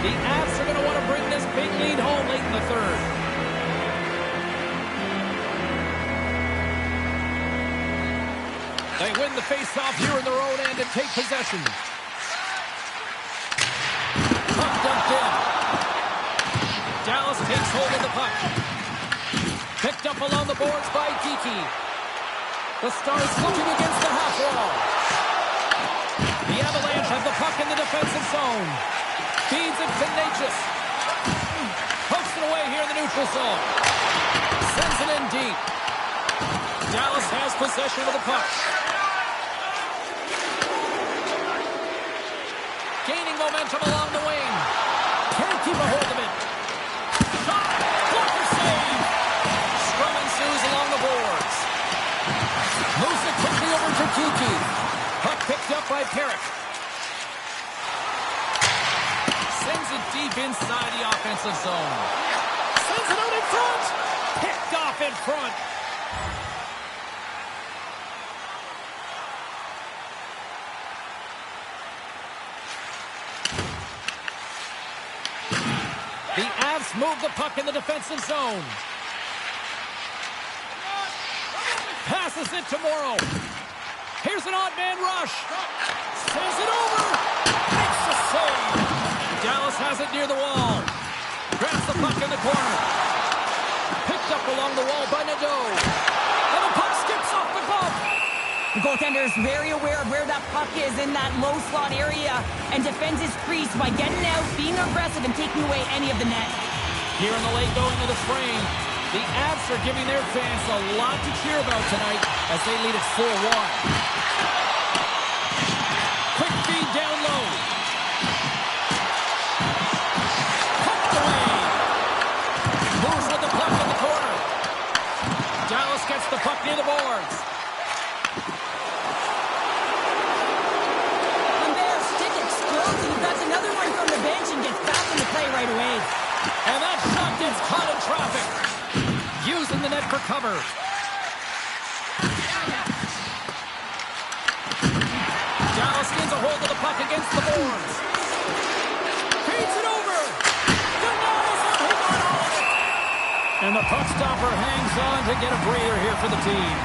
Speaker 1: The Avs are going to want to bring this big lead home late in the third. They win the face-off here in their own end and take possession. Puck dumped in. Dallas takes hold of the puck. Picked up along the boards by Kiki. The Stars looking against the half wall. The Avalanche have the puck in the defensive zone. Feeds it to Natchez. Pokes it away here in the neutral zone. Sends it in deep. Dallas has possession of the puck. Gaining momentum along the wing. Can't keep a hold of it. Shot. Blocker save. Scrum ensues along the boards. Moves it quickly over to Kiki. Puck picked up by Perrick. Sends it deep inside the offensive zone. Sends it out in front. Picked off in front. The Avs move the puck in the defensive zone. Passes it to Morrow. Here's an odd man rush. Sends it over. Makes the save. Dallas has it near the wall. Grabs the puck in the corner. Picked up along the wall by Nadeau. And the puck skips off the glove.
Speaker 2: The goaltender is very aware of where that puck is in that low slot area and defends his crease by getting out, being aggressive, and taking away any of the net.
Speaker 1: Here in the late going of the frame, the Avs are giving their fans a lot to cheer about tonight as they lead it 4-1. Quick feed down low. Poked away. Moves with the puck in the corner. Dallas gets the puck near the boards.
Speaker 2: And there, stick explodes, and he grabs another one from the bench and gets back into play right away.
Speaker 1: And that shot gets caught in traffic. Using the net for cover. Dallas gains a hold of the puck against the boards. Feeds it over. Denies him. He got all of it. And the puck stopper hangs on to get a breather here for the team.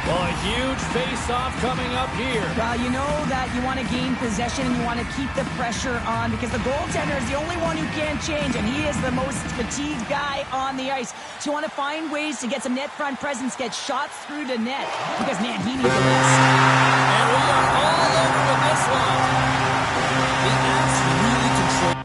Speaker 1: Well, a huge face-off coming up here.
Speaker 2: Well, you know that you want to gain possession and you want to keep the pressure on because the goaltender is the only one who can't change, and he is the most fatigued guy on the ice. So you want to find ways to get some net front presence, get shots through the net because, man, he needs a rest.
Speaker 1: And we are all over with this one. The Avs really control.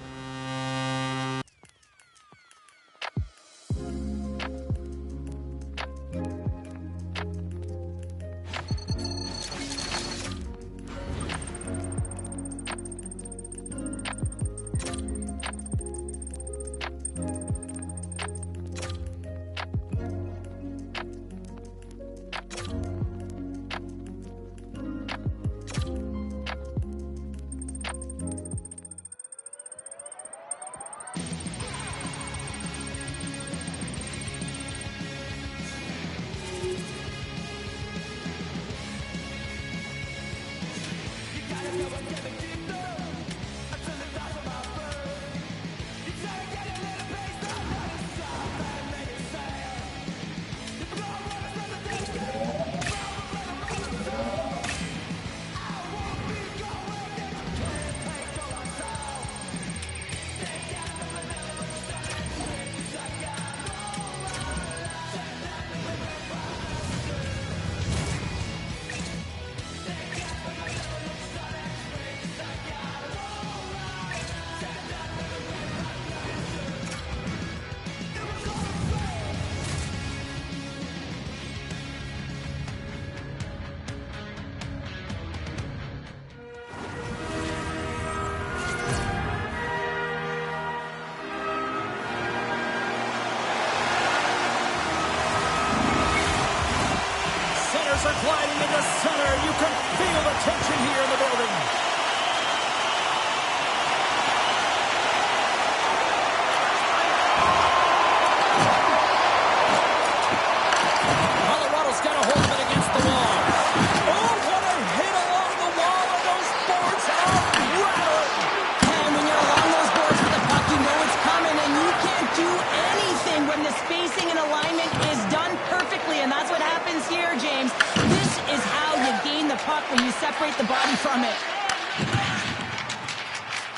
Speaker 2: when you separate the body from it.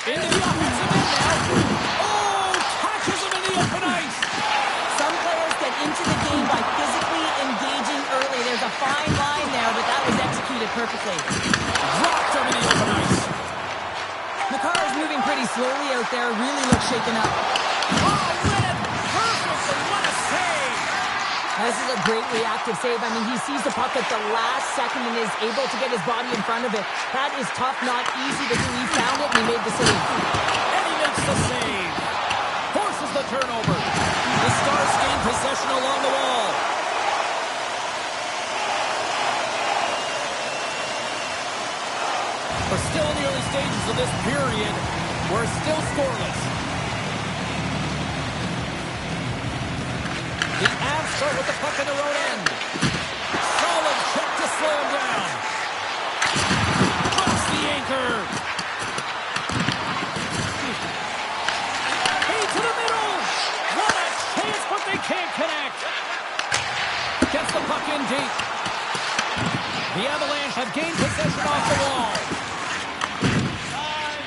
Speaker 1: Into the offensive end now. Oh, catches him in the open ice.
Speaker 2: Some players get into the game by physically engaging early. There's a fine line there, but that was executed perfectly.
Speaker 1: Dropped him in the open ice.
Speaker 2: Makar is moving pretty slowly out there, really looks shaken up.
Speaker 1: Oh, read it perfectly. What a save.
Speaker 2: This is a great reactive save. I mean, he sees the puck at the last second and is able to get his body in front of it. That is tough, not easy to do. He found it and he made the save.
Speaker 1: And he makes the save. Forces the turnover. The Stars gain possession along the wall. We're still in the early stages of this period. We're still scoreless. The Avs start with the puck in their own end. Solid check to slow him down. Drops the anchor. Feed to the middle. What a chance, but they can't connect. Gets the puck in deep. The Avalanche have gained possession off the wall.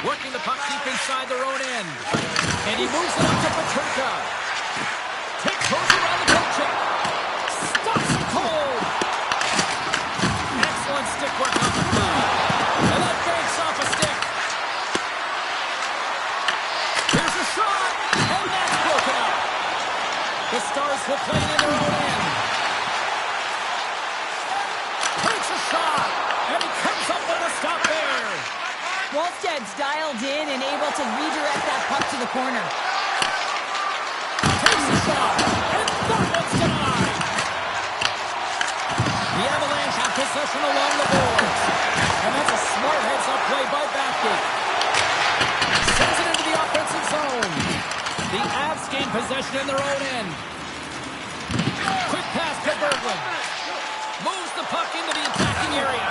Speaker 1: Working the puck deep inside their own end. And he moves it up to Peterka. Goes around the poke check. Stops him cold. Excellent stick work on the play. And that banks off a stick. Here's a shot. And that's broken up. The Stars will play it in their own end. Takes a shot. And he comes up with a stop there.
Speaker 2: Wallsted's dialed in and able to redirect that puck to the corner.
Speaker 1: Takes a shot. The Avalanche have possession along the boards. And that's a smart heads-up play by Bathgate. Sends it into the offensive zone. The Avs gain possession in their own end. Quick pass to Berglund. Moves the puck into the attacking area.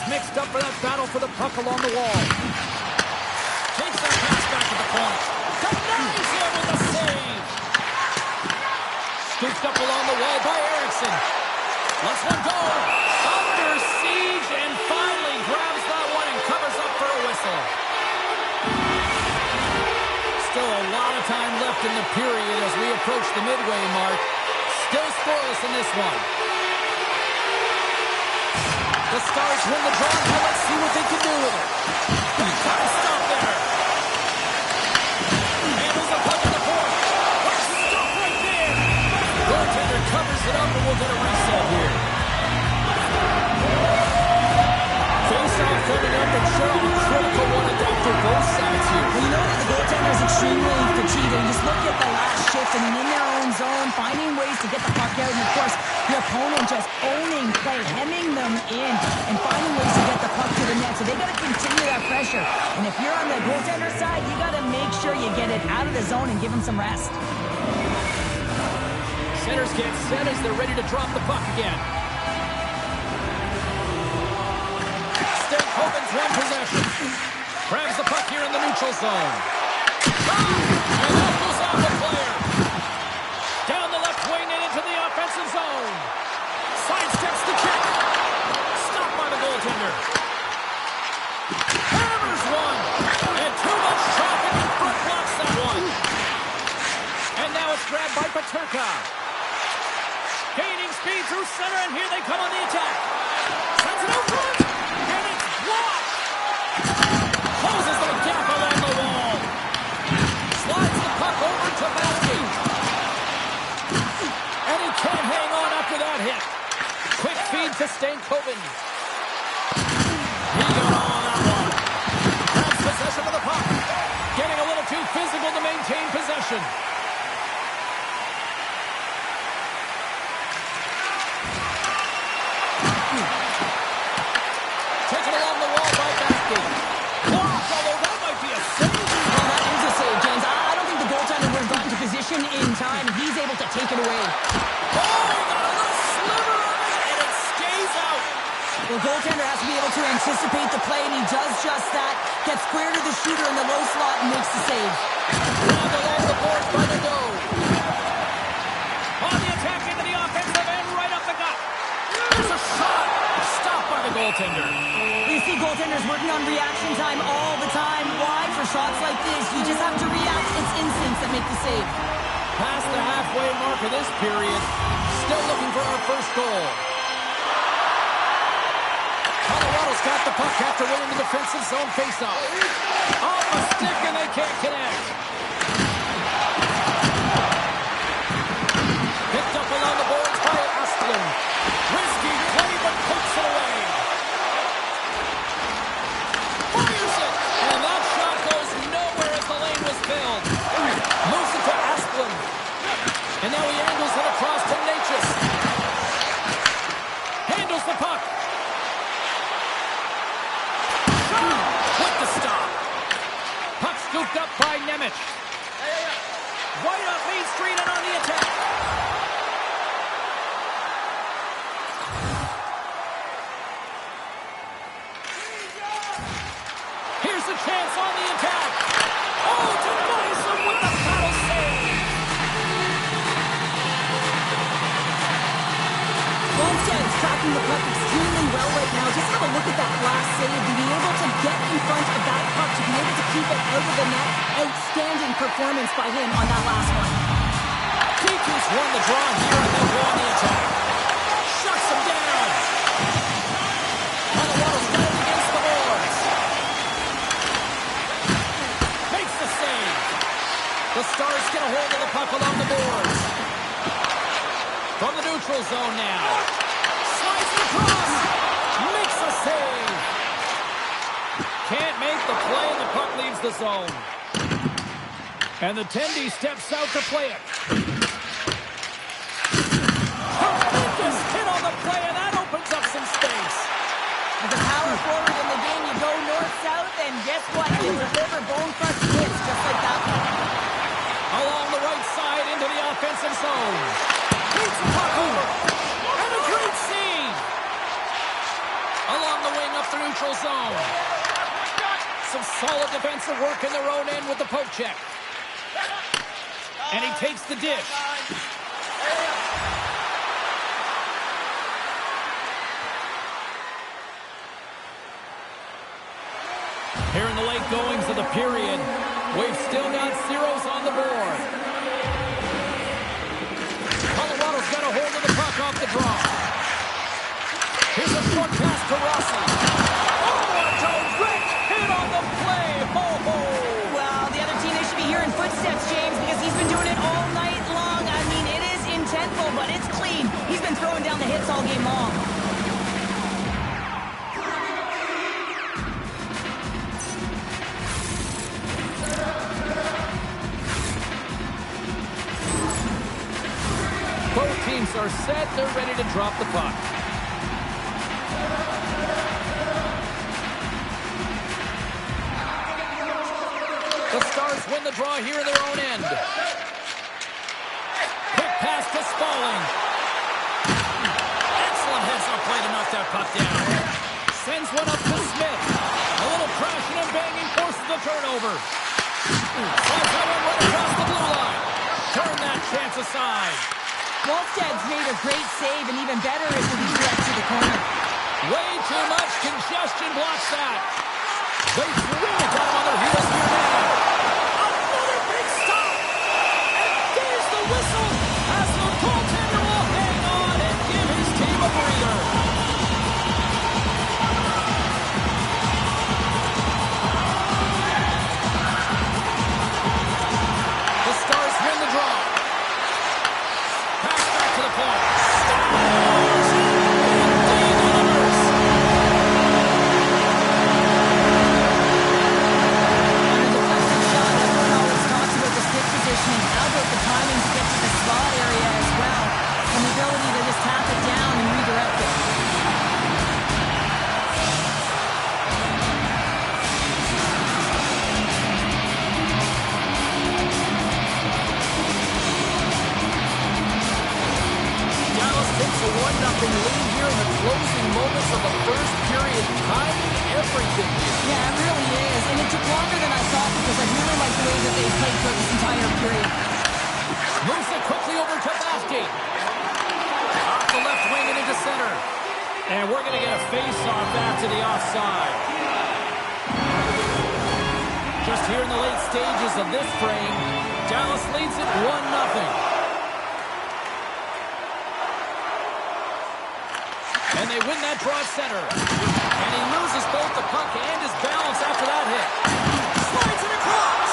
Speaker 1: Mixed up for that battle for the puck along the wall. Takes that pass back to the corner. Denies him with a save. Scooped up along the wall by Eriksson. Lets one go. Under siege and finally grabs that one and covers up for a whistle. Still a lot of time left in the period as we approach the midway mark. Still scoreless in this one. The Stars win the draw. Now let's see what they can do with it. Try to stop there. Handles the puck in the fourth. Stop right there. Goaltender covers it up and we'll get a reset here. Face-off coming up and showing a critical one for both sides here.
Speaker 2: Well, you know that the goaltender is extremely fatigued. And just look at the last shift. I mean, in their own zone, finding ways to get the puck out. And, of course, your opponent just owning play, hemming them in, and finding ways to get the puck to the net. So they got to continue that pressure. And if you're on the goaltender side, you got to make sure you get it out of the zone and give them some rest.
Speaker 1: Centers get set as they're ready to drop the puck again. Stankoven's one possession. Grabs the puck here in the neutral zone. And that goes off the player. Down the left wing and into the offensive zone. Sidesteps the check. Stopped by the goaltender. Hammers one. And too much traffic in front blocks that one. And now it's grabbed by Peterka. Gaining speed through center, and here they come on the attack. Sends it out front. And it's blocked. Closes the gap along the wall. Slides the puck over to Bathgate. And he can't hang on after that hit. Quick feed to Stankoven. He got on that one. Grabs possession of the puck. Getting a little too physical to maintain possession. Taken along the wall by Bathgate. Blocked, although that might be a save.
Speaker 2: Well, that is a save, James. I don't think the goaltender would have gotten to position in time. He's able to take it away.
Speaker 1: Oh, he got a little sliver of it, and it stays out.
Speaker 2: Well, goaltender has to be able to anticipate the play, and he does just that. Gets square to the shooter in the low slot and makes the save.
Speaker 1: Dragged along the boards by the Doe. On the attack into the offensive end, right up the gut. There's a shot. Stopped by the goaltender.
Speaker 2: You see goaltenders working on reaction time all the time. Why? For shots like this, you just have to react. It's instincts that make the save.
Speaker 1: Past the halfway mark of this period. Still looking for our first goal. Colorado's got the puck after winning the defensive zone faceoff. Off a stick and they can't connect. Picked up along the boards by Asplund. Risky play but pokes it away. Fires it! And that shot goes nowhere as the lane was filled. Moves it to Asplund. And now he angles it across to Natchez. Handles the puck. With the stop. Puck scooped up by Nemec. Right up Main Street and on the attack. Here's a chance on the attack. Oh, denies him with the paddle save.
Speaker 2: Longstead's tracking the puck extremely well right now. Just have a look at that last save. To be able to get in front of that puck, to be able to keep it out of the net. Outstanding performance by him on that last one.
Speaker 1: T2's won the draw here and they'll go on the attack. Shuts him down. Colorado's got it against the boards. Makes the save. The Stars get a hold of the puck along the boards. From the neutral zone now. Slides it across. Makes a save. Can't make the play and the puck leaves the zone. And the Tendy steps out to play it. Tremendous hit on the play, and that opens up some space.
Speaker 2: As a power forward in the game, you go north-south, and guess what? You deliver bone-crush hits just like that one.
Speaker 1: Along the right side into the offensive zone. Beats the puck over. And a great save. Along the wing up the neutral zone. Some solid defensive work in their own end with the poke check. And he takes the dish. Here in the late goings of the period, we've still got zeros on the board. Colorado's got a hold of the puck off the draw. Here's a short pass to Rossi. Oh, a direct hit on the play. Ho-ho.
Speaker 2: Well, the other team, they should be hearing footsteps, James, because he's been doing it all night long. I mean, it is intentful, but it's clean. He's been throwing down the hits all game long.
Speaker 1: Both teams are set. They're ready to drop the puck. The Stars win the draw here in their own end. Quick pass to Spaulding. Excellent heads-up play to knock that puck down. Sends one up to Smith. A little crashing and banging forces the turnover. Slides that one right across the blue line. Turn that chance aside.
Speaker 2: Wallsted's made a great save, and even better is when he directs to the corner.
Speaker 1: Way too much congestion blocks that. They swing it down on their heels here now. Another big stop. And there's the whistle as the goaltender will hang on and give his team a breather. The Stars win the draw. Pass back to the point. Stars! Indeed delivers.
Speaker 2: Yeah, it really is. And it took longer than I thought because I really like the way that they played for this entire period.
Speaker 1: Moves it quickly over to Bathgate. Off the left wing and into center. And we're going to get a face-off after the offside. Just here in the late stages of this frame, Dallas leads it 1-0. And they win that draw at center. And he loses both the puck and his balance after that hit. Slides it across.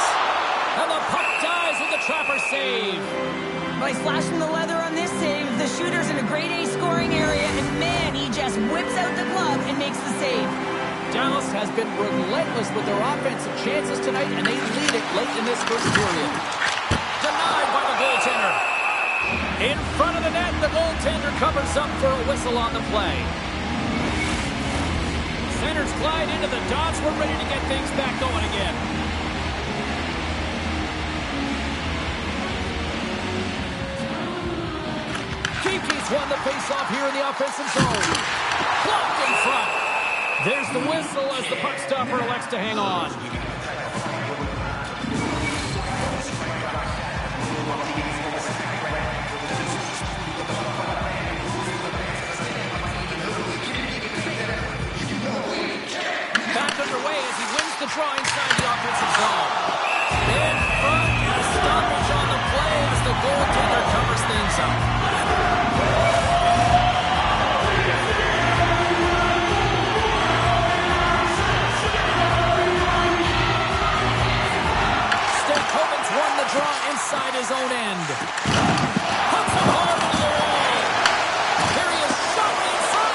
Speaker 1: And the puck dies with the Trapper save.
Speaker 2: By slashing the leather on this save, the shooter's in a grade A scoring area, and man, he just whips out the glove and makes the save.
Speaker 1: Dallas has been relentless with their offensive chances tonight, and they lead it late in this first period. Denied by the goaltender. In front of the net, the goaltender covers up for a whistle on the play. Centers glide into the dots. We're ready to get things back going again. Keeke's won the faceoff here in the offensive zone. Blocked in front. There's the whistle as the puck stopper elects to hang on. Back underway as he wins the draw inside the offensive zone. In front and a stoppage on the play as the goaltender covers things up. Won the draw inside his own end. Puts it hard into the wall. Here he is, shot in front.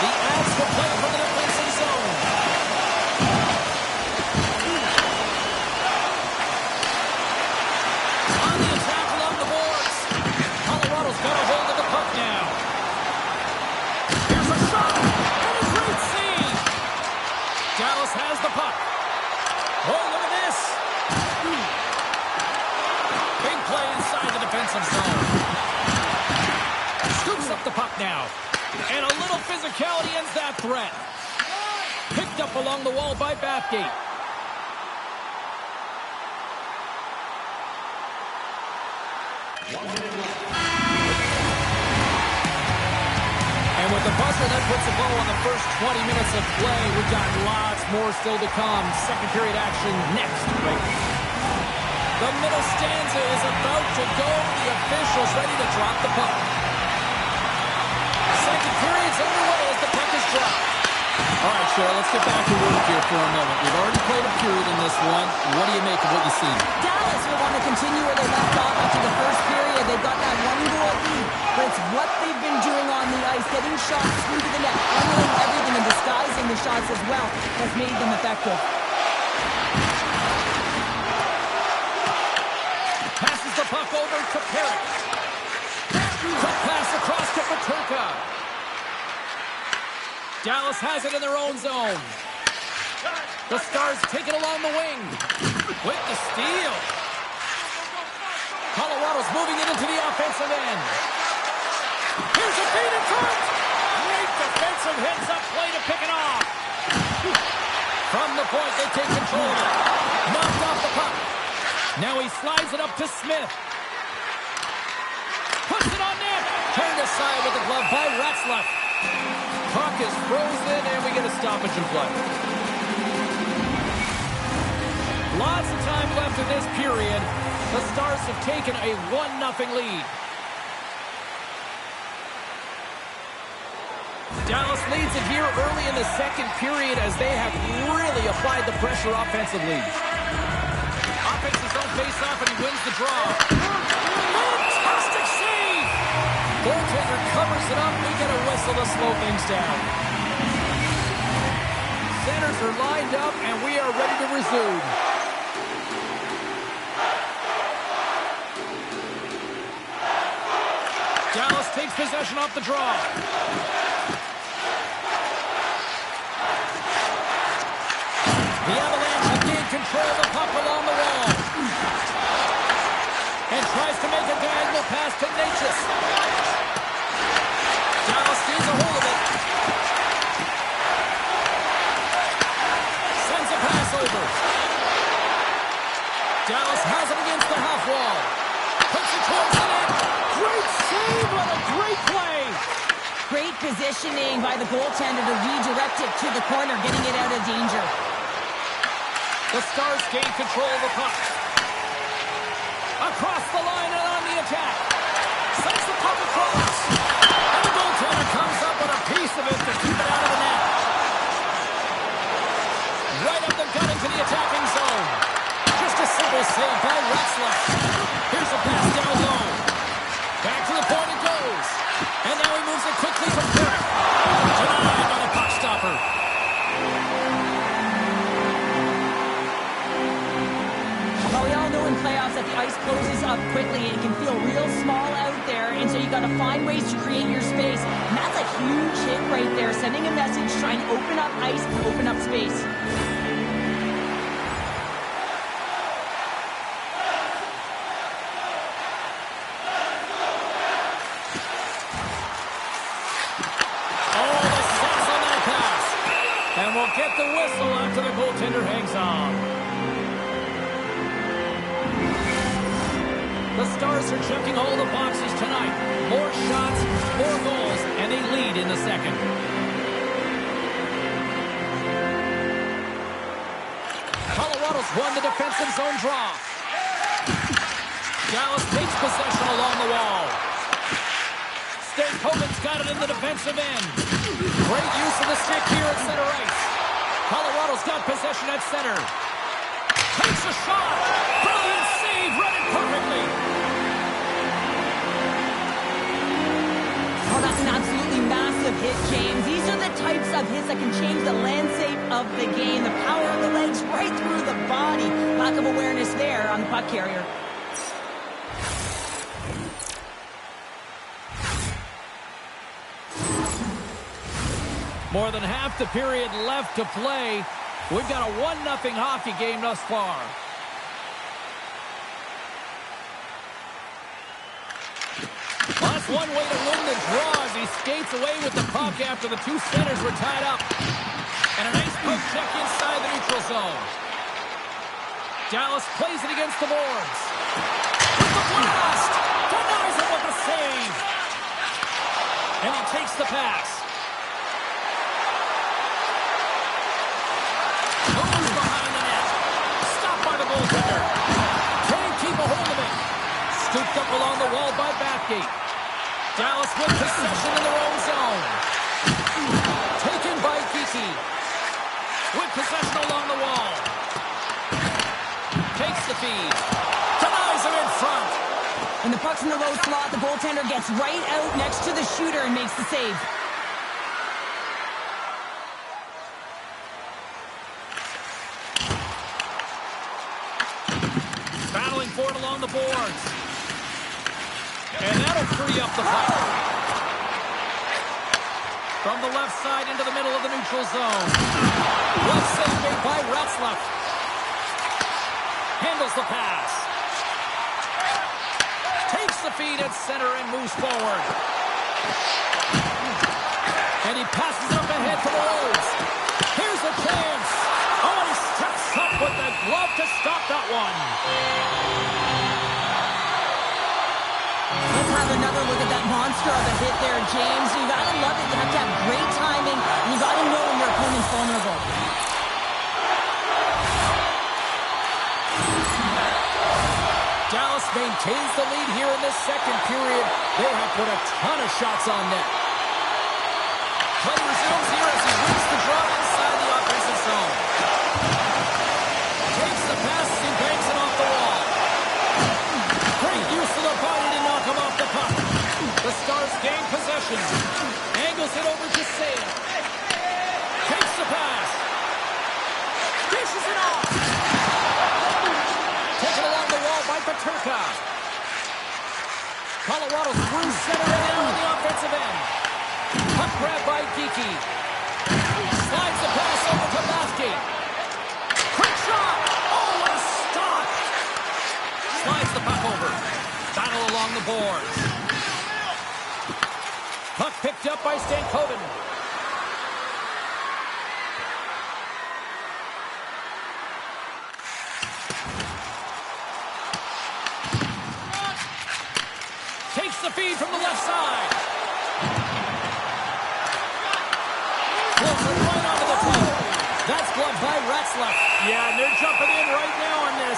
Speaker 1: The ads for play from the defensive zone. On the attack along the boards. Colorado's got a hold of the puck now. Here's a shot. And a great save. Dallas has the puck. Oh, look at this. Big play inside the defensive zone. Scoops up the puck now. And a little physicality ends that threat. Picked up along the wall by Bathgate. And with the buzzer, that puts a bow on the first 20 minutes of play. We've got lots more still to come. Second period action next. Right. The middle stanza is about to go. The officials ready to drop the puck. Second period's underway as the puck is dropped. All right, Cheryl, let's get back to work here for a moment. We've already played a period in this one. What do you make of what you see?
Speaker 2: Dallas will want to continue where they left off after the first period. They've got that one-goal lead, but it's what they've been doing on the ice, getting shots through to the net, handling everything and disguising the shots as well, that's made them effective.
Speaker 1: Passes the puck over to Perrick. Quick pass across to Peterka. Dallas has it in their own zone. The Stars take it along the wing. With the steal. Colorado's moving it into the offensive end. Here's a feed in front. Great defensive hits up play to pick it off. From the point, they take control of it. Knocked off the puck. Now he slides it up to Smith. Puts it on net. Turned aside with the glove by Ratzlaff. Puck is frozen, and we get a stoppage in play. Lots of time left in this period. The Stars have taken a 1-0 lead. Dallas leads it here early in the second period as they have really applied the pressure offensively. Offensive zone face-off, and he wins the draw. Fantastic save! Goaltender covers it up. We get a whistle to slow things down. Centers are lined up, and we are ready to resume. Dallas takes possession off the draw. The Avalanche have gained control of the puck along the wall. And tries to make a diagonal pass to Natchez. Dallas stays a hold of it. Dallas has it against the half wall. Puts it towards the net. Great save. What a great play.
Speaker 2: Great positioning by the goaltender to redirect it to the corner, getting it out of danger.
Speaker 1: The Stars gain control of the puck. Across the line and on the attack. Sends the puck across. And the goaltender comes up with a piece of it to keep it out of the net. Right up the gut into the attacking zone. Just a simple save by Retzlaff. Here's a pass down low. Back to the point it goes. And now he moves it quickly from Perrick. Denied by the puck stopper.
Speaker 2: Well, we all know in playoffs that the ice closes up quickly and it can feel real small out there, and so you got to find ways to create your space. And that's a huge hit right there, sending a message, trying to open up ice and open up space.
Speaker 1: Oh, the sauce on that pass. And we'll get the whistle after the goaltender hangs on. The Stars are checking all the boxes tonight. More shots, more goals, and they lead in the second. Colorado's won the defensive zone draw. Dallas takes possession along the wall. Stankoven's got it in the defensive end. Great use of the stick here at center ice. Colorado's got possession at center. Takes a shot. Brilliant save. Read it perfectly.
Speaker 2: Oh, that's an absolutely massive hit, James. These are the types of hits that can change the landscape of the game. The power of the legs right through the body. Lack of awareness there on the puck carrier.
Speaker 1: More than half the period left to play. We've got a 1-0 hockey game thus far. Well, that's one way to win the draw as he skates away with the puck after the two centers were tied up. And a nice poke check inside the neutral zone. Dallas plays it against the boards. With the blast! Denies it with a save. And he takes the pass. Moves behind the net. Stopped by the goaltender. Can't keep a hold of it. Scooped up along the wall by Bathgate. Dallas with possession in their own zone. Taken by Kiki. With possession along the wall. Takes the feed. Denies him in front.
Speaker 2: When the puck's in the low slot, the goaltender gets right out next to the shooter and makes the save.
Speaker 1: Battling for it along the boards. And that'll free up the puck. From the left side into the middle of the neutral zone. Well saved by Retzlaff. Handles the pass. Takes the feed at center and moves forward. And he passes up ahead to the Rose. Here's the chance. Oh, and he steps up with the glove to stop that one.
Speaker 2: Let's have another look at that monster of a hit there, James. You gotta love it. You have to have great timing. And you gotta know when your opponent's vulnerable.
Speaker 1: Dallas maintains the lead here in this second period. They have put a ton of shots on net. Play resumes here as he wins the draw inside the offensive zone. Takes the pass as he banks it off the wall. Great use of the body to knock him off the puck. The Stars gain possession. Angles it over to Sale. Takes the pass. Dishes it off. Taken along the wall by Peterka. Colorado's through center and now on the offensive end. Puck grab by Kiki. Slides the pass over to Bathgate. Quick shot. Oh, what a stop. Slides the puck over. Battle along the boards. Puck picked up by Stankoven. the feed from the left side. Wilson right onto the top. That's blocked by Retzlaff.
Speaker 2: Yeah, and they're jumping in right now on this.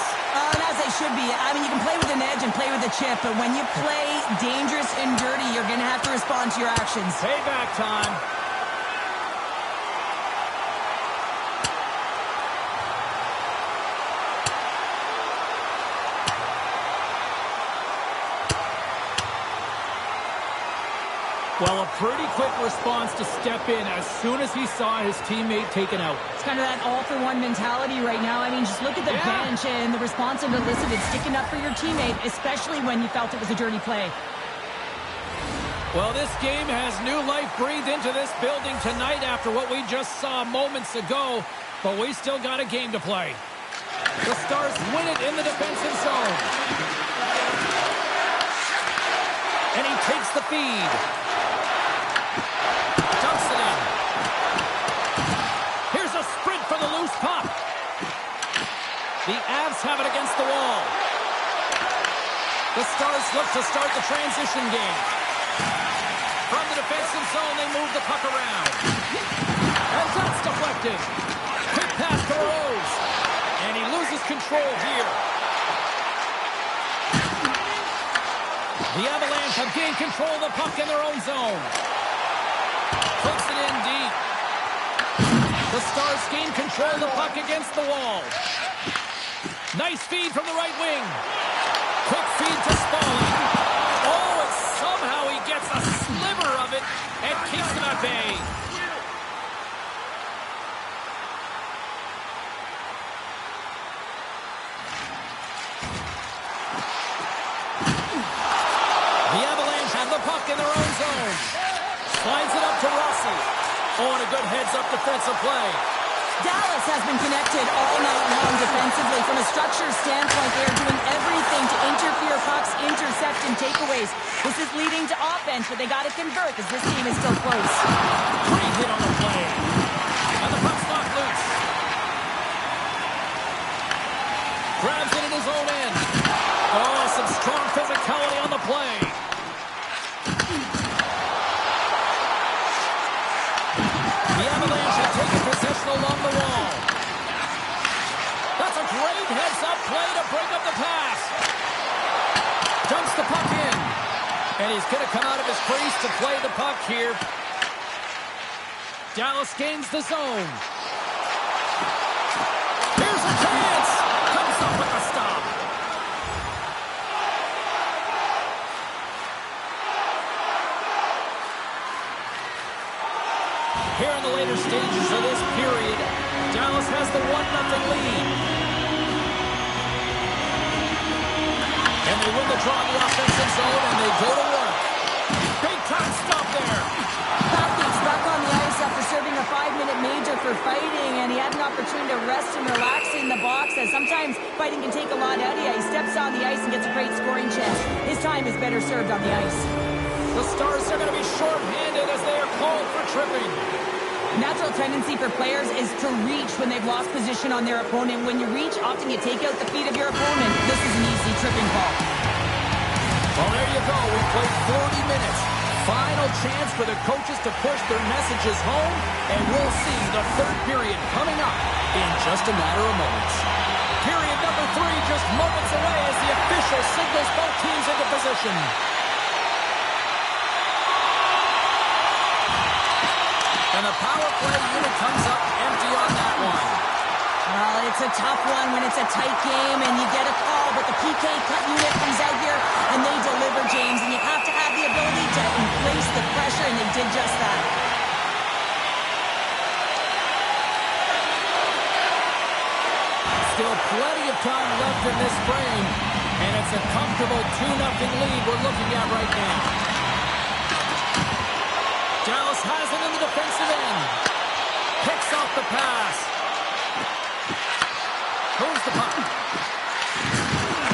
Speaker 2: And as they should be. I mean, you can play with an edge and play with a chip, but when you play dangerous and dirty, you're going to have to respond to your actions.
Speaker 1: Payback time. Well, a pretty quick response to step in as soon as he saw his teammate taken out.
Speaker 2: It's kind of that all-for-one mentality right now. I mean, just look at the bench and the response it elicited, sticking up for your teammate, especially when you felt it was a dirty play.
Speaker 1: Well, this game has new life breathed into this building tonight after what we just saw moments ago, but we still got a game to play. The Stars win it in the defensive zone. And he takes the feed. Dumps it in. Here's a sprint for the loose puck. The Avs have it against the wall. The Stars look to start the transition game. From the defensive zone, they move the puck around. And that's deflected. Quick pass to Rose. And he loses control here. The Avalanche have gained control of the puck in their own zone. Puts it in deep. The Stars gain control of the puck against the wall. Nice feed from the right wing. Quick feed to Spaulding. Oh, and somehow he gets a sliver of it and keeps them at bay. The Avalanche have the puck in their own zone. Slides it up to Rossi. Oh, and a good heads-up defensive play.
Speaker 2: Dallas has been connected all night long defensively. From a structure standpoint, they are doing everything to interfere pucks, intercept, and takeaways. This is leading to offense, but they got to convert as this game is still close.
Speaker 1: Great hit on the play. And the puck's knocked loose. Grabs it in his own end. Oh, some strong physicality on the play. The Avalanche have taken possession along the wall. That's a great heads-up play to break up the pass. Dumps the puck in. And he's going to come out of his crease to play the puck here. Dallas gains the zone. Here's a chance. Comes up with a stop. Here in the later stages of this period, Dallas has the 1-0 lead. And they win the draw in the offensive zone, and they go to work. Big time stop there.
Speaker 2: Falcons back on the ice after serving a 5-minute major for fighting, and he had an opportunity to rest and relax in the box, as sometimes fighting can take a lot out of you. He steps on the ice and gets a great scoring chance. His time is better served on the ice.
Speaker 1: The Stars are going to be short-handed as they are called for tripping.
Speaker 2: Natural tendency for players is to reach when they've lost position on their opponent. When you reach, often you take out the feet of your opponent. This is an easy tripping call.
Speaker 1: Well, there you go. We played 40 minutes. Final chance for the coaches to push their messages home, and we'll see the third period coming up in just a matter of moments. Period number 3 just moments away as the official signals both teams into position. And the power play unit comes up empty on that one.
Speaker 2: Well, it's a tough one when it's a tight game and you get a call, but the PK cut unit comes out here and they deliver, James, and you have to have the ability to embrace the pressure, and they did just that.
Speaker 1: Still plenty of time left in this frame, and it's a comfortable 2-0 lead we're looking at right now. Dallas has it in the defensive end. Picks off the pass. Moves the puck.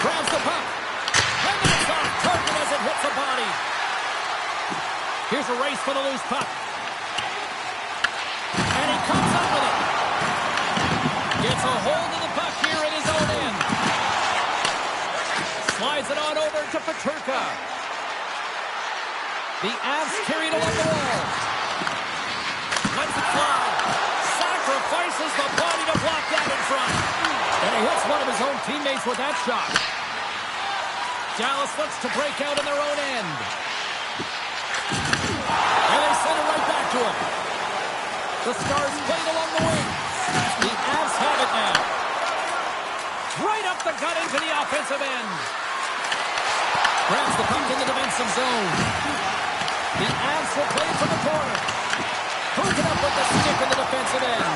Speaker 1: Grabs the puck. And that's off target as it hits the body. Here's a race for the loose puck. And he comes up with it. Gets a hold of the puck here in his own end. Slides it on over to Peterka. The Avs carried along the wall. Lets it fly. Sacrifices the body to block that in front. And he hits one of his own teammates with that shot. Dallas looks to break out in their own end. And they send it right back to him. The Stars played along the wing. The Avs have it now. Right up the gut into the offensive end. Grabs the puck in the defensive zone. The Avs will play it from the corner. Hooking up with the stick in the defensive end.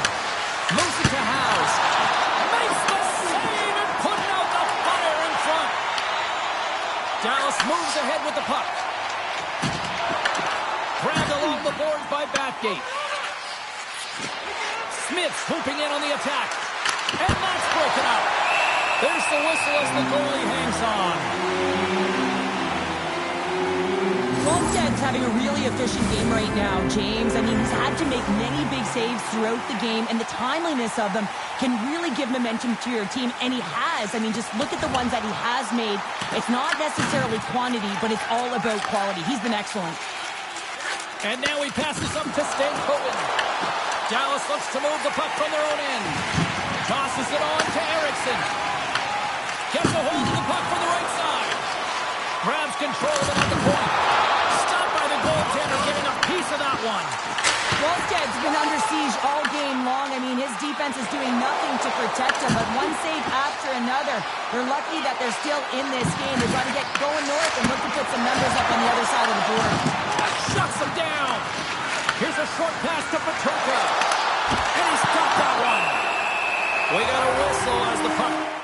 Speaker 1: Moves it to House. Makes the save and putting out the fire in front. Dallas moves ahead with the puck. Grabbed along the boards by Bathgate. Smith's swooping in on the attack. And that's broken up. There's the whistle as the goalie hangs on.
Speaker 2: Wallsted's having a really efficient game right now, James. I mean, he's had to make many big saves throughout the game, and the timeliness of them can really give momentum to your team, and he has. I mean, just look at the ones that he has made. It's not necessarily quantity, but it's all about quality. He's been excellent.
Speaker 1: And now he passes up to Stankoven. Dallas looks to move the puck from their own end. Tosses it on to Eriksson. Gets a hold of the puck from the right side. Grabs control of it at the point. Stopped by the goaltender, getting a piece of that one.
Speaker 2: Wallsted's been under siege all game long. I mean, his defense is doing nothing to protect him, but one save after another. They're lucky that they're still in this game. They've got to get going north and look to put some numbers up on the other side of the board.
Speaker 1: Shuts him down. Here's a short pass to Petrarca. And he stopped that one. We got a whistle as the puck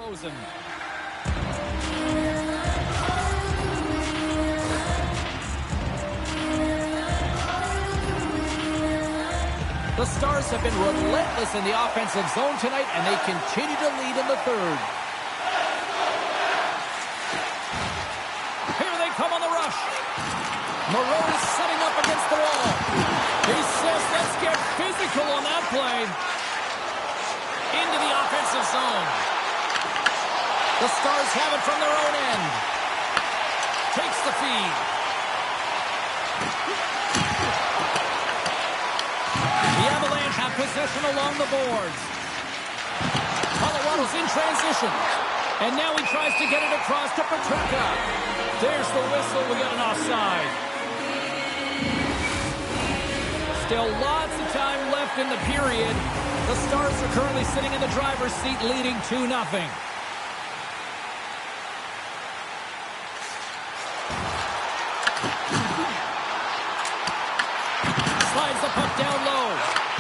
Speaker 1: Rosen. The Stars have been relentless in the offensive zone tonight, and they continue to lead in the third. Here they come on the rush. Moreau is setting up against the wall. He says, let's get physical on that play. Into the offensive zone. The Stars have it from their own end. Takes the feed. The Avalanche have possession along the boards. Colorado's in transition. And now he tries to get it across to Petrarca. There's the whistle. We got an offside. Still lots of time left in the period. The Stars are currently sitting in the driver's seat, leading 2-0. Slides the puck down low.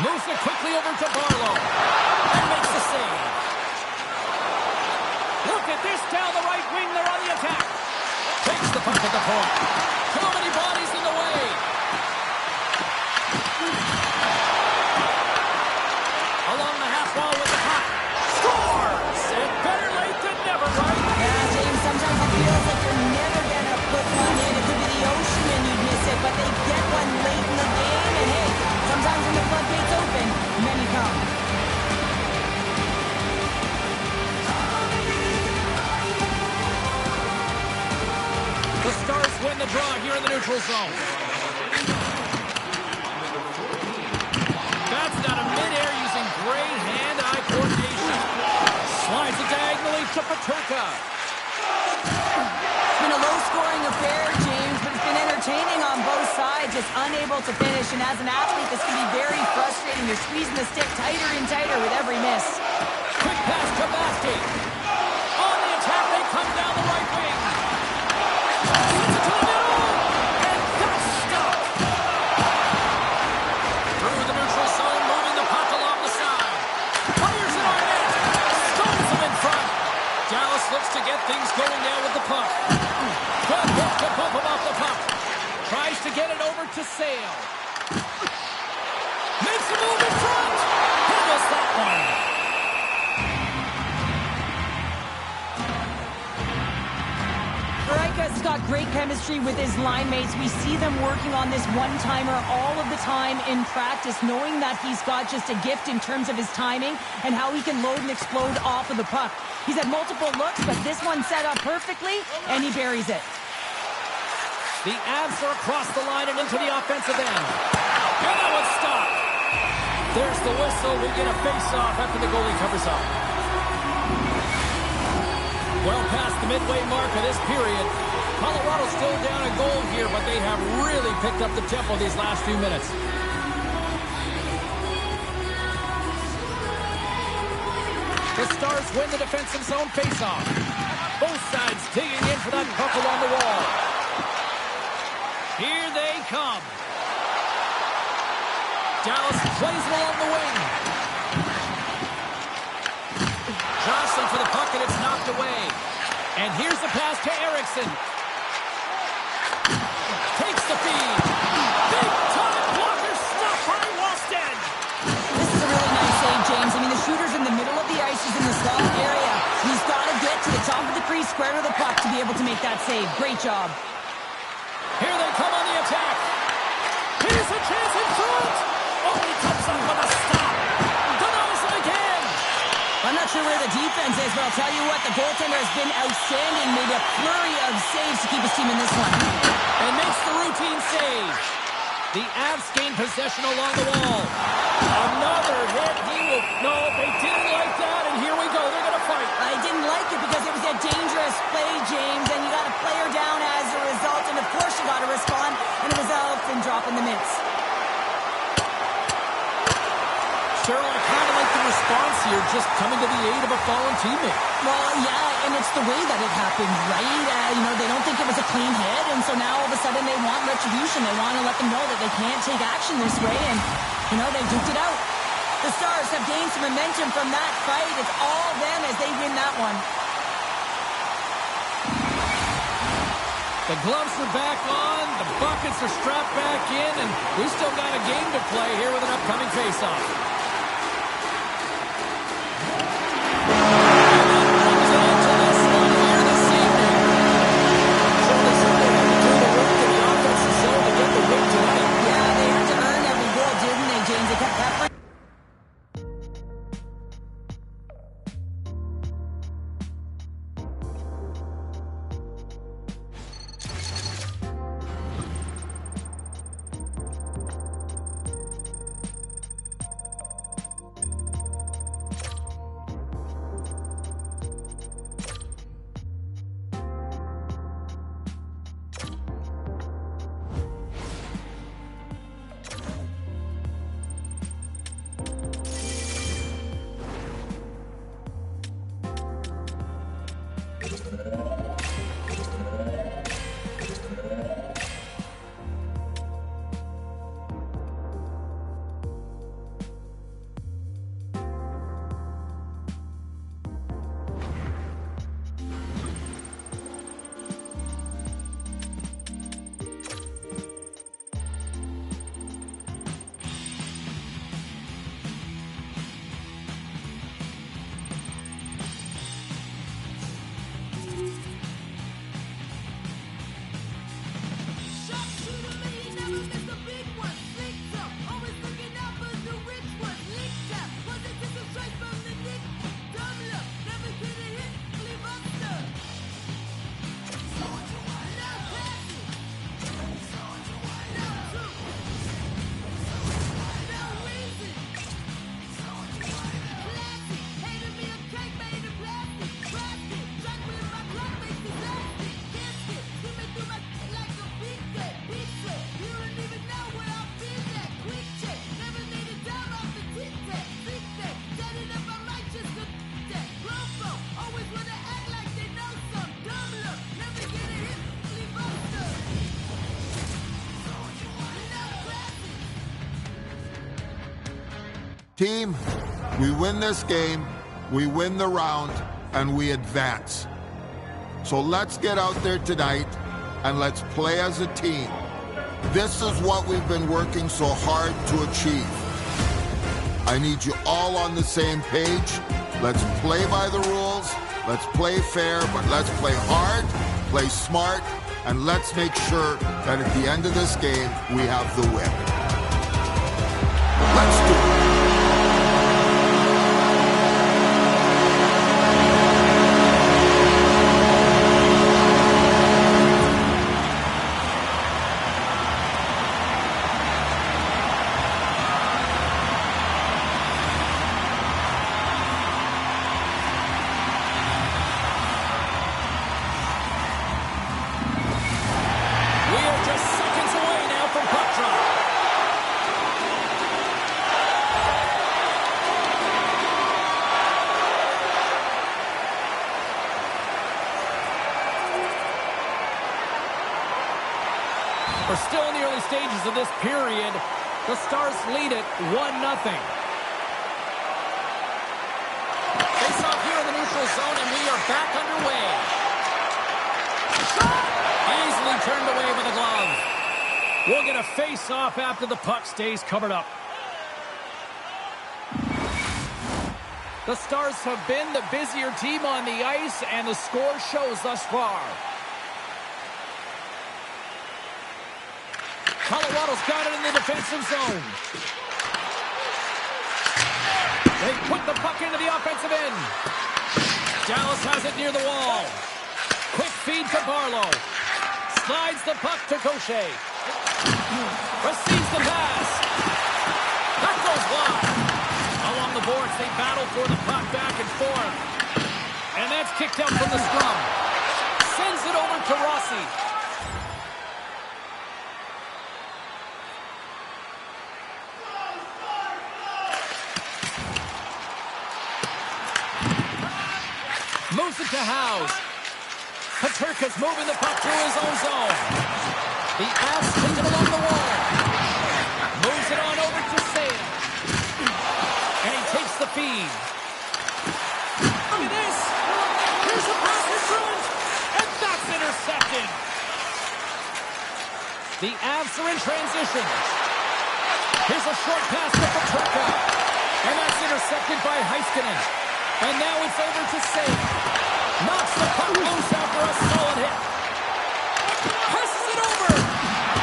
Speaker 1: Moves it quickly over to Barlow. And makes the save. Look at this down the right wing. They're on the attack. Takes the puck at the point. Too many bodies in the way. Along the half wall with the puck. Scores! And better late than never, right?
Speaker 2: Yeah, James, sometimes it feels like you're never going to put one in. It could be the ocean and you'd miss it, but they get one late in the game, and hey, sometimes when the floodgates open, many come.
Speaker 1: The Stars win the draw here in the neutral zone. Bats down to midair using great hand-eye coordination. Slides it diagonally to Petrarca.
Speaker 2: It's been a low-scoring affair, James, but it's been entertaining on both sides, just unable to finish. And as an athlete, this can be very frustrating. You're squeezing the stick tighter and tighter with every miss.
Speaker 1: Quick pass to Basti. On the attack, they come down the right wing. Sends it to the middle, and that's stopped. Through the neutral zone, moving the puck along the side. Fires it on net. Stones him in front. Dallas looks to get things going now with the puck. Good hit to bump him off the puck. Tries to get it over to Sale. Makes a move in front. He missed that one.
Speaker 2: Barika's got great chemistry with his line mates. We see them working on this one-timer all of the time in practice, knowing that he's got just a gift in terms of his timing and how he can load and explode off of the puck. He's had multiple looks, but this one set up perfectly, and he buries it.
Speaker 1: The Avs are across the line and into the offensive end. And that one's stopped. There's the whistle. We get a face-off after the goalie covers up. Well past the midway mark of this period. Colorado's still down a goal here, but they have really picked up the tempo these last few minutes. The Stars win the defensive zone face-off. Both sides digging in for that puck along the wall. Here they come. Dallas plays it along the wing. Johnson for the puck, and it's knocked away. And here's the pass to Eriksson. Takes the feed. Big time blocker stop by Wallstead.
Speaker 2: This is a really nice save, James. I mean, the shooter's in the middle of the ice. He's in the slot area. He's got to get to the top of the crease, square to the puck to be able to make that save. Great job.
Speaker 1: Here they come on the attack. Here's a chance in front. Oh, he comes up with a stop. Denies it again.
Speaker 2: I'm not sure where the defense is, but I'll tell you what, the goaltender has been outstanding. Made a flurry of saves to keep his team in this one.
Speaker 1: And makes the routine save. The Avs gain possession along the wall. Another hit. No, they didn't like that, and here we go. They're going to fight.
Speaker 2: I didn't like it because it was a dangerous play, James, and you got a player down as a result, and of course you got to respond, and it results in dropping the mitts.
Speaker 1: Cheryl, I kind of like the response here, just coming to the aid of a fallen teammate.
Speaker 2: Well, yeah, and it's the way that it happened, right? They don't think it was a clean hit, and so now all of a sudden they want retribution. They want to let them know that they can't take action this way, and, they duked it out. The Stars have gained some momentum from that fight. It's all them as they win that one.
Speaker 1: The gloves are back on, the buckets are strapped back in, and we still got a game to play here with an upcoming face-off.
Speaker 5: Team, we win this game, we win the round, and we advance. So let's get out there tonight and let's play as a team. This is what we've been working so hard to achieve. I need you all on the same page. Let's play by the rules, let's play fair, but let's play hard, play smart, and let's make sure that at the end of this game, we have the win. Let's do it.
Speaker 1: We're still in the early stages of this period. The Stars lead it 1-0. Face off here in the neutral zone, and we are back underway. Easily turned away with a glove. We'll get a face off after the puck stays covered up. The Stars have been the busier team on the ice, and the score shows thus far. Colorado's got it in the defensive zone. They put the puck into the offensive end. Dallas has it near the wall. Quick feed to Barlow. Slides the puck to Gaucher. Receives the pass. That goes wide. Along the boards, they battle for the puck back and forth. And that's kicked out from the scrum. Sends it over to Rossi. Moves it to House. Paterka's moving the puck through his own zone. The ass takes it along the wall. Moves it on over to Sale. The Avs are in transition. Here's a short pass to Petrarca. And that's intercepted by Heiskanen. And now it's over to Save. Knocks the puck loose after a solid hit. Passes it over.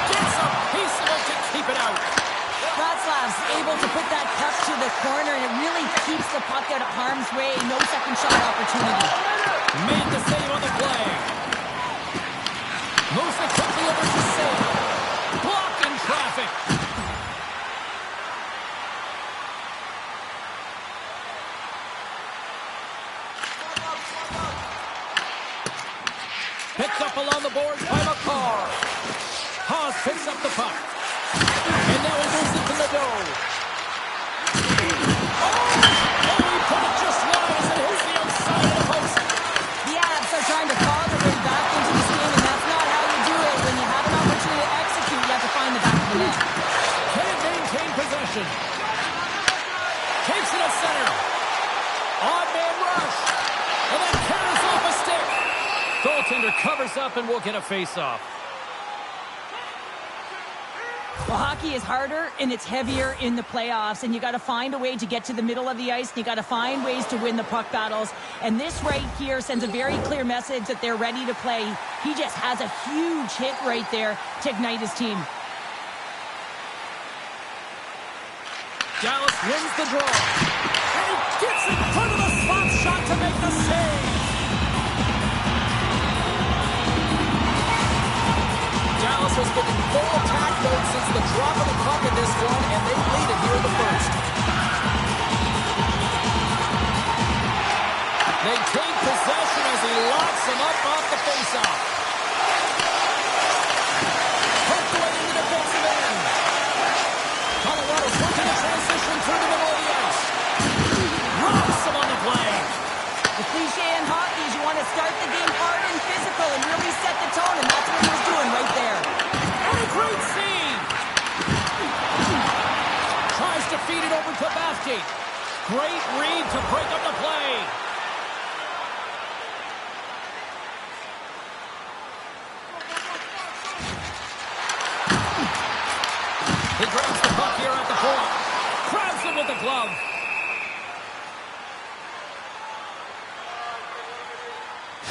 Speaker 1: Gets a piece of it to keep it out.
Speaker 2: Václav's able to put that puck to the corner, and it really keeps the puck out of harm's way. No second shot opportunity.
Speaker 1: Made the save on the play. Moves it quickly over to Save. Blocked in traffic. Picked up along the boards by McCarr. Haas picks up the puck. And now he moves it to Nadeau. Oh, he put it just wide as it hits the outside of the post.
Speaker 2: The Avs are trying to claw their way back into this game, and that's not how you do it. When you have an opportunity to execute, you have to find the back of the net.
Speaker 1: Can't maintain possession. Takes it at center. Odd man rush. And then carries off a stick. Goaltender covers up and will get a face-off.
Speaker 2: Well, hockey is harder and it's heavier in the playoffs, and you got to find a way to get to the middle of the ice. And you got to find ways to win the puck battles. And this right here sends a very clear message that they're ready to play. He just has a huge hit right there to ignite his team.
Speaker 1: Dallas wins the draw. And he gets in front of the slot shot to make the save. Dallas has been in full attack mode since the drop of the puck in this one, and they lead it here in the first. They take possession as he locks him up off the faceoff. Poked away in the defensive end. Colorado's working a transition through the middle of the ice. Robs him on the play.
Speaker 2: The cliche in hockey is you want to start the game hard and physical and really set the tone, and that's what he was doing right there.
Speaker 1: And a great save! Tries to feed it over to Bathgate. Great read to break up the play. He grabs the puck here at the point. Grabs him with the glove.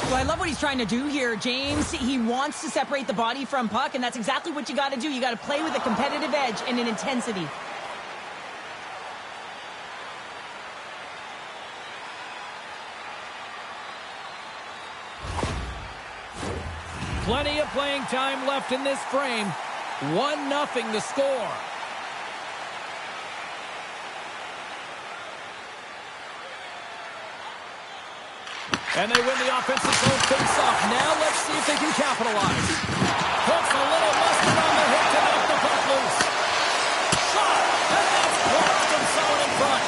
Speaker 2: Well, I love what he's trying to do here, James. He wants to separate the body from puck, and that's exactly what you got to do. You got to play with a competitive edge and an intensity.
Speaker 1: Plenty of playing time left in this frame. 1-0 the score. And they win the offensive zone face-off. Now let's see if they can capitalize. Puts a little mustard on the hit to knock the puck loose. Shot! And that's blocked from someone in front.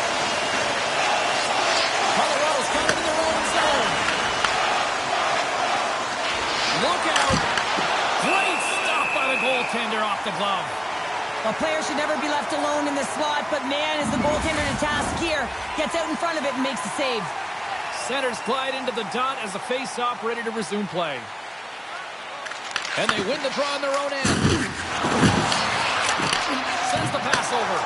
Speaker 1: Colorado's kind of in their own zone. Look out! Great stop by the goaltender off the glove.
Speaker 2: A player should never be left alone in the slot, but man, is the goaltender to task here. Gets out in front of it and makes the save.
Speaker 1: Centers glide into the dot as a face-off ready to resume play. And they win the draw on their own end. Sends the pass over.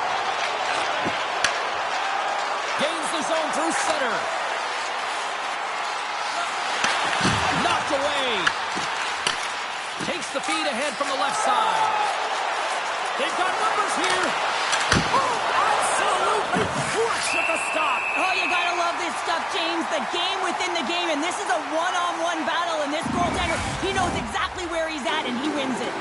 Speaker 1: Gains the zone through center. Knocked away. Takes the feed ahead from the left side. They've got numbers here. Oh, absolutely flush at the stop.
Speaker 2: Oh, you gotta love this stuff, James. The game within the game, and this is a one-on-one battle, and this goaltender, he knows exactly where he's at, and he wins it.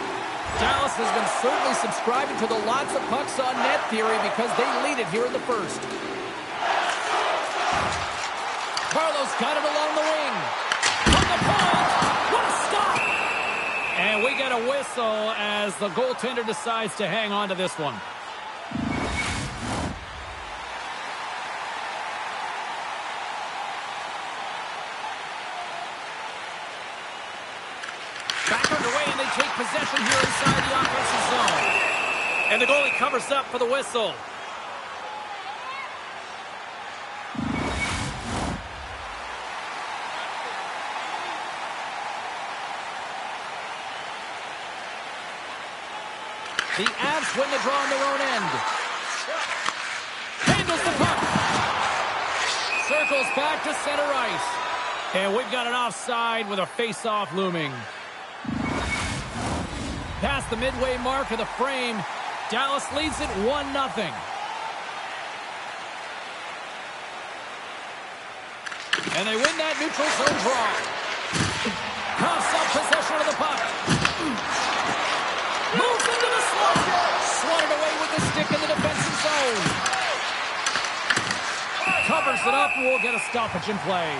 Speaker 1: Dallas has been certainly subscribing to the lots of pucks on net theory because they lead it here in the first. Carlos got it along the wing. From the point. What a stop! And we get a whistle as the goaltender decides to hang on to this one. Back underway, and they take possession here inside the offensive zone. And the goalie covers up for the whistle. The Avs win the draw on their own end. Handles the puck. Circles back to center ice. And we've got an offside with a face-off looming. Past the midway mark of the frame, Dallas leads it 1-0. And they win that neutral zone draw. Coughs up possession of the puck. Moves into the slot. Swatted away with the stick in the defensive zone. Covers it up and we'll get a stoppage in play.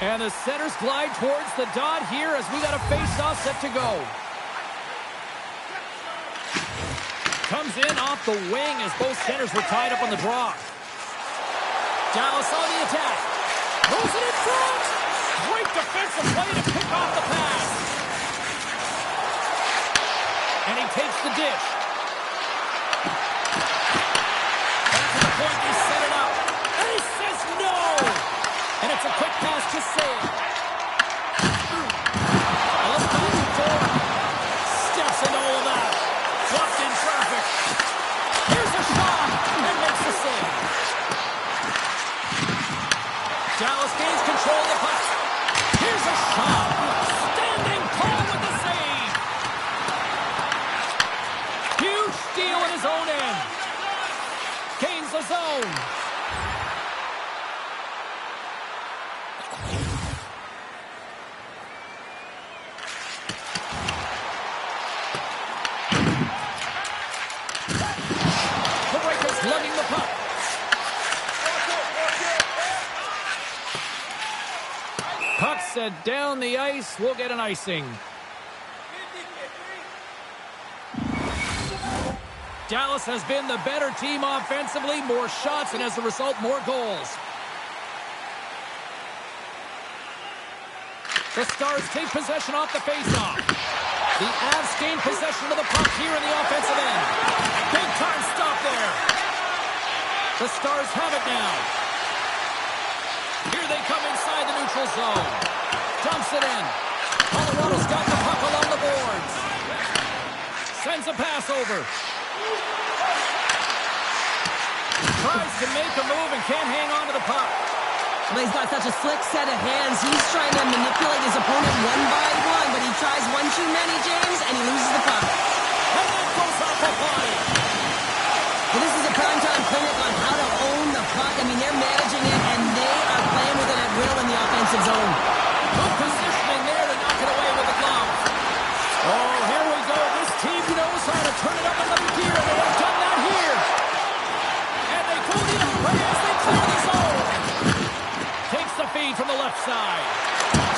Speaker 1: And the centers glide towards the dot here as we got a face-off set to go. Comes in off the wing as both centers were tied up on the draw. Dallas on the attack. Moves it in front. Great defensive play to pick off the pass. And he takes the dish. Back to the point, he set it up. And he says no. And it's a quick pass to save. A little magic forward. Steps into all of that. Blocked in traffic. Here's a shot. And makes the save. Dallas gains control of the puck. Here's a shot. Standing tall with the save. Huge steal in his own end. Gains the zone. The Breakers lugging the puck. Puck set down the ice. We'll get an icing. Dallas has been the better team offensively. More shots and as a result, more goals. The Stars take possession off the faceoff. The Avs gain possession of the puck here in the offensive end. Big time stop there. The Stars have it now. Here they come inside the neutral zone. Dumps it in. Colorado's got the puck along the boards. Sends a pass over. Tries to make a move and can't hang on to the puck.
Speaker 2: Well, he's got such a slick set of hands. He's trying to manipulate his opponent one by one, but he tries one too many, James, and he loses the puck.
Speaker 1: And that goes off the body.
Speaker 2: Well, this is a primetime clinic on how to own the puck. I mean, they're managing it, and they are playing with it at will in the offensive zone.
Speaker 1: Good positioning there to knock it away with the glove. Oh, here we go. This team knows how to turn it up another gear, and they have done that here. And they go the other way as they clear the zone. Takes the feed from the left side.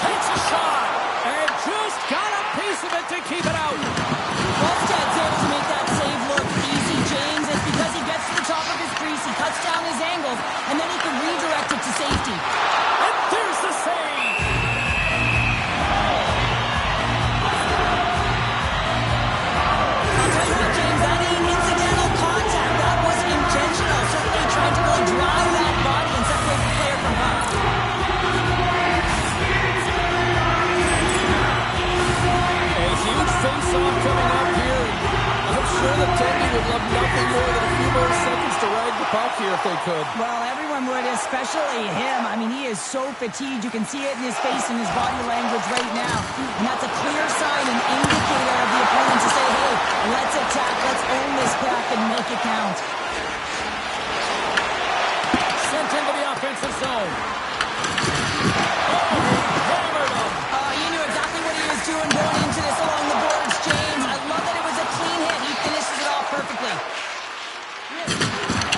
Speaker 1: Takes a shot. And just got a piece of it to keep it out.
Speaker 2: Wolfstad's able to make that save look easy, James. It's because he gets to the top of his crease, he cuts down his angles, and then he can redirect it to safety.
Speaker 1: And there's the save.
Speaker 2: I'll tell you what, James, that ain't incidental contact. That was intentional. Certainly trying to really drive that body and separate the player from puck.
Speaker 1: A huge face-off coming up here. I'm sure the Tendy would love nothing more than a few more seconds to ride the puck here if they could.
Speaker 2: Well, everyone would, especially him. I mean, he is so fatigued. You can see it in his face and his body language right now. And that's a clear sign, an indicator of the opponent to say, hey, let's attack, let's own this puck and make it count.
Speaker 1: Sent into the offensive zone. Oh, he hammered him.
Speaker 2: He knew exactly what he was doing going into this along the boards, James. I love that it was a clean hit. He finishes it off perfectly.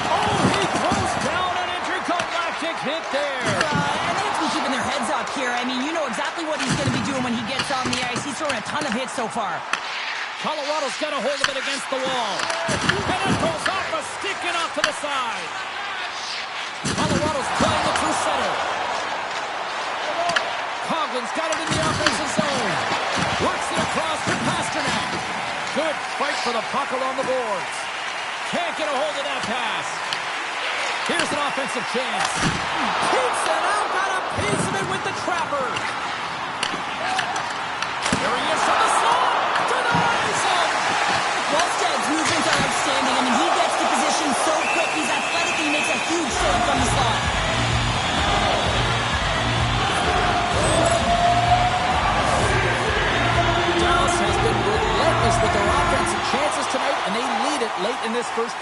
Speaker 1: Oh, he throws down an intergalactic hit there.
Speaker 2: And they have to be keeping their heads up here. I mean, you know exactly what he's going to be doing when he gets on the ice. He's throwing a ton of hits so far.
Speaker 1: Colorado's got a hold of it against the wall. And it goes off a stick and off to the side. Colorado's playing it through center. Coughlin's got it in the offensive zone. Works it across to Pasternak. Good fight for the puck along the boards. Can't get a hold of that pass. Here's an offensive chance. Keeps it out. Got a piece of it with the trapper.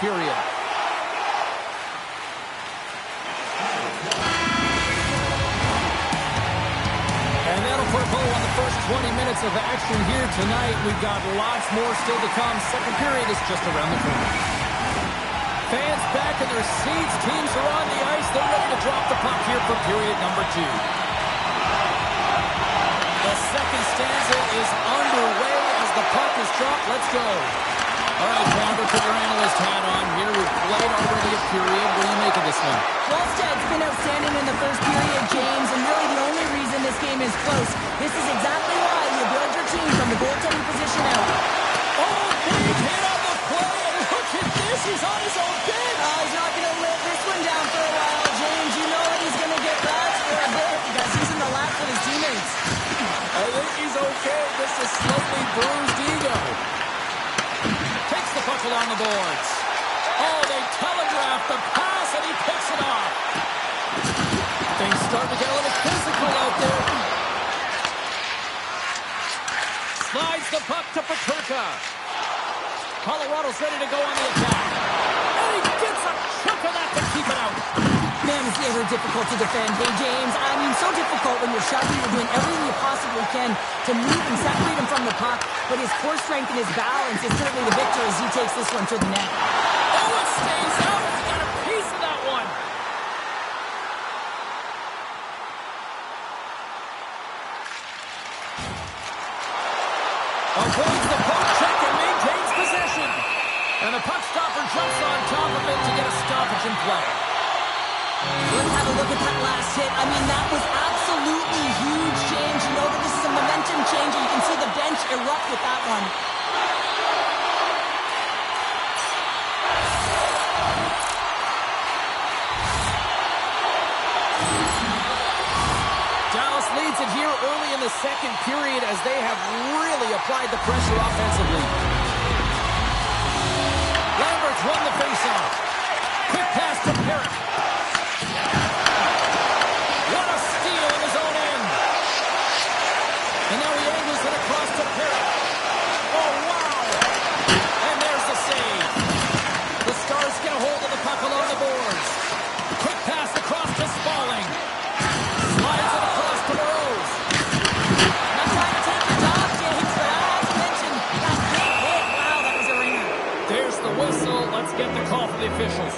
Speaker 1: period. And that'll put a bow on the first 20 minutes of action here tonight. We've got lots more still to come. Second period is just around the corner. Fans back in their seats. Teams are on the ice. They're ready to drop the puck here for period number 2. The second stanza is underway as the puck is dropped. Let's go. All right, Pounder, put your analyst hat on here. We've played already a period. What do you make of this one?
Speaker 2: Wallsted's been outstanding in the first period, James, and really the only reason this game is close. This is exactly why you build your team from the goaltending position out.
Speaker 1: Oh, big hit on the play, and look at this. He's on his own bench.
Speaker 2: He's not going to live this one down for a while, James. You know that he's going to get rat's for a bit because he's in the lap with his teammates.
Speaker 1: I think he's okay. This is slightly bruised ego. Takes the puck along the boards. Oh, they telegraph the pass, and he picks it off. Things start to get a little physical out there. Slides the puck to Paterka. Colorado's ready to go on the attack. And he gets a chunk of that to keep it out.
Speaker 2: Man, it's ever difficult to defend. Hey, James, I mean, so difficult when you're shoving. You're doing everything you possibly can to move and separate him from the puck. But his core strength and his balance is certainly the victor as he takes this one to the net.
Speaker 1: Oh, it stays out. He got a piece of that one. Avoids the poke check and maintains possession. And the puck stopper jumps on top of it to get a stoppage in play.
Speaker 2: Let's have a look at that last hit. I mean, that was absolutely huge, James. You know that this is a momentum change, and you can see the bench erupt with that one.
Speaker 1: Dallas leads it here early in the second period as they have really applied the pressure offensively. Lambert's won the faceoff. Quick pass to Perrick. What a steal in his own end. And now he angles it across to Perrick. Oh, wow. And there's the save. The Stars get a hold of the puck along the boards. Quick pass across to Spaulding. Slides it across to Rose.
Speaker 2: Not trying to take your job, James, but as mentioned, that big hit. Wow, that was a ringer.
Speaker 1: There's the whistle. Let's get the call from the officials.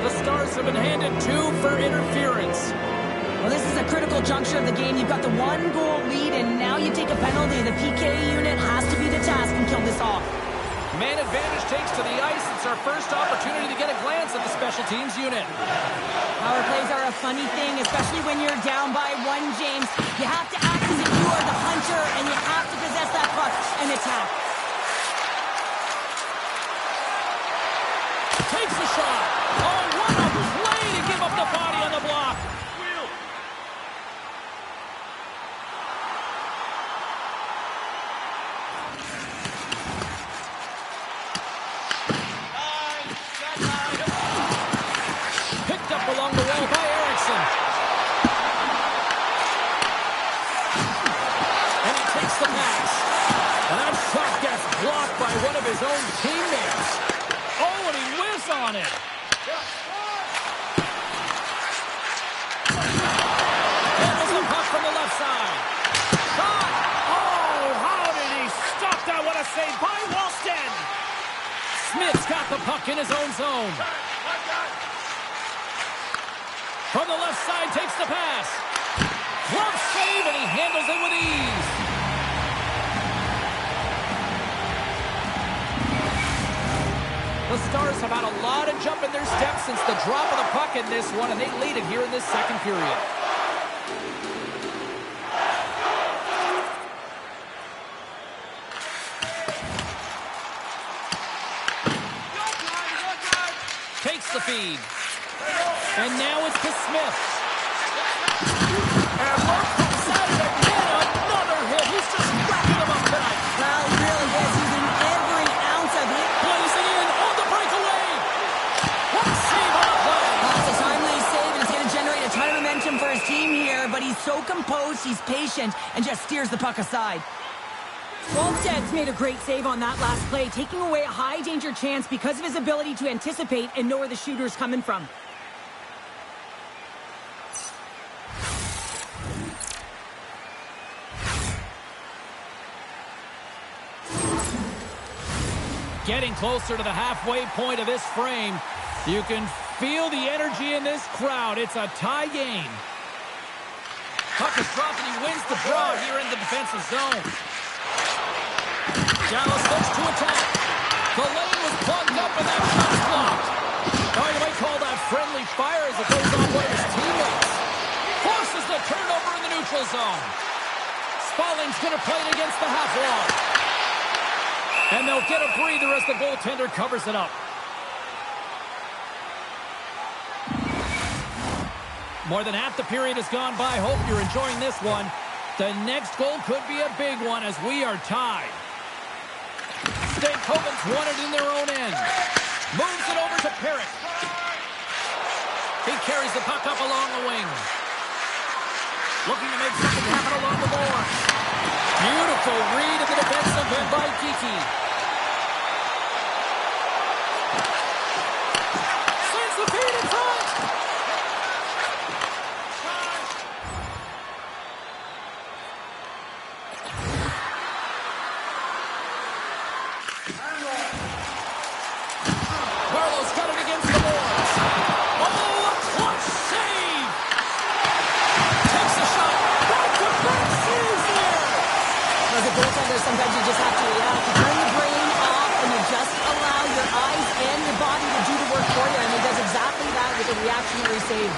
Speaker 1: The Stars have been handed 2 for interference.
Speaker 2: Well, this is a critical juncture of the game. You've got the 1-goal lead, and now you take a penalty. The PK unit has to be the task and kill this off.
Speaker 1: Man advantage takes to the ice. It's our first opportunity to get a glance at the special teams unit.
Speaker 2: Power plays are a funny thing, especially when you're down by 1, James. You have to act as if you are the hunter, and you have to possess that puck and attack.
Speaker 1: Takes the shot. Oh, what a play to give up the body on the block. Picked up along the wall by Erickson. And he takes the pass. And that shot gets blocked by one of his own teammates. Oh, and he whiffs on it. Handles the puck from the left side. Shot. Oh, how did he stop that? What a save by Wallstead. Smith's got the puck in his own zone. From the left side, takes the pass. Glove save, and he handles it with ease. The Stars have had a lot of jump in their steps since the drop of the puck in this one, and they lead it here in this second period. Takes the feed. And now it's to Smith. And look from Saturday, again, another hit. He's just racking them up tonight.
Speaker 2: Well, he really is using every ounce of it.
Speaker 1: Plays it in on the breakaway. What a save on the play.
Speaker 2: It's a timely save, and it's going to generate a ton of momentum for his team here, but he's so composed, he's patient, and just steers the puck aside. Waldsted's made a great save on that last play, taking away a high-danger chance because of his ability to anticipate and know where the shooter's coming from.
Speaker 1: Getting closer to the halfway point of this frame. You can feel the energy in this crowd. It's a tie game. Puck is dropped and he wins the draw here in the defensive zone. Dallas looks to attack. The lane was plugged up and that shot's blocked. Oh, you might call that friendly fire as it goes on one of his teammates. Forces the turnover in the neutral zone. Spalling's going to play it against the half wall. And they'll get a breather as the goaltender covers it up. More than half the period has gone by. Hope you're enjoying this one. The next goal could be a big one as we are tied. Stankoven's won it in their own end. Moves it over to Perrick. He carries the puck up along the wing. Looking to make something happen along the board. Beautiful read of the defensive end by Kiki. Sends the feed in front. Carlos got it against the boards. Oh, a clutch save. Takes the shot. Back to back saves there.
Speaker 2: As a goaltender, sometimes you just have to react. You turn the brain off and you just allow your eyes and your body to do the work for you. And he does exactly that with a reactionary save.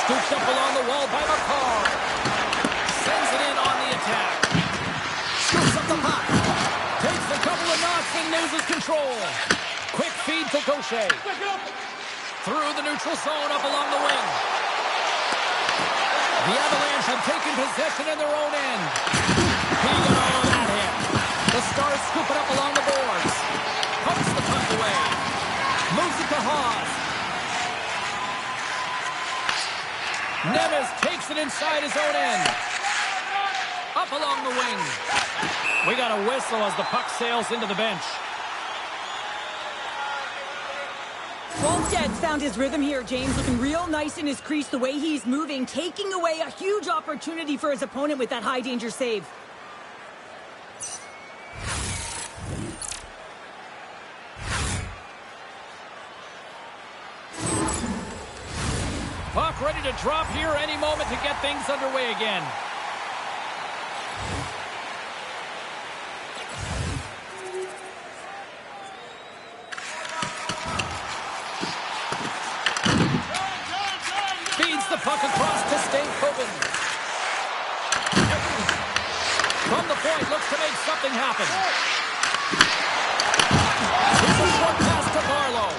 Speaker 1: Scooped up along the wall by McCall. Sends it in on the attack. Scoops up the puck. Takes a couple of knocks and loses control. Quick feed to Gaucher. Through the neutral zone up along the wing. The Avalanche have taken possession in their own end. He got all that hit. The Stars scoop it up along the boards. Pumps the puck away. Moves it to Haas. Neves takes it inside his own end. Up along the wing. We got a whistle as the puck sails into the bench.
Speaker 2: Waldsted's found his rhythm here, James, looking real nice in his crease, the way he's moving, taking away a huge opportunity for his opponent with that high-danger save.
Speaker 1: Puck ready to drop here any moment to get things underway again. Feeds the puck across to Stankoven. From the point, looks to make something happen. It's a short pass to Barlow.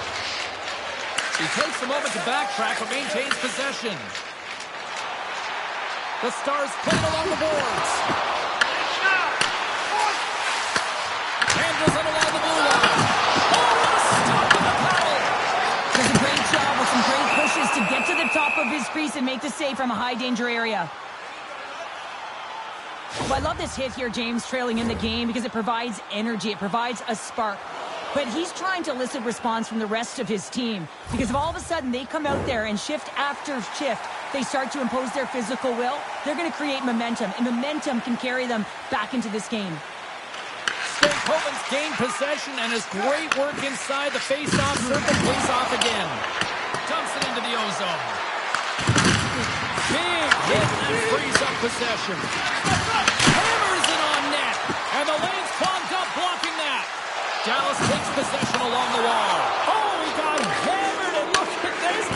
Speaker 1: He takes a moment to backtrack but maintains possession. The Stars play it along the boards. Handles it along the blue line. Oh, what a stop with the paddle!
Speaker 2: Does a great job with some great pushes to get to the top of his crease and make the save from a high-danger area. Well, I love this hit here, James, trailing in the game because it provides energy. It provides a spark. But he's trying to elicit response from the rest of his team because if all of a sudden they come out there and shift after shift, they start to impose their physical will, they're going to create momentum, and momentum can carry them back into this game.
Speaker 1: Stankoven's gained possession and his great work inside the face-off circle pays off again. Dumps it into the ozone. Big hit and frees up possession. Hammers it on net, and the lane's clogged up blocking that. Dallas takes possession along the wall. Oh, he got hammered, and look at this.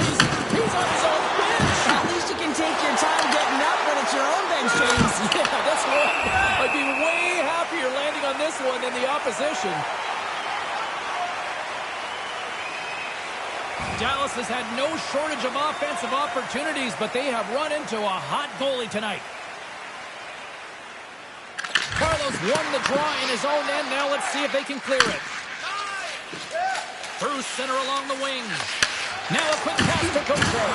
Speaker 1: He's on his own bench.
Speaker 2: At least you can take your time getting up when it's your own bench, James.
Speaker 1: Yeah, that's right. I'd be way happier landing on this one than the opposition. Dallas has had no shortage of offensive opportunities, but they have run into a hot goalie tonight. Carlos won the draw in his own end. Now let's see if they can clear it. Through center along the wing. Now a quick pass to Gaucher.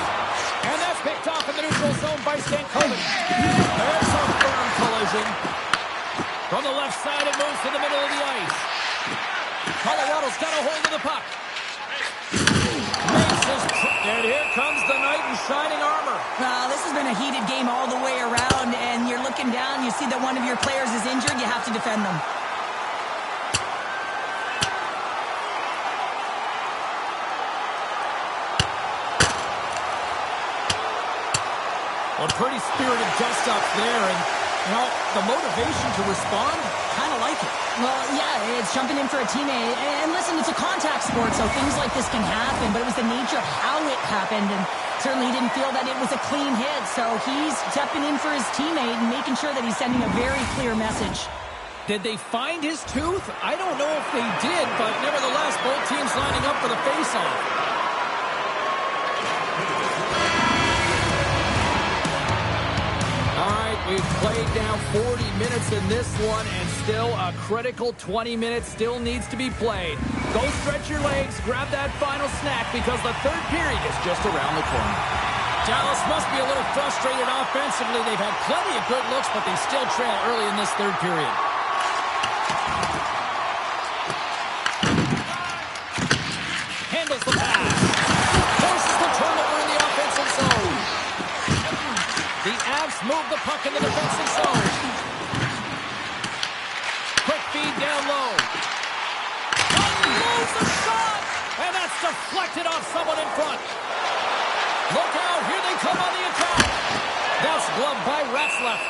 Speaker 1: And that's picked off in the neutral zone by Stankoven. There's a firm collision. The From the left side, it moves to the middle of the ice. Colorado's got a hold of the puck. And here comes the knight in shining armor.
Speaker 2: Well, this has been a heated game all the way around, and you're looking down, you see that one of your players is injured, you have to defend them.
Speaker 1: Well, pretty spirited dust-ups there, and, you know, the motivation to respond, kind of like it.
Speaker 2: Well, yeah, it's jumping in for a teammate. And listen, it's a contact sport, so things like this can happen, but it was the nature of how it happened, and certainly he didn't feel that it was a clean hit, so he's stepping in for his teammate and making sure that he's sending a very clear message.
Speaker 1: Did they find his tooth? I don't know if they did, but nevertheless, both teams lining up for the face-off. We've played now 40 minutes in this one, and still a critical 20 minutes still needs to be played. Go stretch your legs, grab that final snack, because the third period is just around the corner. Dallas must be a little frustrated offensively. They've had plenty of good looks, but they still trail early in this third period. Handles the pass. Forces the turnover in the offensive zone. The Avs move the puck in the defensive zone. Quick feed down low. Unloads the shot! And that's deflected off someone in front. Look out, here they come on the attack. That's gloved by Ratzlaff.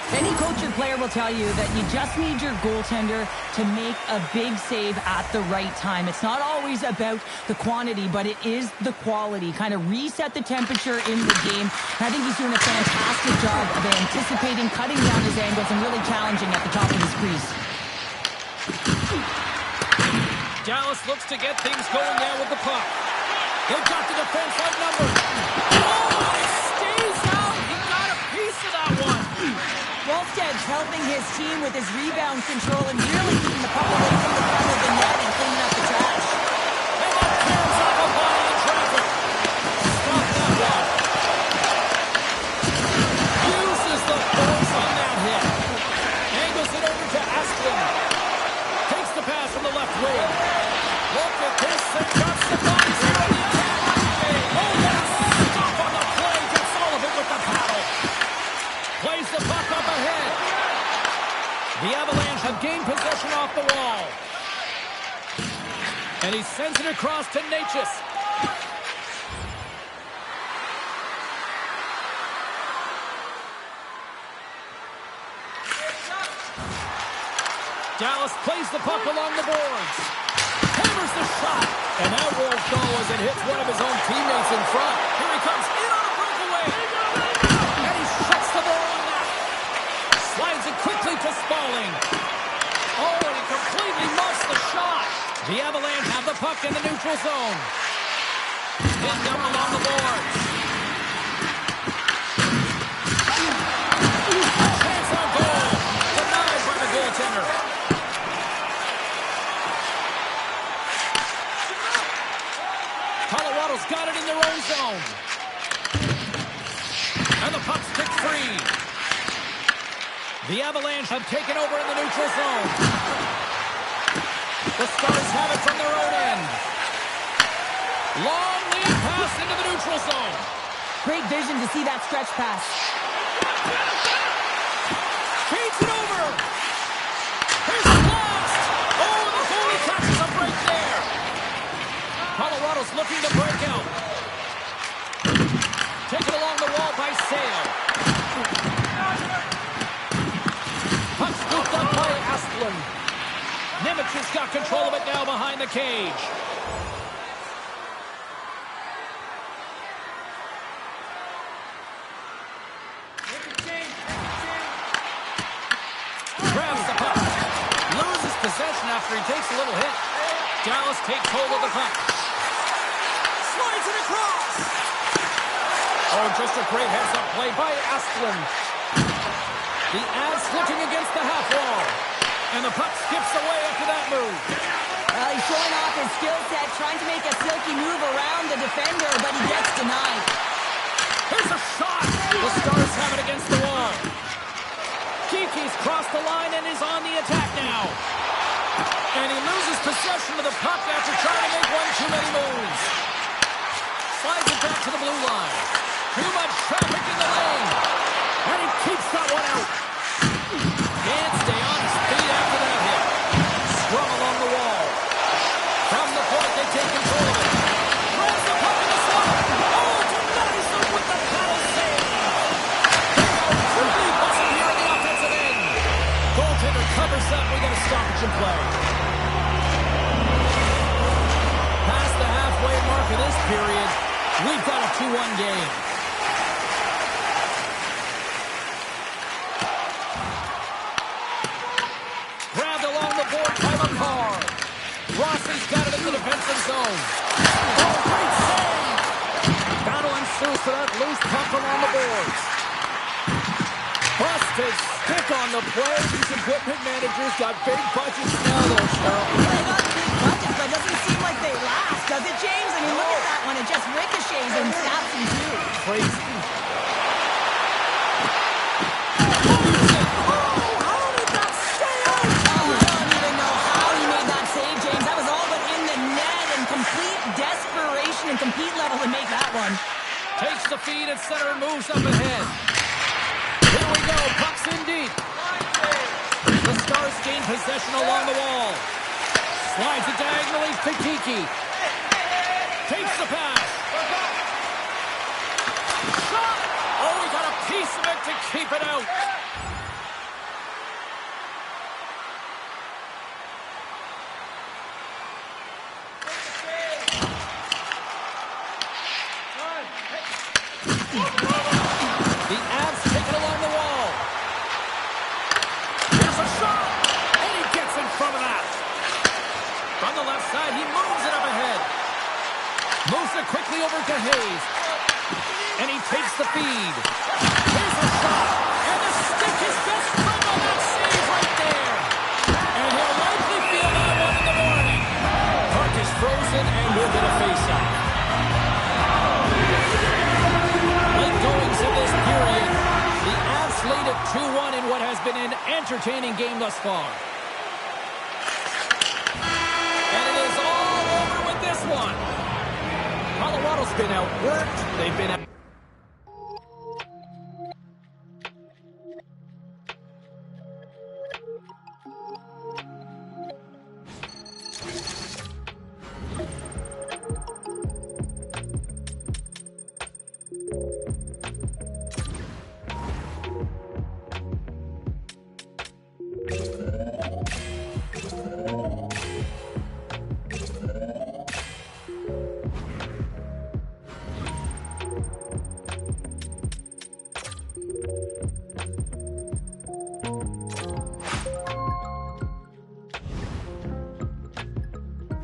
Speaker 2: Any coach or player will tell you that you just need your goaltender to make a big save at the right time. It's not always about the quantity, but it is the quality. Kind of reset the temperature in the game. And I think he's doing a fantastic job of anticipating, cutting down his angles, and really challenging at the top of his crease.
Speaker 1: Dallas looks to get things going now with the puck. They've got the defense outnumbered. Oh, it stays out. He got a piece of that one.
Speaker 2: Wolfstead's helping his team with his rebound control and really keeping the puck away from the front of the net and cleaning up the trash.
Speaker 1: And that tears up a body in traffic. Stop that one. Uses the force on that hit. Angles it over to Asplund. Takes the pass from the left wing. Look at this. They've got some bodies here on the attack. Oh, that's stop on the play. Gets all of it with the paddle. Plays the puck up ahead. The Avalanche have gained possession off the wall. And he sends it across to Natchez. Dallas plays the puck along the boards. Hammers the shot. And that won't go as it hits one of his own teammates in front. Here he comes in on a breakaway. And he shuts the ball on that. Slides it quickly to Spaulding. Oh, and he completely muffs the shot. The Avalanche have the puck in the neutral zone. Pinned up along the boards. Chance on goal. Denied by the goaltender. Colorado's got it in their own zone. And the puck's kicked free. The Avalanche have taken over in the neutral zone. The Stars have it from their own end. Long lead pass into the neutral zone.
Speaker 2: Great vision to see that stretch pass.
Speaker 1: Feeds it over. Here's the blast. Oh, the goalie catches a break there. Colorado's looking to break out. Taken along the wall by Sale. Puck scooped up by Asplund. Nemec has got control of it now behind the cage. Grabs the puck. Loses possession after he takes a little hit. Dallas takes hold of the puck. Slides it across. Oh, just a great heads-up play by Asplund. The Avs looking against the half wall. And the puck skips away after that move.
Speaker 2: He's showing off his skill set, trying to make a silky move around the defender, but he gets denied.
Speaker 1: Here's a shot. crossed the line and is on the attack now. And he loses possession of the puck after trying to make one too many moves. Slides it back to the blue line. Too much traffic in the lane. And he keeps that one out. Can't stay on his feet after that hit. Scrum along the wall. From the point, they take control of it. Grabs the puck in the slot. Oh, denies them with the paddle save. Quickly busting here on the offensive end. Goaltender covers up. We got a stoppage in play. Past the halfway mark of this period, we've got a 2-1 game. Grabbed along the board by McCarr. Rossi's got it in the defensive zone. Oh, great save! Battle ensues for that loose puck along the boards. Busted stick on the play. These equipment managers got big budgets now, though, Cheryl.
Speaker 2: They got big budgets, but it doesn't seem like they last, does it, James? I mean, look at that one. It just ricochets and snaps in two.
Speaker 1: Crazy.
Speaker 2: And compete level to make that one.
Speaker 1: Takes the feed at center and moves up ahead. Here we go. Puck's in deep. The Stars gain possession along the wall. Slides it diagonally to Kiki. Takes the pass. Shot! Oh, we got a piece of it to keep it out. The Avs take it along the wall. Here's a shot. And he gets in front of that. From the left side, he moves it up ahead. Moves it quickly over to Hayes. And he takes the feed. Here's a shot. And the stick is just straight on that save right there. And he'll likely feel that one in the morning. Puck is frozen and we'll get a face-off. Late goings of this period. The Avs lead at 2-1 in what has been an entertaining game thus far. And it is all over with this one. Colorado's been outworked. They've been out.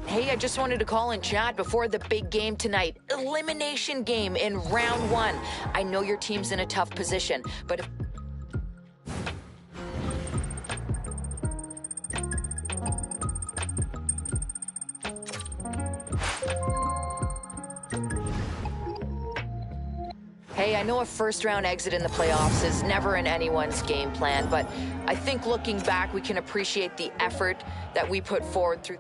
Speaker 6: Hey, I just wanted to call and chat before the big game tonight. Elimination game in round 1. I know your team's in a tough position, but if Hey, I know a first-round exit in the playoffs is never in anyone's game plan, but I think looking back, we can appreciate the effort that we put forward through.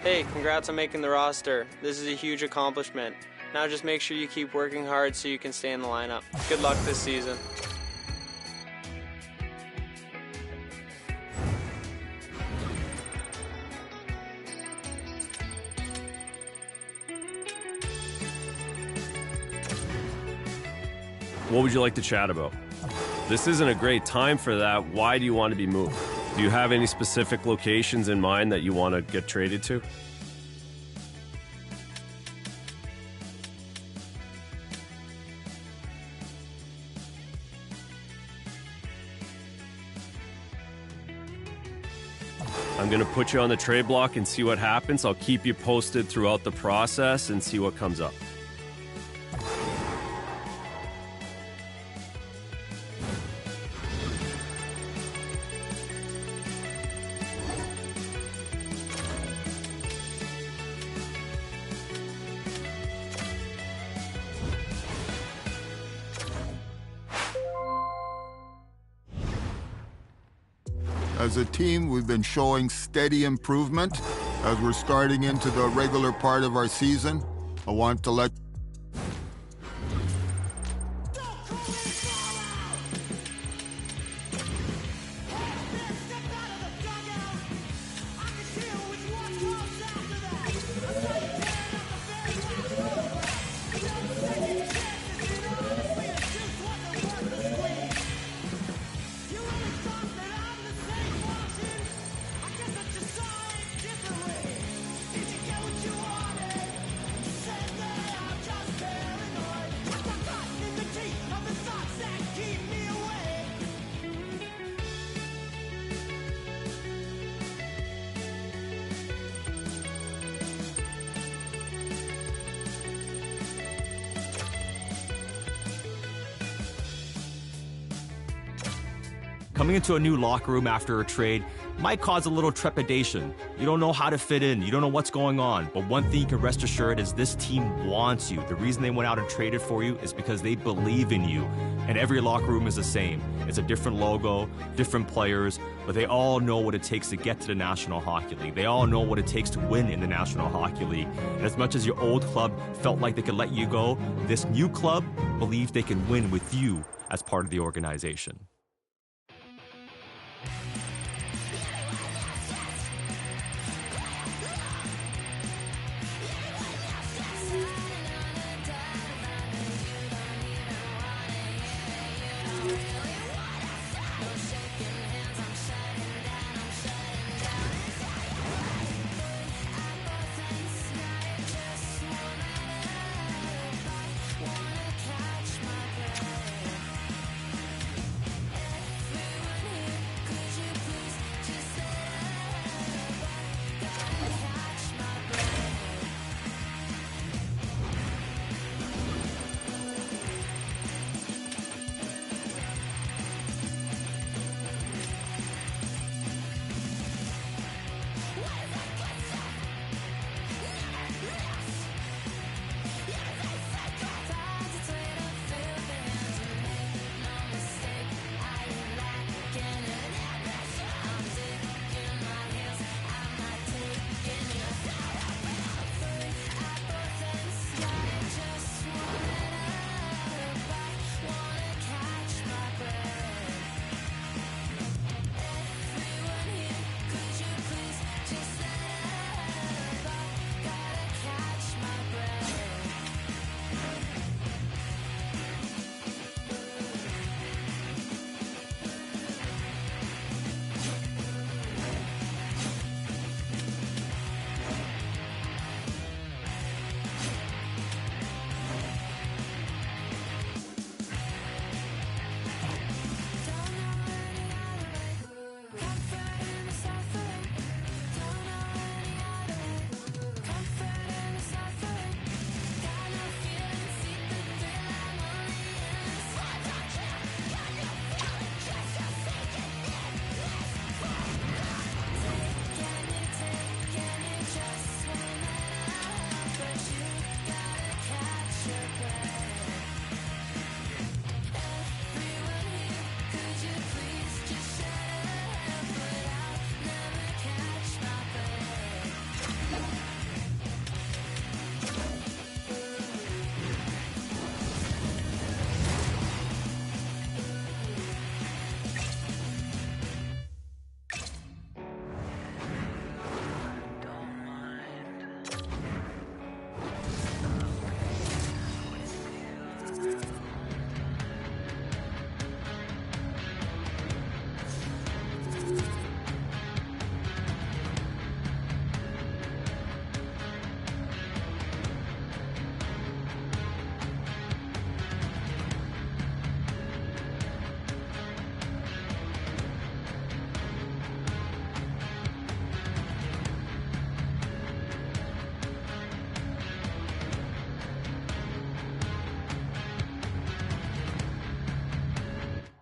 Speaker 9: Hey, congrats on making the roster. This is a huge accomplishment. Now just make sure you keep working hard so you can stay in the lineup. Good luck this season.
Speaker 8: What would you like to chat about? This isn't a great time for that. Why do you want to be moved? Do you have any specific locations in mind that you want to get traded to? I'm going to put you on the trade block and see what happens. I'll keep you posted throughout the process and see what comes up.
Speaker 5: As a team, we've been showing steady improvement as we're starting into the regular part of our season. I want to let
Speaker 7: Coming into a new locker room after a trade might cause a little trepidation. You don't know how to fit in. You don't know what's going on. But one thing you can rest assured is this team wants you. The reason they went out and traded for you is because they believe in you. And every locker room is the same. It's a different logo, different players, but they all know what it takes to get to the National Hockey League. They all know what it takes to win in the National Hockey League. And as much as your old club felt like they could let you go, this new club believes they can win with you as part of the organization.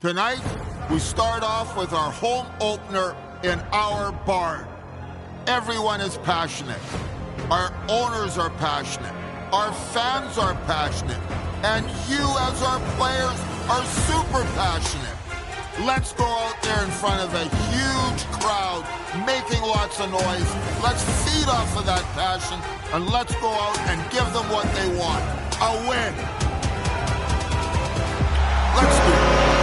Speaker 5: Tonight, we start off with our home opener in our barn. Everyone is passionate. Our owners are passionate. Our fans are passionate. And you as our players are super passionate. Let's go out there in front of a huge crowd, making lots of noise. Let's feed off of that passion, and let's go out and give them what they want, a win. Let's do it.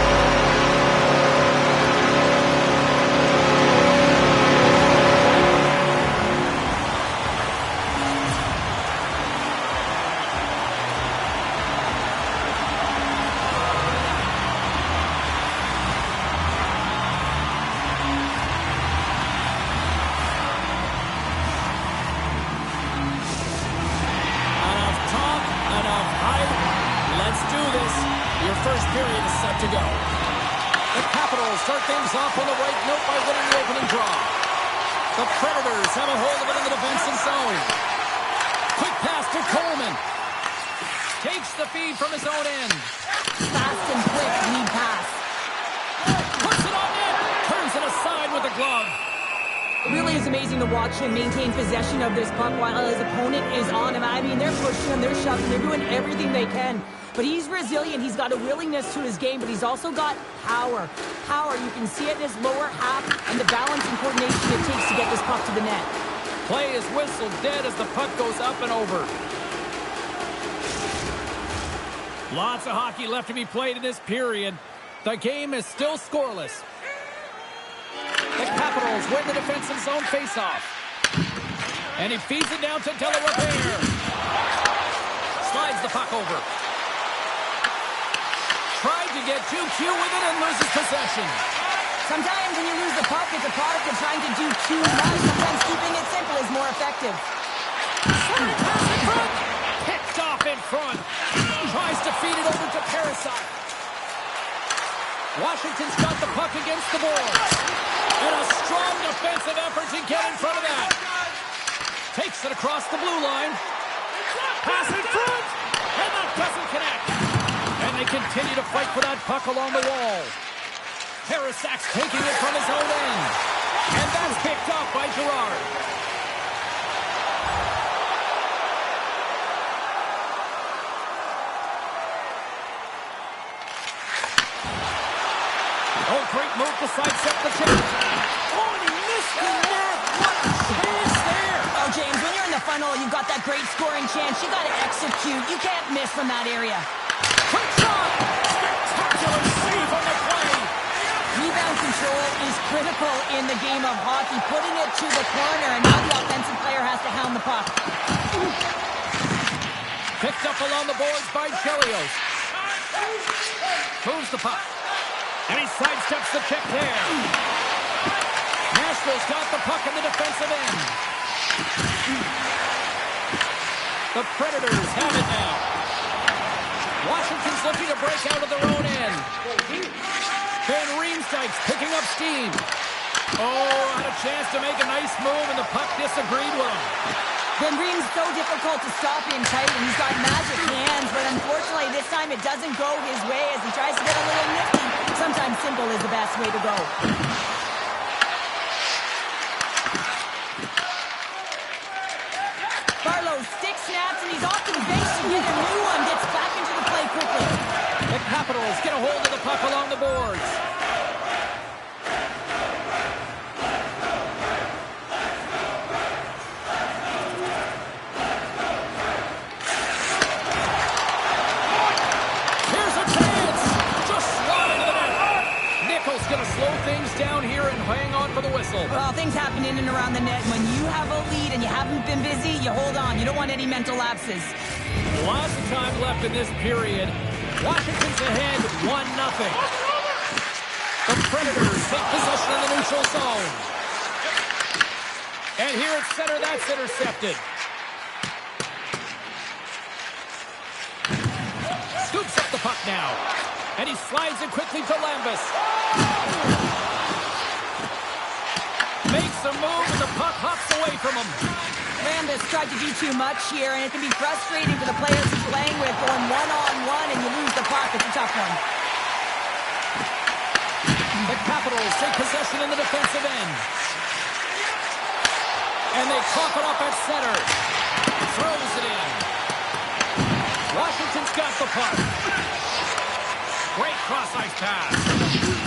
Speaker 1: First period is set to go. The Capitals start things off on the right note by winning the opening draw. The Predators have a hold of it in the defensive zone. Quick pass to Coleman. Takes the feed from his own end.
Speaker 2: Fast and quick lead pass.
Speaker 1: Puts it on net. Turns it aside with the glove.
Speaker 2: It really is amazing to watch him maintain possession of this puck while his opponent is on him. I mean, they're pushing him, they're shoving, they're doing everything they can. But he's resilient. He's got a willingness to his game, but he's also got power. Power, you can see it in his lower half and the balance and coordination it takes to get this puck to the net.
Speaker 1: Play is whistled dead as the puck goes up and over. Lots of hockey left to be played in this period. The game is still scoreless. The Capitals win the defensive zone faceoff. And he feeds it down to Delarepaire. Slides the puck over. Tried to get too cute with it and loses possession.
Speaker 2: Sometimes when you lose the puck, it's a product of trying to do too much. Sometimes keeping it simple is more effective.
Speaker 1: Sliding pass in front. Picked off in front. Tries to feed it over to Parasite. Washington's got the puck against the boards. And a strong defensive effort to get in front of that. Takes it across the blue line. Pass in front. And that doesn't connect. And they continue to fight for that puck along the wall. Parasak's taking it from his own end. And that's picked off by Girard. Oh, great move to sidestep the check. Oh, and he missed the net. What a chance there.
Speaker 2: Oh, James, when you're in the funnel, you've got that great scoring chance. You got to execute. You can't miss from that area.
Speaker 1: Quick shot. Spectacular save on the play.
Speaker 2: Rebound control is critical in the game of hockey. Putting it to the corner, and now the offensive player has to hound the puck.
Speaker 1: Picked up along the boards by Chelios. Moves the puck. And he sidesteps the check there. Nashville's got the puck in the defensive end. The Predators have it now. Washington's looking to break out of their own end. Van Riemsdyk's picking up steam. Oh, had a chance to make a nice move, and the puck disagreed with him.
Speaker 2: Van Riem's so difficult to stop in tight, and he's got magic hands, but unfortunately this time it doesn't go his way as he tries to get a little nifty. Sometimes simple is the best way to go. Barlow stick snaps, and he's off to the base to get a new one. Gets back into the play quickly.
Speaker 1: The Capitals get a hold of the puck along the boards. Here's a chance. Just slide into the net. Nichols gonna slow things down here and hang on for the whistle.
Speaker 2: Well, things happen in and around the net. When you have a lead and you haven't been busy, you hold on. You don't want any mental lapses.
Speaker 1: Lots of time left in this period. Washington's ahead 1-0. The Predators take possession in the neutral zone. And here at center, that's intercepted. Scoops up the puck now. And he slides it quickly to Lambus. Makes a move and the puck hops away from him.
Speaker 2: Lambus tried to do too much here, and it can be frustrating for the players he's playing with, going one-on-one, and you lose the puck. It's a tough one.
Speaker 1: The Capitals take possession in the defensive end. And they cough it up at center. Throws it in. Washington's got the puck. Great cross-ice pass.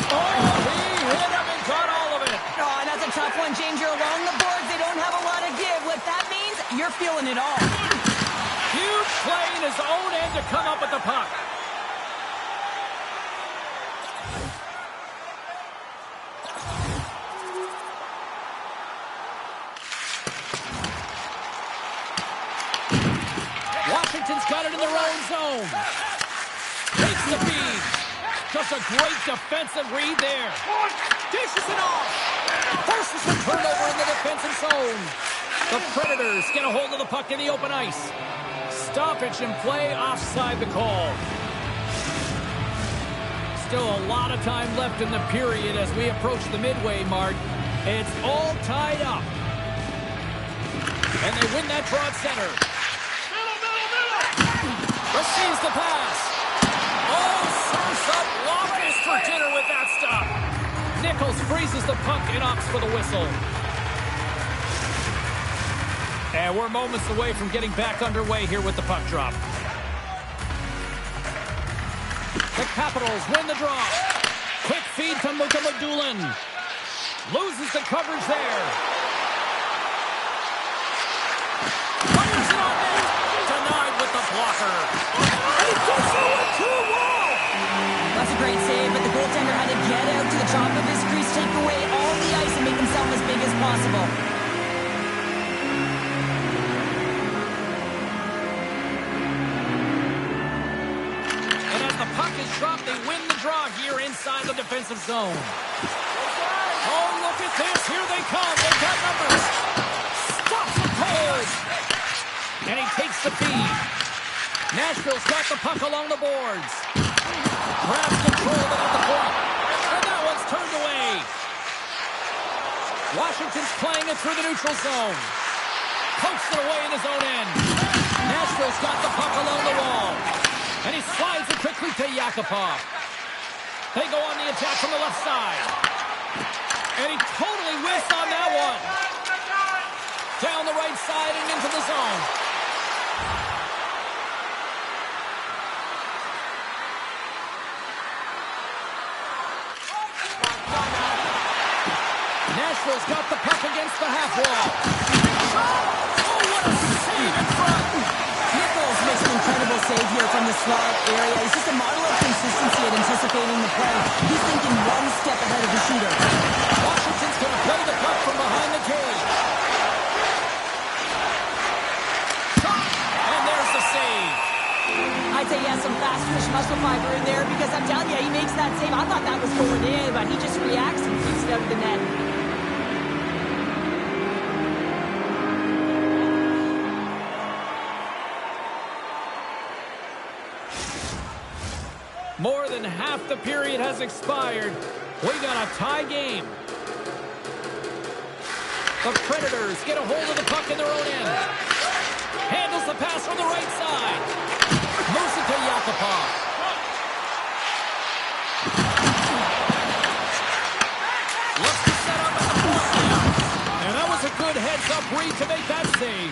Speaker 1: Oh, he hit him and got all of it.
Speaker 2: Oh, that's a tough one, James. You're along the boards. They don't have a lot of give. What that means, you're feeling it all.
Speaker 1: Huge play in his own end to come up with the puck. Washington's got it in their own zone. Takes the feed. Just a great defensive read there. Dishes it off. Forces the turnover in the defensive zone. The Predators get a hold of the puck in the open ice. Stoppage in play, offside the call. Still a lot of time left in the period as we approach the midway mark. It's all tied up. And they win that draw at center. Receives the pass. Oh, serves up Loftus for dinner with that stop. Nichols freezes the puck and opts for the whistle. And we're moments away from getting back underway here with the puck drop. The Capitals win the draw. Quick feed to Mukhamadullin. Loses the coverage there. Fires it on net. Denied with the blocker. And he gets over to a wall.
Speaker 2: That's a great save, but the goaltender had to get out to the top of his crease, take away all the ice, and make himself as big as possible.
Speaker 1: And as the puck is dropped, they win the draw here inside the defensive zone. Oh, look at this. Here they come. They've got numbers. Stops the cold. And he takes the feed. Nashville's got the puck along the boards. Grabs control of it at the point. And that one's turned away. Washington's playing it through the neutral zone. Pokes it away in his own end. Nashville's got the puck along the wall. And he slides it quickly to Yakupov. They go on the attack from the left side. And he totally whiffed on that one. Down the right side and into the zone. Nashville's got the puck against the half wall. Oh, what a save in front.
Speaker 2: Nichols makes an incredible save here from the slot area. He's just a model of consistency at anticipating the play. He's thinking one step ahead of the shooter.
Speaker 1: Washington's going to play the puck from behind the cage. And there's the save.
Speaker 2: I'd say he has some fast twitch muscle fiber in there because I'm telling you, he makes that save. I thought that was going in, but he just reacts and kicks it out of the net.
Speaker 1: More than half the period has expired. We got a tie game. The Predators get a hold of the puck in their own end. Handles the pass from the right side. Moves it to Yakupov. Looks to set up at the point now. And that was a good heads-up read to make that save.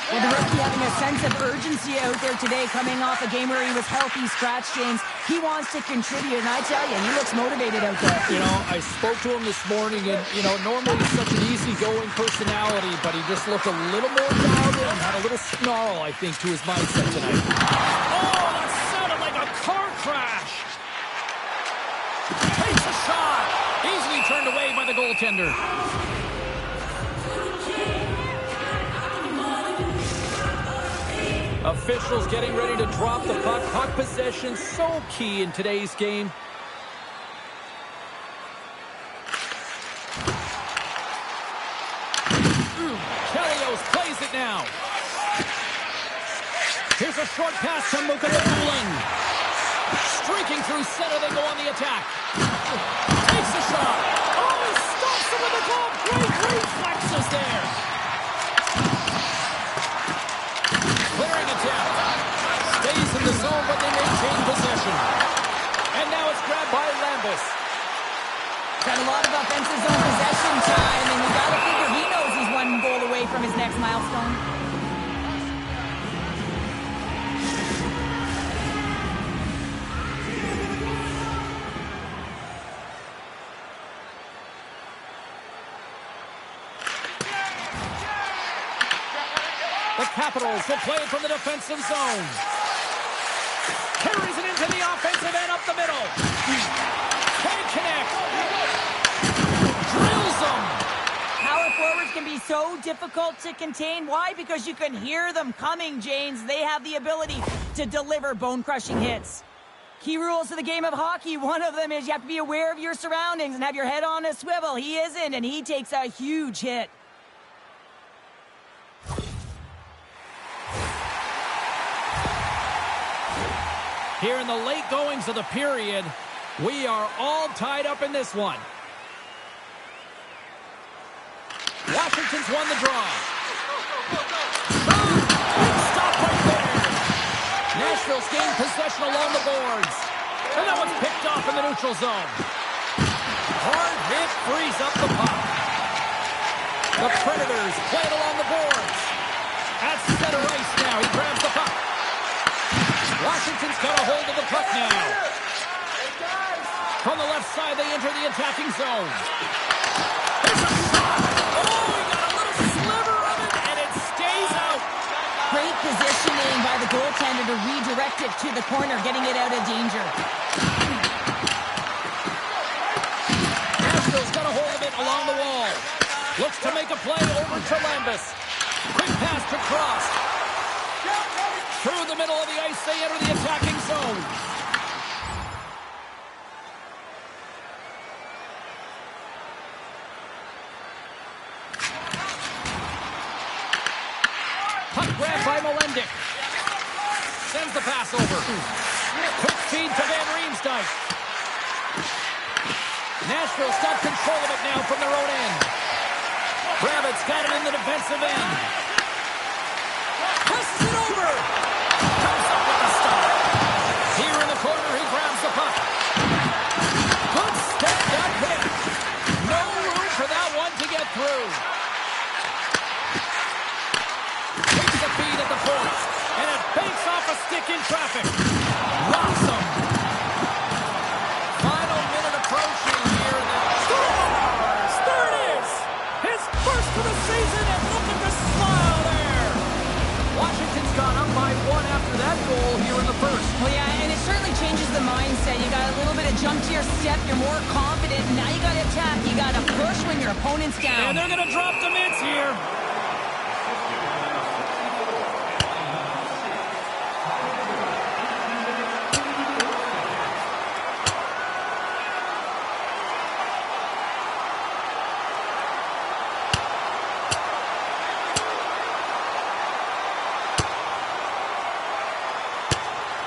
Speaker 2: Well, the rookie having a sense of urgency out there today, coming off a game where he was healthy, scratched, James. He wants to contribute, and I tell you, he looks motivated out there.
Speaker 1: You know, I spoke to him this morning, and, you know, normally he's such an easygoing personality, but he just looked a little more dialed in, had a little snarl, I think, to his mindset tonight. Oh, that sounded like a car crash. Takes a shot. Easily turned away by the goaltender. Officials getting ready to drop the puck. Puck possession so key in today's game. Kelios plays it now. Here's a short pass to Mukhamadullin. Streaking through center, they go on the attack. Takes a shot. Oh, he stops him with the glove. Great reflexes there. Clearing attempt. Stays in the zone, but they maintain possession. And now it's grabbed by Lambus.
Speaker 2: next milestone?
Speaker 1: The Capitals will play it from the defensive zone. Carries it into the offensive end up the middle. Can't connect. Drills them.
Speaker 2: Power forwards can be so difficult to contain. Why? Because you can hear them coming, James. They have the ability to deliver bone-crushing hits. Key rules of the game of hockey, one of them is you have to be aware of your surroundings and have your head on a swivel. He isn't, and he takes a huge hit.
Speaker 1: Here in the late goings of the period, we are all tied up in this one. Washington's won the draw. Stop right there. Nashville's gained possession along the boards. And that one's picked off in the neutral zone. Hard hit frees up the puck. The Predators play it along the boards. At center ice now, he grabs the puck. Washington's got a hold of the puck now. From the left side, they enter the attacking zone. There's a shot! Oh, he got a little sliver of it, and it stays out.
Speaker 2: Great positioning by the goaltender to redirect it to the corner, getting it out of danger.
Speaker 1: Nashville's got a hold of it along the wall. Looks to make a play over to Lambus. Quick pass to Cross. Through the middle of the ice, they enter the attacking zone. Puck grab by Melendick. Sends the pass over. Quick feed to Van Riemsdyk. Nashville's got control of it now from their own end. Rabbit's got it in the defensive end. Passes it over. Comes up with the stop. Here in the corner, he grabs the puck. Good stand-up hit. No room for that one to get through. Takes a feed at the point, and it banks off a stick in traffic. Rocks him. Final minute approaching here. Scores! There it is! His first of the season, and look at the smile there. Washington's gone up by one after that goal here in the first.
Speaker 2: Well, yeah, and it certainly changes the mindset. You got a little bit of jump to your step. You're more confident. Now you got to attack. You got to push when your opponent's down.
Speaker 1: And they're going to drop the mitts here.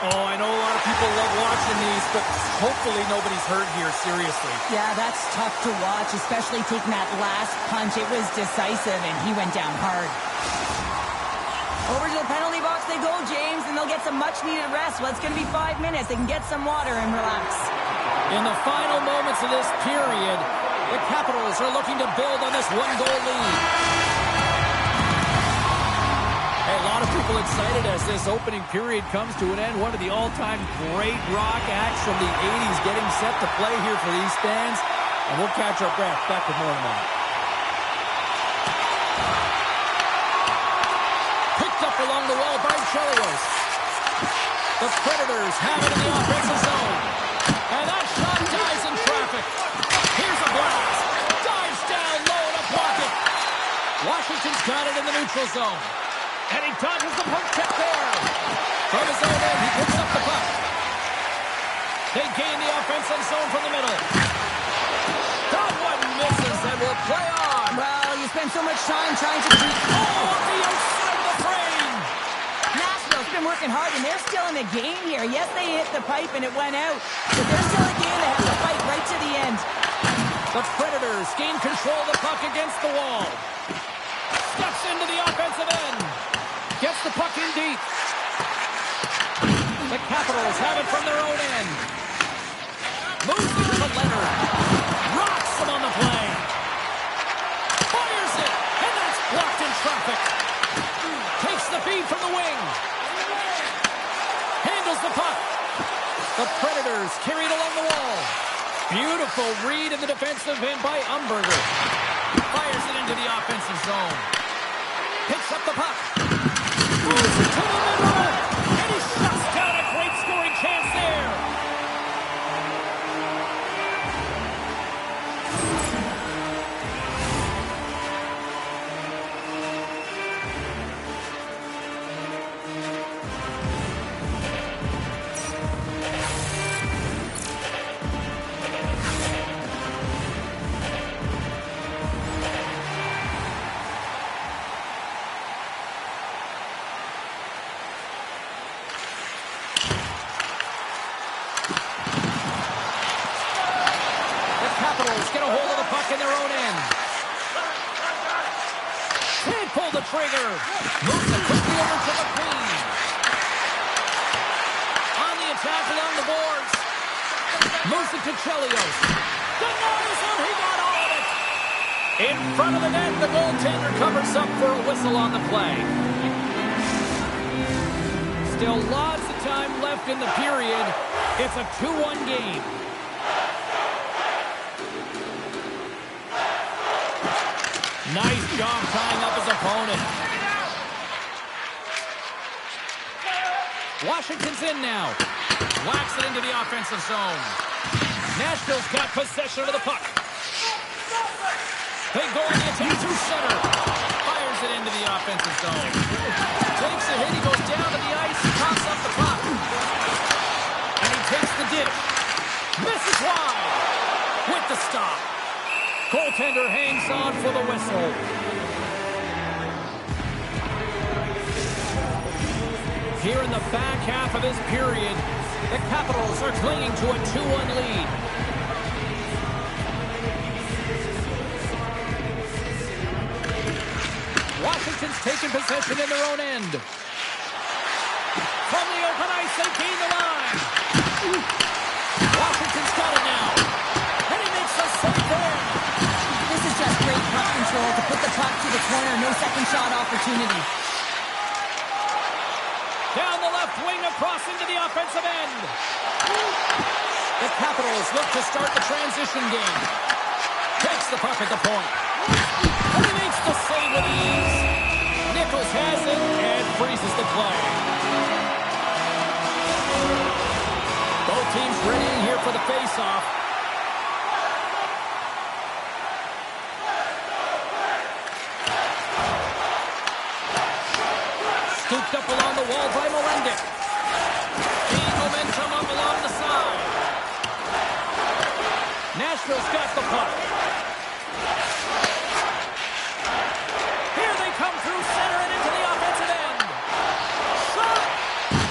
Speaker 1: Oh, I know a lot of people love watching these, but hopefully nobody's hurt here, seriously.
Speaker 2: Yeah, that's tough to watch, especially taking that last punch. It was decisive, and he went down hard. Over to the penalty box they go, James, and they'll get some much-needed rest. Well, it's going to be 5 minutes. They can get some water and relax.
Speaker 1: In the final moments of this period, the Capitals are looking to build on this one-goal lead. Hey, a lot of people excited as this opening period comes to an end. One of the all-time great rock acts from the 80s getting set to play here for these fans. And we'll catch our breath. Back with more in a moment. Picked up along the wall by Chelios. The Predators have it in the offensive zone. And that shot dies in traffic. Here's a blast. Dives down low in a pocket. Washington's got it in the neutral zone. And he dodges the puck check there. From his own end, he picks up the puck. They gain the offensive zone from the middle. That one misses and will play on.
Speaker 2: Well, you spend so much time trying to keep...
Speaker 1: Oh, the outside of the frame.
Speaker 2: Nashville's been working hard, and they're still in the game here. Yes, they hit the pipe, and it went out. But they're still in the game. They have to fight right to the end.
Speaker 1: The Predators gain control of the puck against the wall. Steps into the offensive end. Gets the puck in deep. The Capitals have it from their own end. Moves it to Leonard. Rocks him on the play. Fires it, and that's blocked in traffic. the feed from the wing. Handles the puck. The Predators carry it along the wall. Beautiful read in the defensive end by Umberger. Fires it into the offensive zone. Picks up the puck. Moves it to the middle. And he shuts down a great scoring chance there. Get a hold of the puck in their own end. Can't pull the trigger. Moves it quickly over to the Queen. On the attack along the boards. Moves it to Chelios. Denies him. He got all of it. In front of the net, the goaltender covers up for a whistle on the play. Still lots of time left in the period. It's a 2-1 game. Nice job tying up his opponent. Washington's in now. Whacks it into the offensive zone. Nashville's got possession of the puck. They go on the attack through center. Fires it into the offensive zone. Takes a hit. He goes down to the ice. Pops up the puck. And he takes the dish. Misses wide. With the stop. Goaltender hangs on for the whistle. Here in the back half of this period, the Capitals are clinging to a 2-1 lead. Washington's taking possession in their own end. From the open ice, they gain the line. Washington's got it now. And he makes a save there.
Speaker 2: This is just great puck control to put the puck to the corner. No second shot opportunity.
Speaker 1: Down the left wing across into the offensive end. The Capitals look to start the transition game. Takes the puck at the point. And he makes the save with ease. Nichols has it and freezes the play. Both teams readying here for the face-off. Scooped up along the wall by Molendic. Gain momentum up along the side. Nashville's got the puck. Here they come through center and into the offensive end. Shot!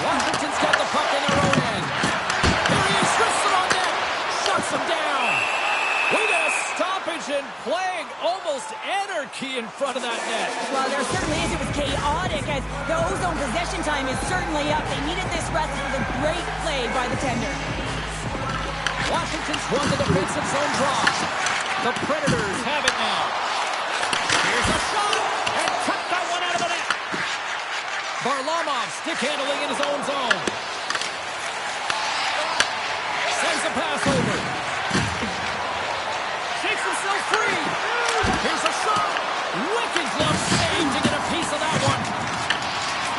Speaker 1: Washington's got the puck in their own end. Here he is, drifts it on net. Shuts him down. We got a stoppage in play. Almost anarchy in front of that net.
Speaker 2: Well, there certainly is. It was chaotic as the ozone possession time is certainly up. They needed this rest. It was a great play by the tender.
Speaker 1: Washington's won the defensive zone draw. The Predators have it now. Here's a shot, and cut that one out of the net. Varlamov stick handling in his own zone. Sends a pass over. Shakes himself free. Here's a shot. Wicked glove save to get a piece of that one.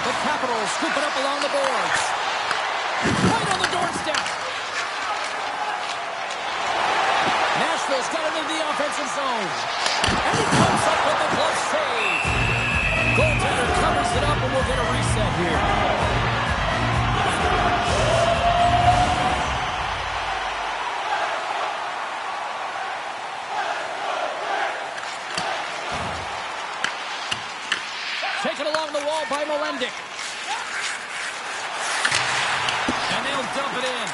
Speaker 1: The Capitals scoop it up along the boards. Right on the doorstep. Nashville's got it into the offensive zone. And he comes up with the glove save. Goaltender covers it up and we'll get a reset here. Taken along the wall by Molendic. And they'll dump it in.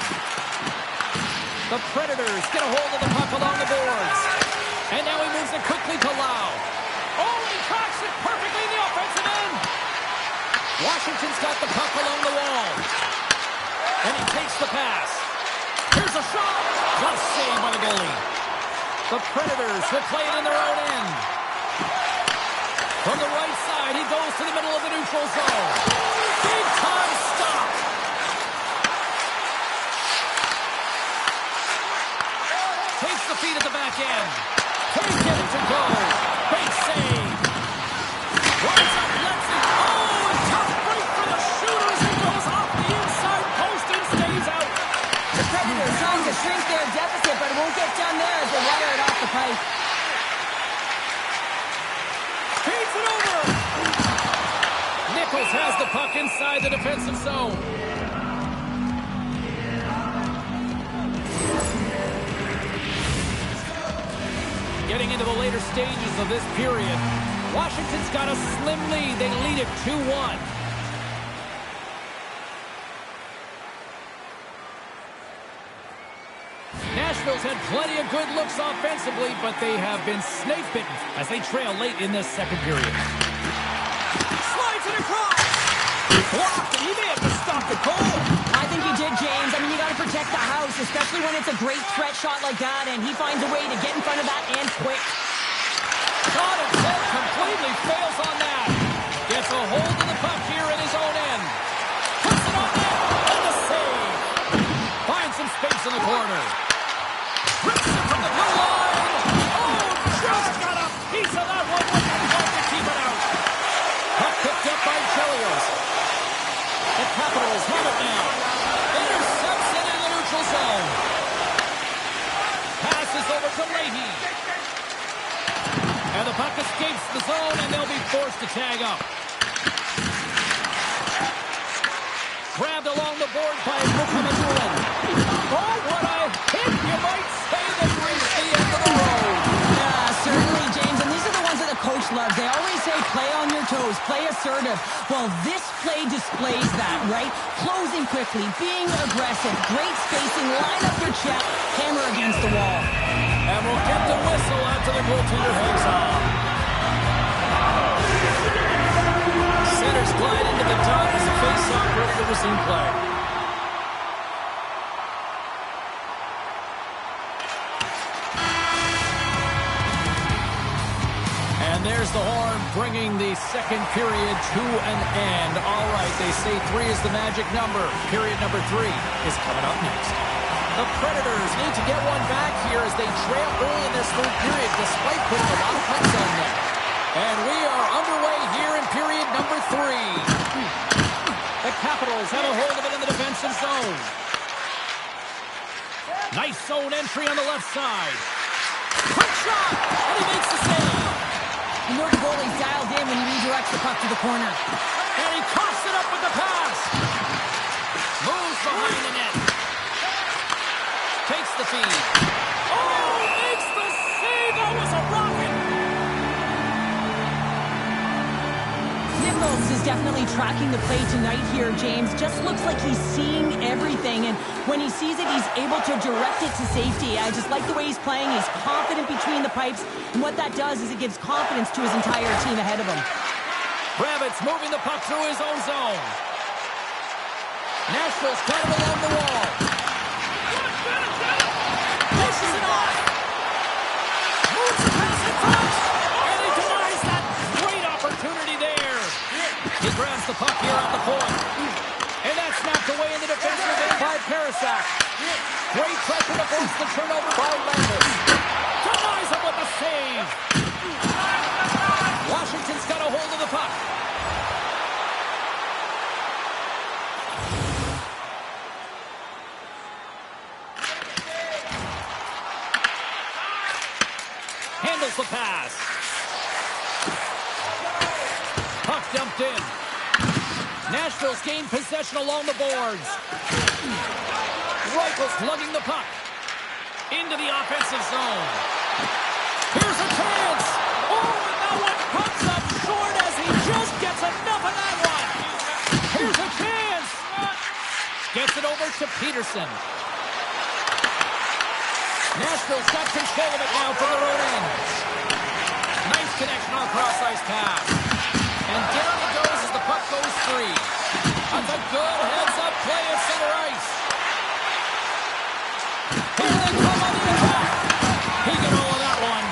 Speaker 1: The Predators get a hold of the puck along the boards. And now he moves it quickly to Lau. Oh, he tracks it perfectly in the offensive end. Washington's got the puck along the wall. And he takes the pass. Here's a shot. Just saved by the goalie. The Predators will play it in their own end. From the right side, he goes to the middle of the neutral zone. Reichels has the puck inside the defensive zone. Getting into the later stages of this period, Washington's got a slim lead. They lead it 2-1. Nashville's had plenty of good looks offensively, but they have been snake-bitten as they trail late in this second period. Slides it across! Blocked, and he may have to stop the goal.
Speaker 2: I think he did, James. I mean, you got to protect the house, especially when it's a great threat shot like that, and he finds a way to get in front of that and quick.
Speaker 1: Shot himself completely fails on that. Gets a hold of the puck here in his own end. Puts it on net, and the save. Finds some space in the corner. Rips it from the blue line. Oh, just got a piece of that one. Looking to keep it out. Puck picked up by Chelios. The Capitals have it now. Intercepts it in the neutral zone. Passes over to Leahy. And the puck escapes the zone, and they'll be forced to tag up. Grabbed along the board by Mukhamadullin. Oh, what a hit, you might say, that reached the end of the road.
Speaker 2: Yeah, certainly, James. And these are the ones that the coach loves. They always say, play on your toes, play assertive. Well, this play displays that, right? Closing quickly, being aggressive, great spacing, line up your check, hammer against the wall.
Speaker 1: And we'll get the whistle after the goaltender hangs on. Centers glide into the dot as the face-off ready to resume play. And there's the horn bringing the second period to an end. All right, they say 3 is the magic number. Period number 3 is coming up next. The Predators need to get one back here as they trail early in this third period despite putting a lot of pucks on net. And we are underway here in period number 3. The Capitals have a hold of it in the defensive zone. Nice zone entry on the left side. Quick shot, and he makes the save.
Speaker 2: You know the goalie's dialed in when he redirects the puck to the corner.
Speaker 1: And he coughs it up with the pass. Moves behind the net. Takes the feed. Oh, makes the save. That was a rocket.
Speaker 2: Nichols is definitely tracking the play tonight here, James. Just looks like he's seeing everything, and when he sees it, he's able to direct it to safety. I just like the way he's playing. He's confident between the pipes, and what that does is it gives confidence to his entire team ahead of him.
Speaker 1: Rabbits moving the puck through his own zone. Nashville's got him along the wall. Pushes it off. Moves the pass in front. And he denies that great opportunity there. He grabs the puck here on the point. And that's knocked away in the defensive end by Parasak. Great pressure to force the turnover by Landis. Denies him with the save. Washington's got a hold of the puck. Handles the pass. Puck dumped in. Nashville's gained possession along the boards. Reichels lugging the puck into the offensive zone. Here's a chance. Oh, and that one comes up short as he just gets enough of that one. Here's a chance. Gets it over to Peterson. Nashville's got control of it now from their own end. Nice connection on cross-ice pass. And down it goes as the puck goes free. That's a good heads-up play at center ice. Here they come on the attack. He got all of that one.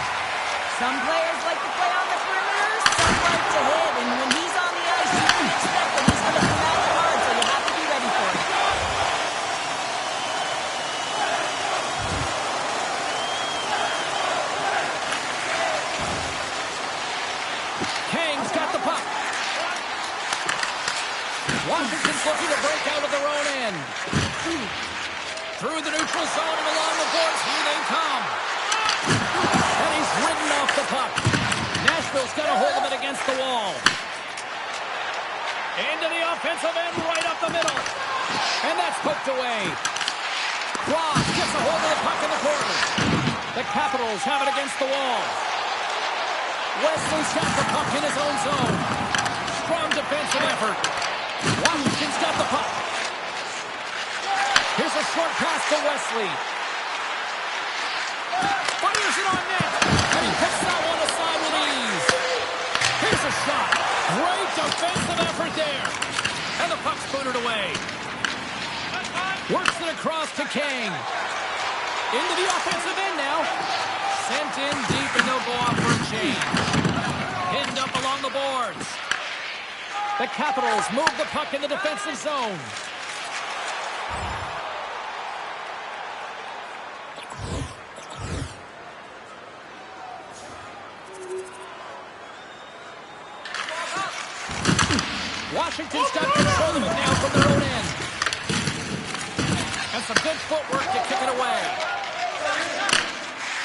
Speaker 2: Some players like to play on the perimeter, some like to hit, and when he's on the ice, you can expect that he's going to come at you hard, so you have to be ready for it.
Speaker 1: Kang's got the puck. Washington's looking to break out of their own end. Through the neutral zone and along the boards, here they come. And he's ridden off the puck. Nashville's got a hold of it against the wall. Into the offensive end, right up the middle. And that's poked away. Cross gets a hold of the puck in the corner. The Capitals have it against the wall. Wesley's got the puck in his own zone. Strong defensive effort. Washington's got the puck. Here's a short pass to Wesley. Fires it on net. And he puts that one aside with ease. Here's a shot. Great defensive effort there. And the puck's booted away. Works it across to Kang. Into the offensive end now. Sent in deep, and they'll go off for a change. Pinned up along the boards. The Capitals move the puck in the defensive zone. Washington's got control of it now from their own end. And some good footwork to kick it away.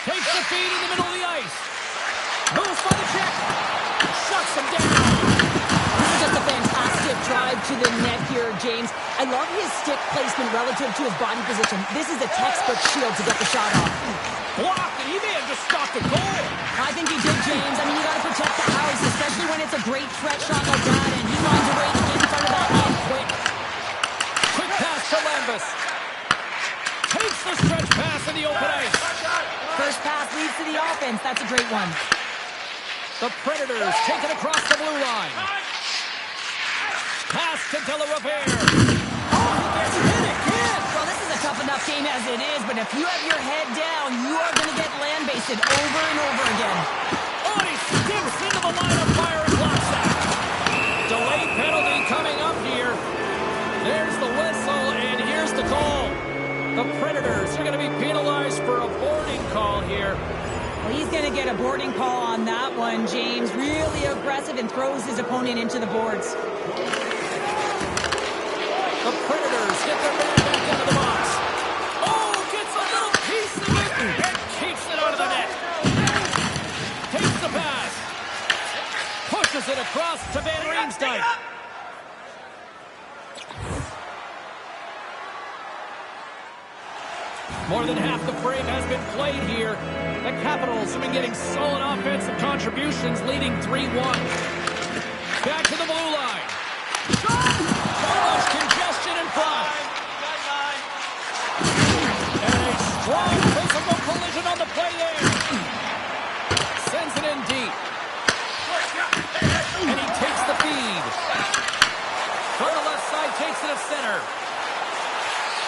Speaker 1: Takes the feed in the middle of the ice. Moves by the check. Shuts him down.
Speaker 2: This is just a fantastic drive to the net here, James. I love his stick placement relative to his body position. This is a textbook shield to get the shot off.
Speaker 1: Blocked, and he may have just stopped the goal.
Speaker 2: I think he did, James. I mean, you got to protect the house, especially when it's a great threat shot like that, and he finds a way to get in front of that net quick.
Speaker 1: Quick pass to Lambus. Takes the stretch pass in the open ice.
Speaker 2: First pass leads to the offense. That's a great one.
Speaker 1: The Predators take it across the blue line. Pass to De La Riviere.
Speaker 2: Oh, he gets hit again. Well, this is a tough enough game as it is, but if you have your head down, you are going to get land-basted over and over again.
Speaker 1: Oh, he skips into the line of fire and blocks that. Delayed penalty coming up here. There's the whistle, and here's the call. The Predators are going to be penalized for a boarding call here.
Speaker 2: Well, he's going to get a boarding call on that one, James. Really aggressive and throws his opponent into the boards.
Speaker 1: The Predators get their man back into the box. Oh, gets a little piece of it and keeps it out of the net. Takes the pass. Pushes it across to Van Riemsdyk. More than half the frame has been played here. The Capitals have been getting solid offensive contributions, leading 3-1. Back to the blue line. Shot! So much congestion in front. And a strong physical collision on the play there. Sends it in deep. And he takes the feed. From the left side, takes it to center.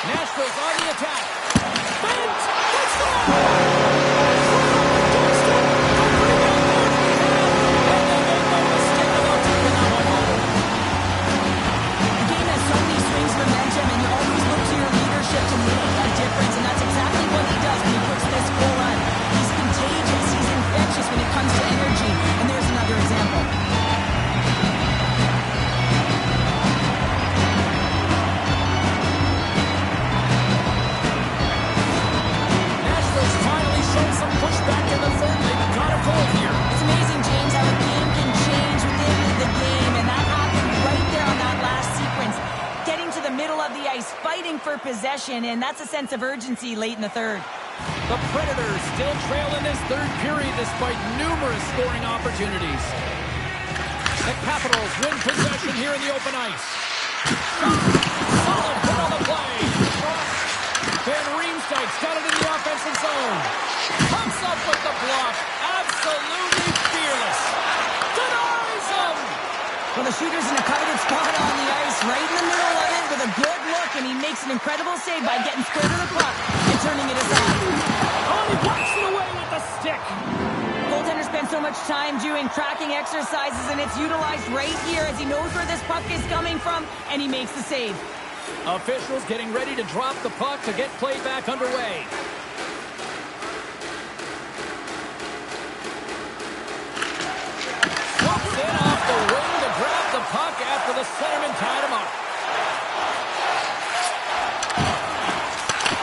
Speaker 1: Nashville's on the attack. Bent!
Speaker 2: Momentum, and you always look to your leadership to make a difference, and that's exactly what he does when he puts this goal on. He's contagious, he's infectious when it comes to energy, and there's another example.
Speaker 1: Nashville's finally shown some pushback in the third. They've got a goal here.
Speaker 2: It's amazing, James, how a game can change within the game, and that happened right there on that last sequence. Getting to the middle of the ice, fighting for possession, and that's a sense of urgency late in the third.
Speaker 1: The Predators still trail in this third period despite numerous scoring opportunities. The Capitals win possession here in the open ice. Solid hit on the play. Van Riemsdyk's got it in the offensive zone. Comes up with the block. Absolutely fearless. Denies him.
Speaker 2: Well, the shooter's in a coveted spot on the ice, right in the middle of it with a good look, and he makes an incredible save by getting square to the puck and turning it aside.
Speaker 1: Oh, he whacks it away with the stick.
Speaker 2: Goaltender spends so much time doing tracking exercises, and it's utilized right here as he knows where this puck is coming from, and he makes the save.
Speaker 1: Officials getting ready to drop the puck to get play back underway. Swaps in off the wing to grab the puck after the centerman tied him up.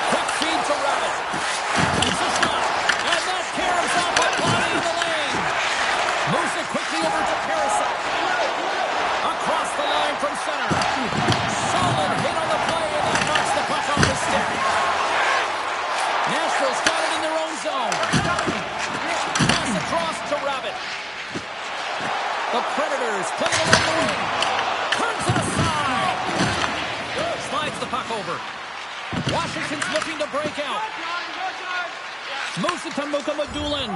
Speaker 1: Quick feed to Rabbit. It's a shot. And that caroms off a body in the lane. Moves it quickly over to Parasite. Across the line from over. Washington's looking to break out. Moves it to Mukamadulin.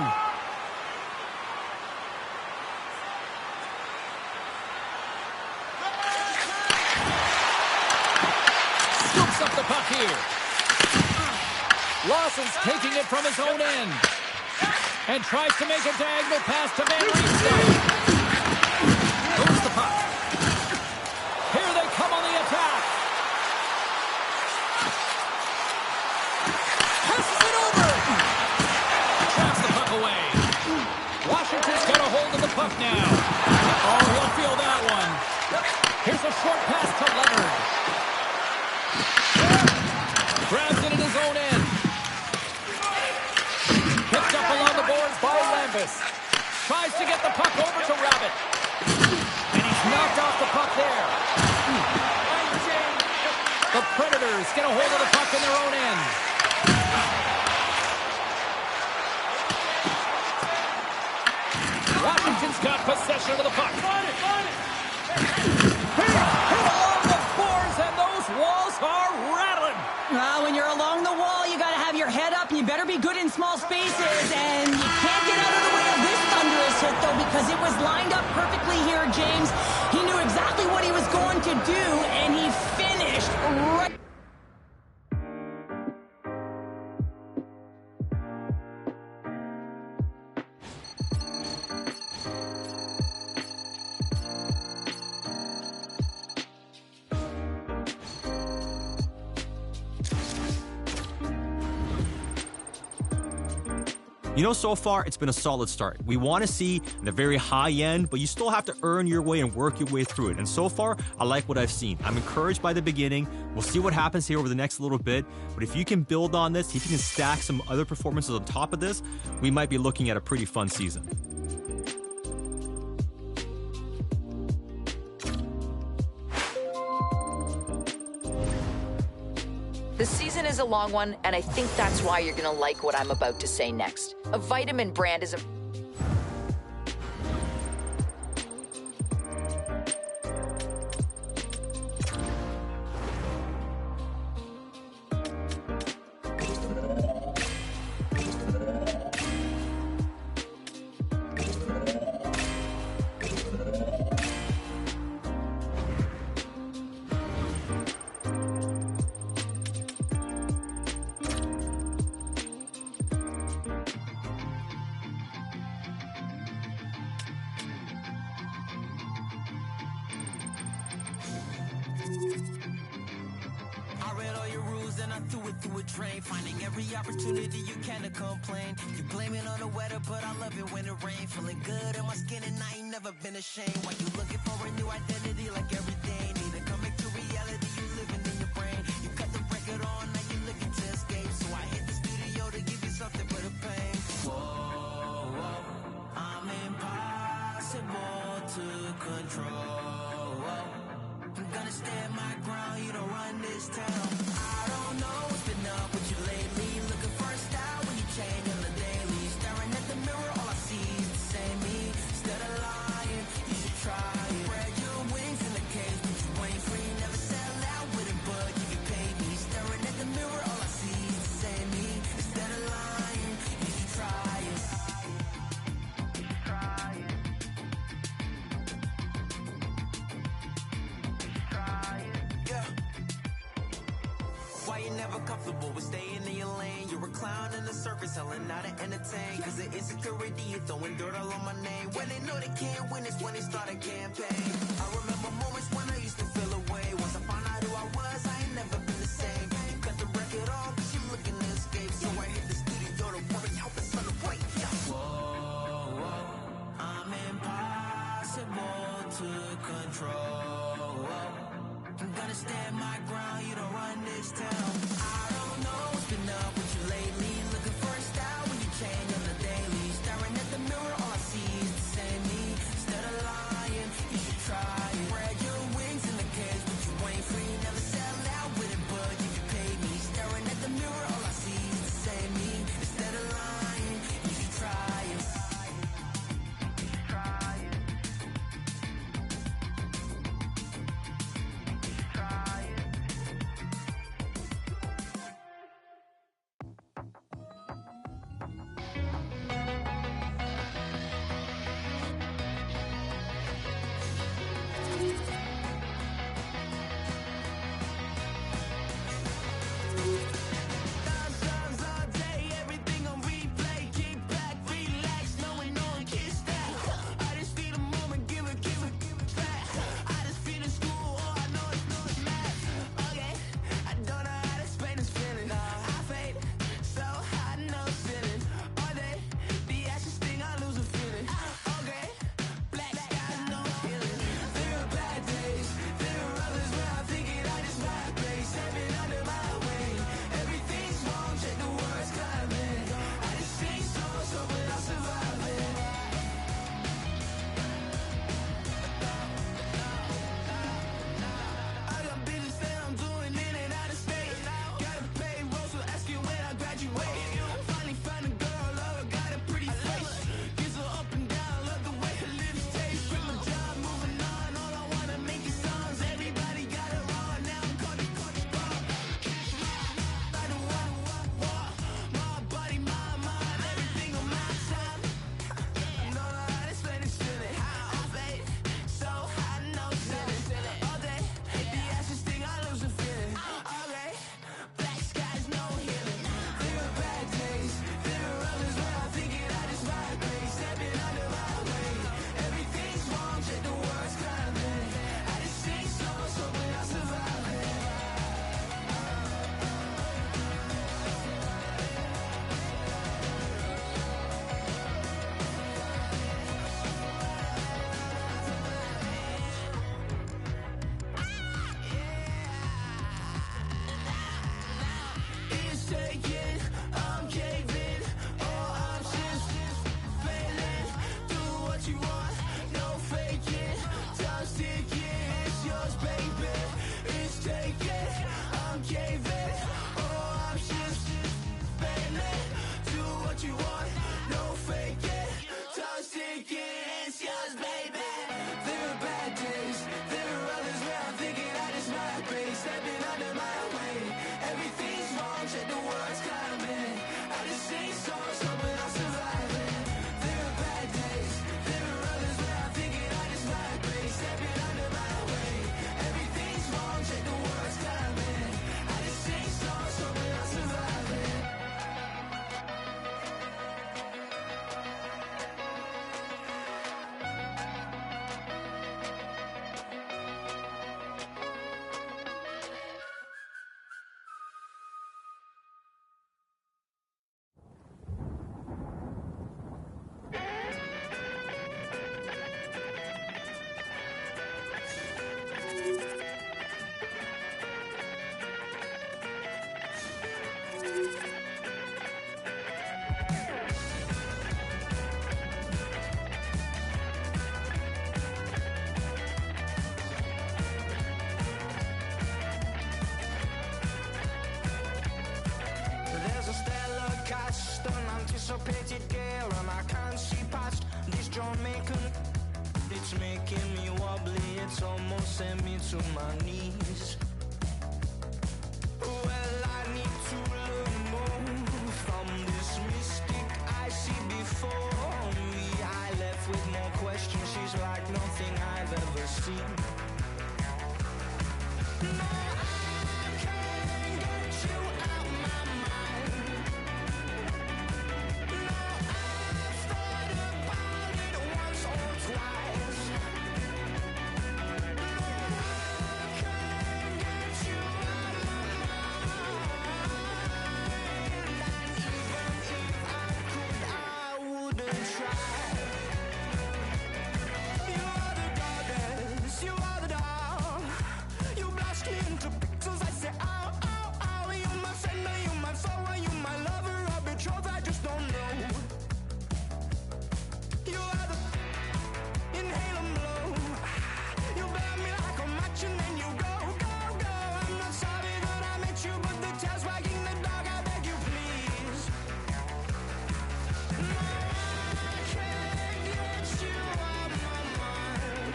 Speaker 1: Scoops up the puck here. Lawson's taking it from his own end. And tries to make a diagonal pass to Van Riemsdyk. Moves the puck. Here they come on the attack. Passes it over. Traps the puck away. Washington's got a hold of the puck now. Oh, he'll feel that one. Here's a short pass to Leonard. Grabs it in his own end. Picked up along the boards by Lambus. Tries to get the puck over to Rabbit. And he's knocked off the puck there. The Predators get a hold of the puck in their own end. Washington's got possession of the puck. Along the boards, and those walls are rattling.
Speaker 2: When you're along the wall, you got to have your head up, and you better be good in small spaces. And you can't get out of the way of this thunderous hit, though, because it was lined up perfectly here, James. He knew exactly what he was going to do, and he finished right.
Speaker 7: You know, so far, it's been a solid start. We want to see the very high end, but you still have to earn your way and work your way through it. And so far, I like what I've seen. I'm encouraged by the beginning. We'll see what happens here over the next little bit. But if you can build on this, if you can stack some other performances on top of this, we might be looking at a pretty fun season.
Speaker 6: The season is a long one, and I think that's why you're going to like what I'm about to say next. A vitamin brand is a...
Speaker 4: Finding every opportunity you can to complain. You blame it on the weather, but I love it when it rains. Feeling good in my skin and I ain't never been ashamed. While you looking for a new identity like every day. Need to come back to reality, you living in your brain. You cut the record on, now you looking to escape. So I hit the studio to give you something but a pain. Whoa, whoa, I'm impossible to control. I'm gonna stand my ground, you don't run this town. I don't know what's been up with you lately. Looking for a style when you change on the daily. Staring at the mirror, all I see is the same me. Instead of lying, you should try it. Spread your wings in the cage, but you ain't free. Never sell out with it, but you can pay me. Staring at the mirror, all I see is the same me. Instead of lying, you should try it. Why you never comfortable with staying in your lane? You're a clown in the circus, selling out to entertain. Cause the insecurity, you throwing dirt all on my name. When they know they can't win, it's when they start a campaign. I remember moments when I used to feel away. Once I found out who I was, I ain't never been the same. You cut the record on, cause you looking to escape. So I hit the studio to worry out the sun to break. Whoa, whoa, I'm impossible to control. I'm gonna stand my ground, you don't run this town. I don't know what's been up with you lately. Looking for a style when you change on the daily. Staring at the mirror, all I see is the same me. Instead of lying, you should try it. Spread your wings in the cage, but you ain't free. Never sell out with it, but you can pay me. Staring at the mirror, all I see is the same me. Instead of lying, you should try it.
Speaker 10: almost sent me to my knees. Well, I need to learn more from this mystic I see before me. I left with more questions, she's like nothing I've ever seen. No, I can't get you out my mind. No, I've thought about it once or twice. No, I can't get you out my mind. And even if I could, I wouldn't try. You are the goddess, you are the doll. You blast me into pixels, I say ow, ow, ow. You're my friend, or you're my foe, or you're my lover, or betrothed, I just don't know. You are the inhale and blow. You burn me like a match and then you go, go, go. I'm not sorry that I met you, but the tail's wagging the dog, I beg you please. No, I can't get you out my mind.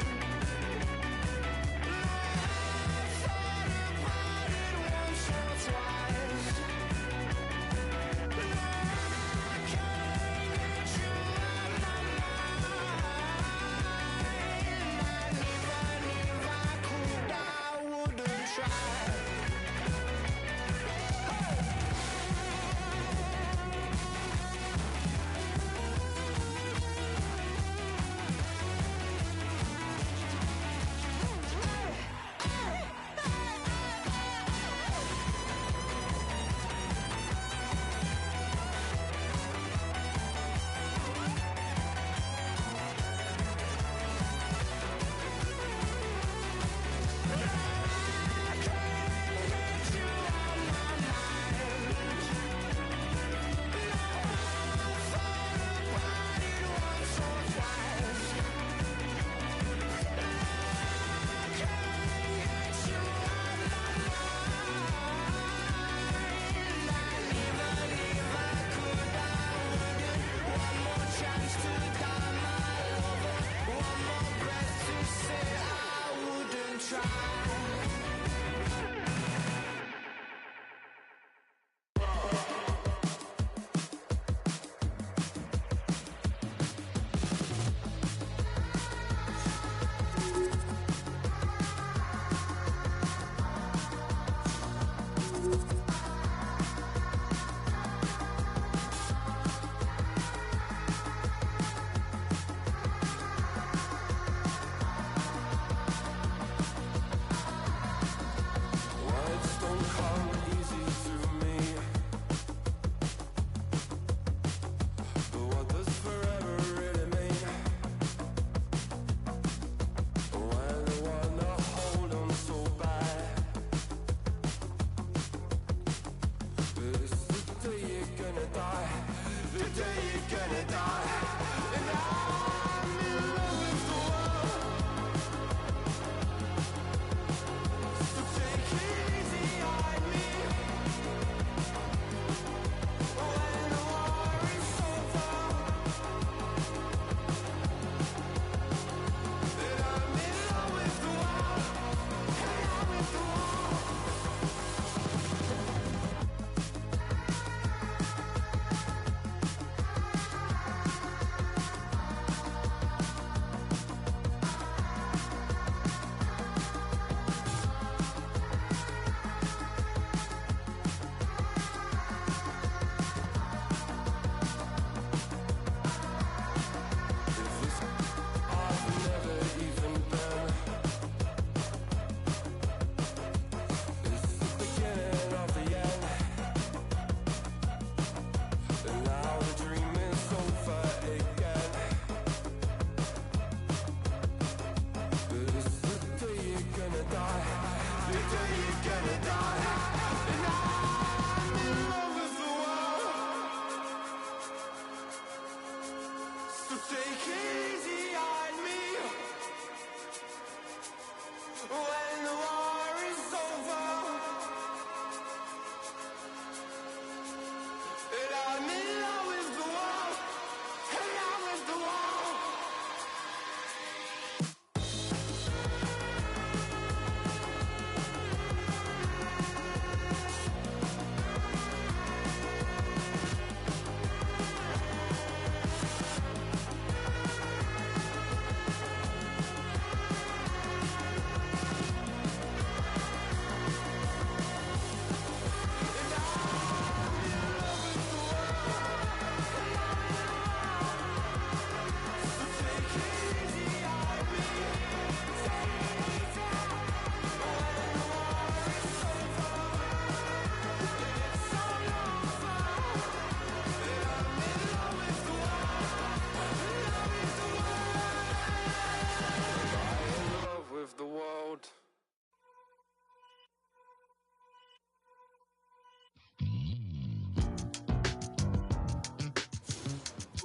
Speaker 10: No, I've thought about it once or twice. No, I can't get you out my mind. And even if I could, I wouldn't try. Words don't come easy to me, but what does forever really mean? When I wanna hold on so bad, but it's the day you're gonna die, the day you're gonna die, and I'm in love with the world. So take it easy on me. When the war is over, that I'm in love with the world, and I'm with the world.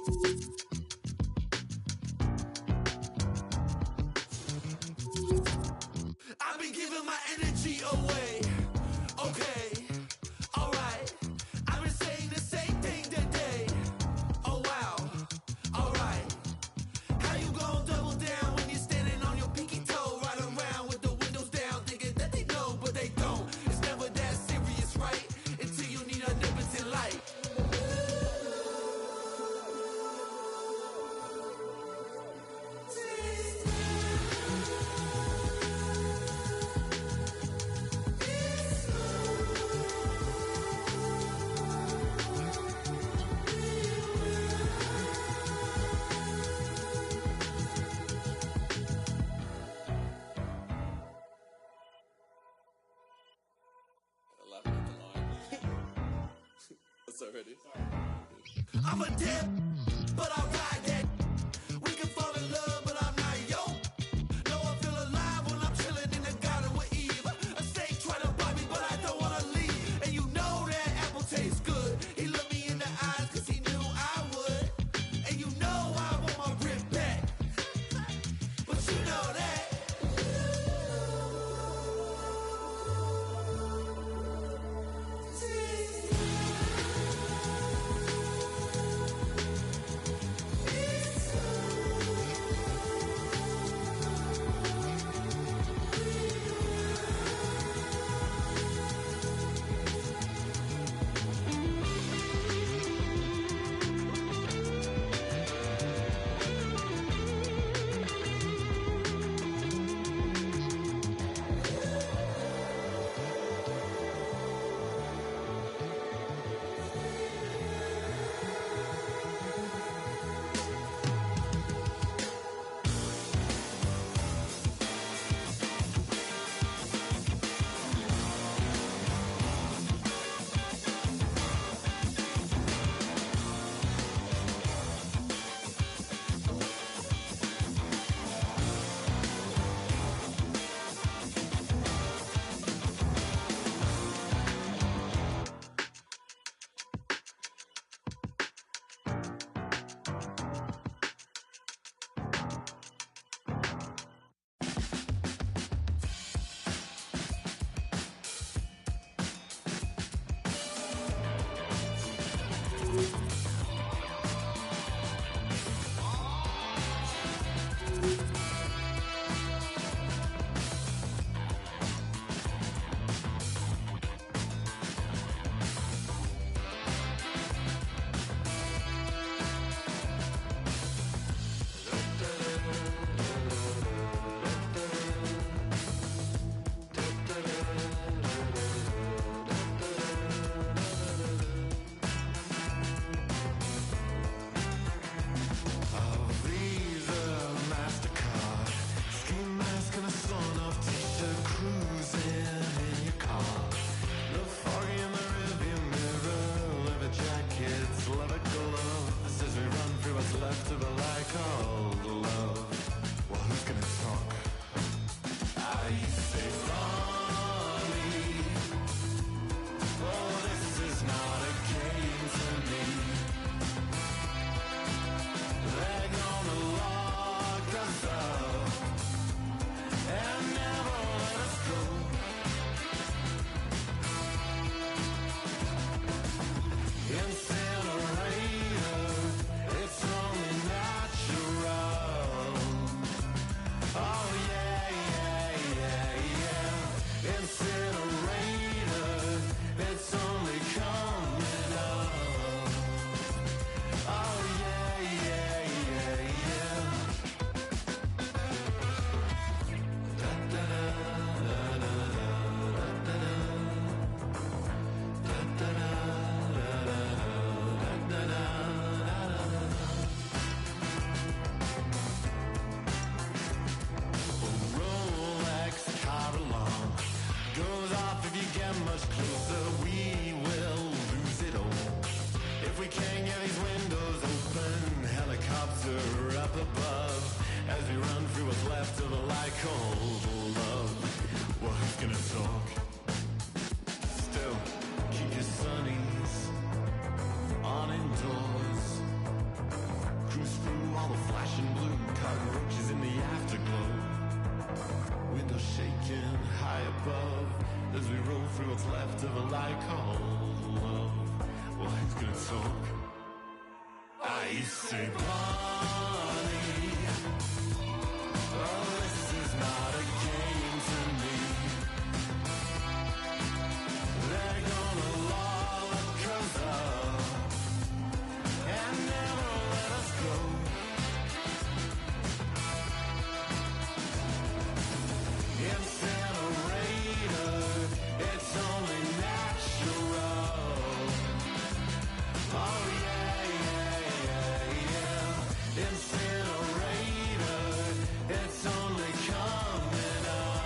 Speaker 10: I've been giving my energy away. Okay, alright. I've been saying the same thing today. Oh wow, alright. How you gon' double down when you're standing on your pinky toe? Right around with the windows down, thinking that they know, but they don't. It's never that serious, right? Until you need a omnipotent light. I'm a dip, but I ride that. We can fall in love, but I'm not yo. No, I feel alive when I'm chilling in the garden with Eve. A snake trying to bite me, but I don't wanna leave. And you know that apple tastes good. He looked me in the eyes cause he knew I would. And you know I want my rip back. But you know that. Goes off through what's left of a like home. Well, it's gonna talk. I say, Bonnie, oh, this is not a game to me. They're gonna lock us up and never let us go. Incinerator, it's only natural. Oh yeah, yeah, yeah, yeah. Incinerator, it's only coming up.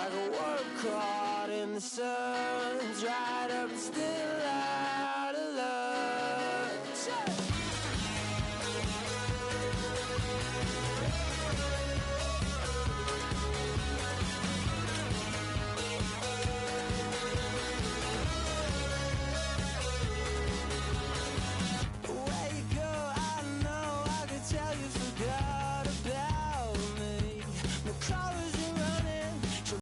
Speaker 10: like a work caught in the sun, dried up and still out of love.